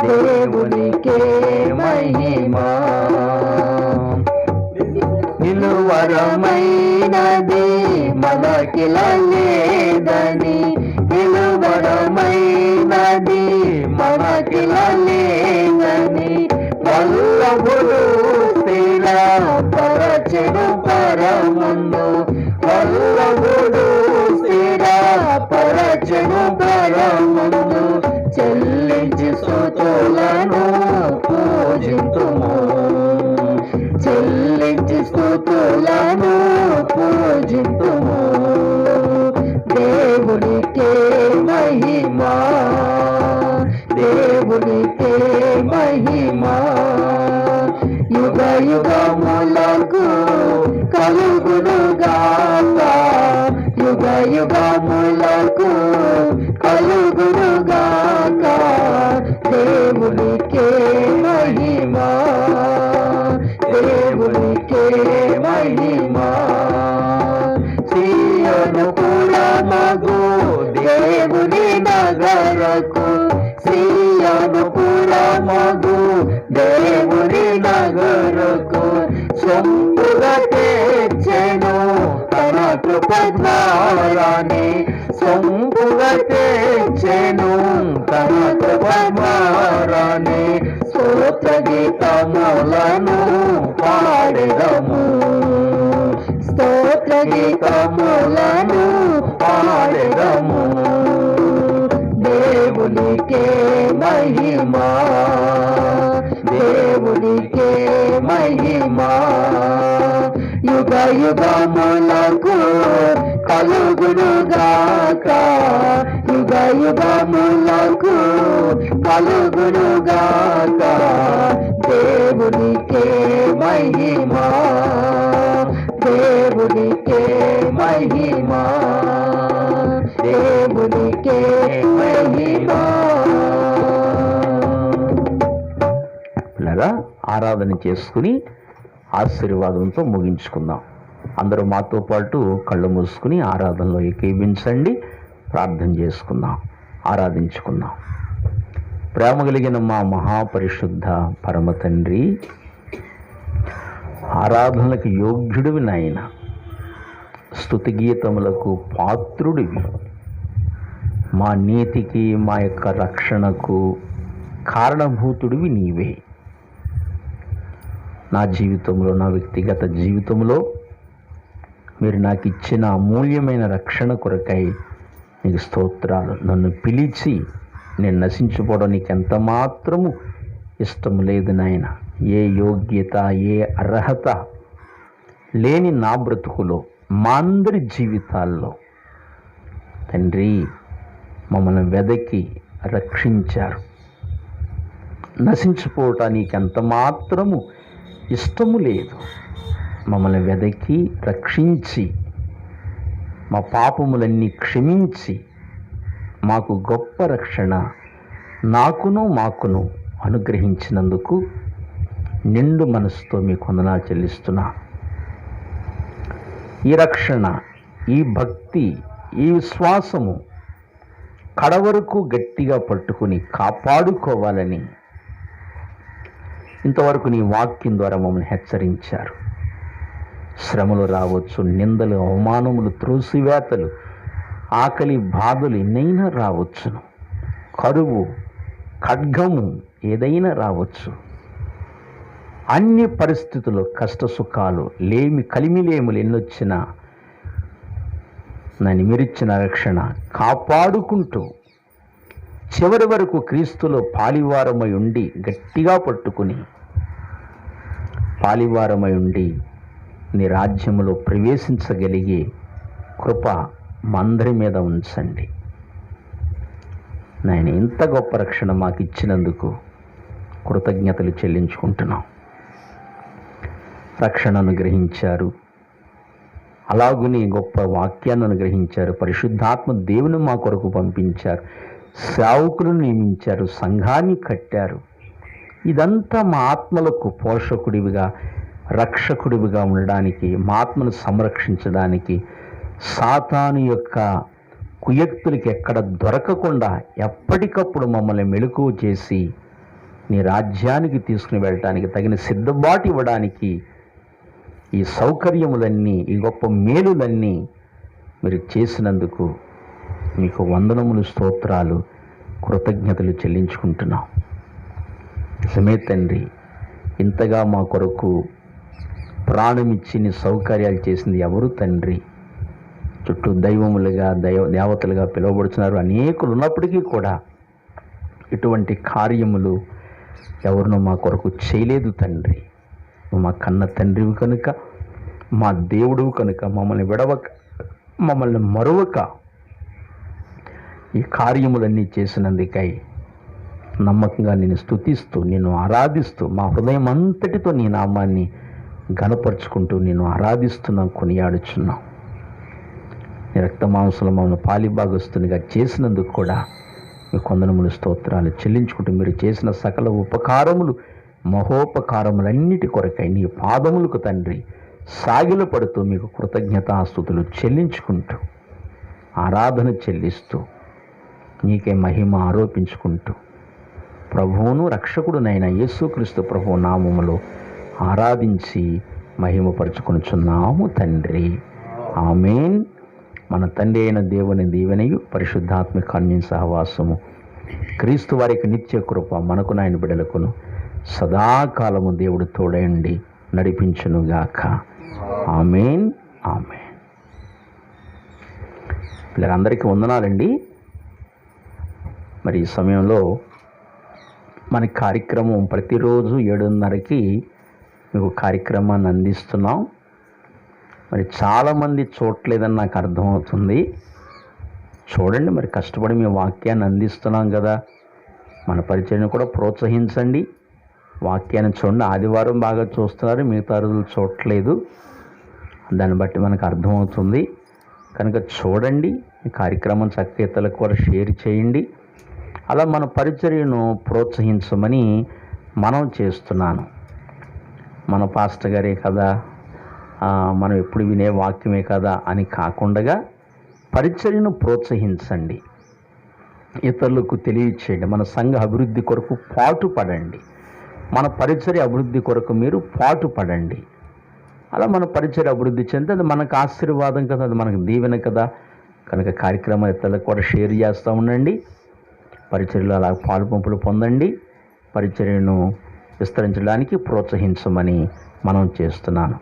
S1: దేవునికే మహిమ. నిలువరమైనది మనకిల లేదని, నిలువరమైనది మనకిల లేదని, వల్లభుడు స్థిరపరచెను పరమందు, వల్లభుడు స్థిరపరచెను పరమందు, చెల్లించి స్తుతులను పూజింతుము, చెల్లించి స్తుతులను పూజింతుము. దేవునికే మహిమ, దేవునికే మహిమ యుగ యుగములకు కలుగునుగాక, యుగ యుగములకు కలుగునుగాక, దేవునికే మహిమ, దేవునికే మహిమ. సియోను పురమగు దేవుని నగరకు, సియోను పురమగు దేవుని నగరకు, సొంపుగా తెచ్చెను తన కృప ద్వారానే, సొంపుగా తెచ్చెను తన కృప ద్వారానే, గీతములను పాడెదము,
S3: స్తోత్ర గీతములను
S1: పాడెదము.
S3: దేవునికే మహిమా, దేవునికే మహిమా, యుగ యుగములకు కలుగునుగాక, యుగ యుగములకు కలుగునుగాక. దేవునికే మహిమా, దేవునికే మహిమా, దేవునికే మహిమా.
S1: పిల్లరా, ఆరాధన చేసుకుని ఆశీర్వాదంతో ముగించుకుందాం. అందరూ మాతో పాటు కళ్ళు మూసుకుని ఆరాధనలో ఏకీభించండి. ప్రార్థన చేసుకుందాం, ఆరాధించుకుందాం. ప్రేమ కలిగిన మా మహాపరిశుద్ధ పరమ తండ్రి, ఆరాధనలకు యోగ్యుడివి నాయన, స్తుతి గీతములకు పాత్రుడివి, మా నీతికి మా యొక్క రక్షణకు కారణభూతుడివి నీవే. నా జీవితంలో, నా వ్యక్తిగత జీవితంలో మీరు నాకు ఇచ్చిన అమూల్యమైన రక్షణ కొరకై నీకు స్తోత్రాలు. నన్ను పిలిచి నేను నశించిపోవడం నీకు ఎంత మాత్రము ఇష్టం లేదు నాయన. ఏ యోగ్యత, ఏ అర్హత లేని నా బ్రతుకులో, మా అందరి జీవితాల్లో తండ్రి మమ్మల్ని వెదకి రక్షించారు. నశించిపోవటానికి ఎంత మాత్రము ఇష్టము లేదు. మమ్మల్ని వెదకి రక్షించి మా పాపములన్నీ క్షమించి మాకు గొప్ప రక్షణ నాకును మాకును అనుగ్రహించినందుకు నిండు మనసుతో మీకు వందనాలు చెల్లిస్తున్నా. ఈ రక్షణ, ఈ భక్తి, ఈ విశ్వాసము కడవరకు గట్టిగా పట్టుకుని కాపాడుకోవాలని ఇంతవరకు నీ వాక్యం ద్వారా మమ్మల్ని హెచ్చరించారు. శ్రమలు రావచ్చు, నిందలు, అవమానములు, త్రోసివేతలు, ఆకలి, బాధలు ఎన్నైనా రావచ్చును, కరువు, ఖడ్గము ఏదైనా రావచ్చు. అన్ని పరిస్థితుల్లో కష్ట సుఖాలు, కలిమిలేములు ఎన్నొచ్చినా నన్ను మీరిచ్చిన రక్షణ కాపాడుకుంటూ చివరి వరకు క్రీస్తులో పాలివారమై ఉండి గట్టిగా పట్టుకుని పాలివారమై ఉండి నీ రాజ్యములో ప్రవేశించగలిగే కృప మా అందరి మీద ఉంచండి నాయన. ఇంత గొప్ప రక్షణ మాకు ఇచ్చినందుకు కృతజ్ఞతలు చెల్లించుకుంటున్నాం. రక్షణ అనుగ్రహించారు, అలాగుని గొప్ప వాక్యాన్ని అనుగ్రహించారు, పరిశుద్ధాత్మ దేవుని మా కొరకు పంపించారు, సేవకులను నియమించారు, సంఘాన్ని కట్టారు. ఇదంతా మా ఆత్మలకు పోషకుడివిగా, రక్షకుడివిగా ఉండడానికి, మా ఆత్మను సంరక్షించడానికి, సాతాను యొక్క కుయుక్తులకి ఎక్కడ దొరకకుండా ఎప్పటికప్పుడు మమ్మల్ని మెలకువ చేసి నీ రాజ్యానికి తీసుకుని వెళ్ళటానికి తగిన సిద్ధబాటు ఇవ్వడానికి ఈ సౌకర్యములన్నీ, ఈ గొప్ప మేలులన్నీ మీరు చేసినందుకు మీకు వందనములు, స్తోత్రాలు, కృతజ్ఞతలు చెల్లించుకుంటున్నాం. నిజమే తండ్రి, ఇంతగా మా కొరకు ప్రాణమిచ్చి నీ సౌకర్యాలు చేసింది ఎవరు తండ్రి? చుట్టూ దైవములుగా, దేవతలుగా పిలువబడుతున్నారు అనేకులు ఉన్నప్పటికీ కూడా ఇటువంటి కార్యములు ఎవరినో మా కొరకు చేయలేదు తండ్రి. నువ్వు మా కన్న తండ్రివి కనుక, మా దేవుడువు కనుక మమ్మల్ని విడవక, మమ్మల్ని మరువక ఈ కార్యములన్నీ చేసినందుకై నమ్మకంగా నేను స్తుతిస్తూ, నిన్ను ఆరాధిస్తూ, మా హృదయం అంతటితో నీ నామాన్ని ఘనపరుచుకుంటూ నిన్ను ఆరాధిస్తున్నాం, కొనియాడుచున్నాం. నీ రక్తమాంసలు మమ్మల్ని పాలిభాగస్తునిగా చేసినందుకు కూడా మీ వందనములు, స్తోత్రాలు చెల్లించుకుంటూ మీరు చేసిన సకల ఉపకారములు, మహోపకారములన్నిటి కొరకై నీ పాదములకు తండ్రి సాగిల పడుతూ మీకు కృతజ్ఞతాస్తుతులు చెల్లించుకుంటూ, ఆరాధన చెల్లిస్తూ, నీకే మహిమ ఆరోపించుకుంటూ ప్రభువును రక్షకుడునైన యేసుక్రీస్తు ప్రభువు నామములో ఆరాధించి మహిమపరుచుకొనుచున్నాము తండ్రి. ఆమేన్. మన తండ్రి అయిన దేవుని దీవెనయు, పరిశుద్ధాత్మ కాన్యం సహవాసము, క్రీస్తు వారికి నిత్య కృప మనకు నాయన బిడలకును సదాకాలము దేవుడు తోడండి నడిపించునుగాక. ఆమేన్, ఆమేన్. పిల్లలందరికీ వందనాలండి. మరి ఈ సమయంలో మన కార్యక్రమం ప్రతిరోజు 7:30కి మీకు కార్యక్రమాన్ని అందిస్తున్నాం. మరి చాలామంది చూడలేదని నాకు అర్థమవుతుంది. చూడండి, మరి కష్టపడి మీ వాక్యాన్ని అందిస్తున్నాం కదా, మన పరిచయం కూడా ప్రోత్సహించండి. వాక్యాన్ని చూడండి. ఆదివారం బాగా చూస్తున్నారు, మిగతా రోజులు చూడట్లేదు. దాన్ని బట్టి మనకు అర్థమవుతుంది. కనుక చూడండి, ఈ కార్యక్రమం చక్కగా ఇతరులకు కూడా షేర్ చేయండి. అలా మన పరిచర్యను ప్రోత్సహించమని మనం చేస్తున్నాను. మన పాస్టర్ గారే కదా, మనం ఎప్పుడు వినే వాక్యమే కదా అని కాకుండా పరిచర్యను ప్రోత్సహించండి, ఇతరులకు తెలియచేయండి. మన సంఘ అభివృద్ధి కొరకు పాటుపడండి. మన పరిచర్య అభివృద్ధి కొరకు మీరు పాటుపడండి. అలా మన పరిచర్య అభివృద్ధి చెందితే అది మనకు ఆశీర్వాదం కదా, అది మనకు దీవెన కదా. కనుక కార్యక్రమాలు ఇతరులకు కూడా షేర్ చేస్తూ ఉండండి. పరిచర్యలో అలా పాలుపంపులు పొందండి. పరిచర్యను విస్తరించడానికి ప్రోత్సహించమని మనం చేస్తున్నాను.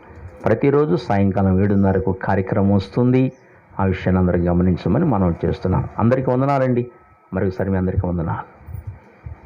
S1: ప్రతిరోజు సాయంకాలం 7:30కు కార్యక్రమం వస్తుంది. ఆ విషయాన్ని అందరూ గమనించమని మనం చేస్తున్నాం. అందరికీ వందనాలండి. మరొకసారి మీ అందరికీ వందనాలు.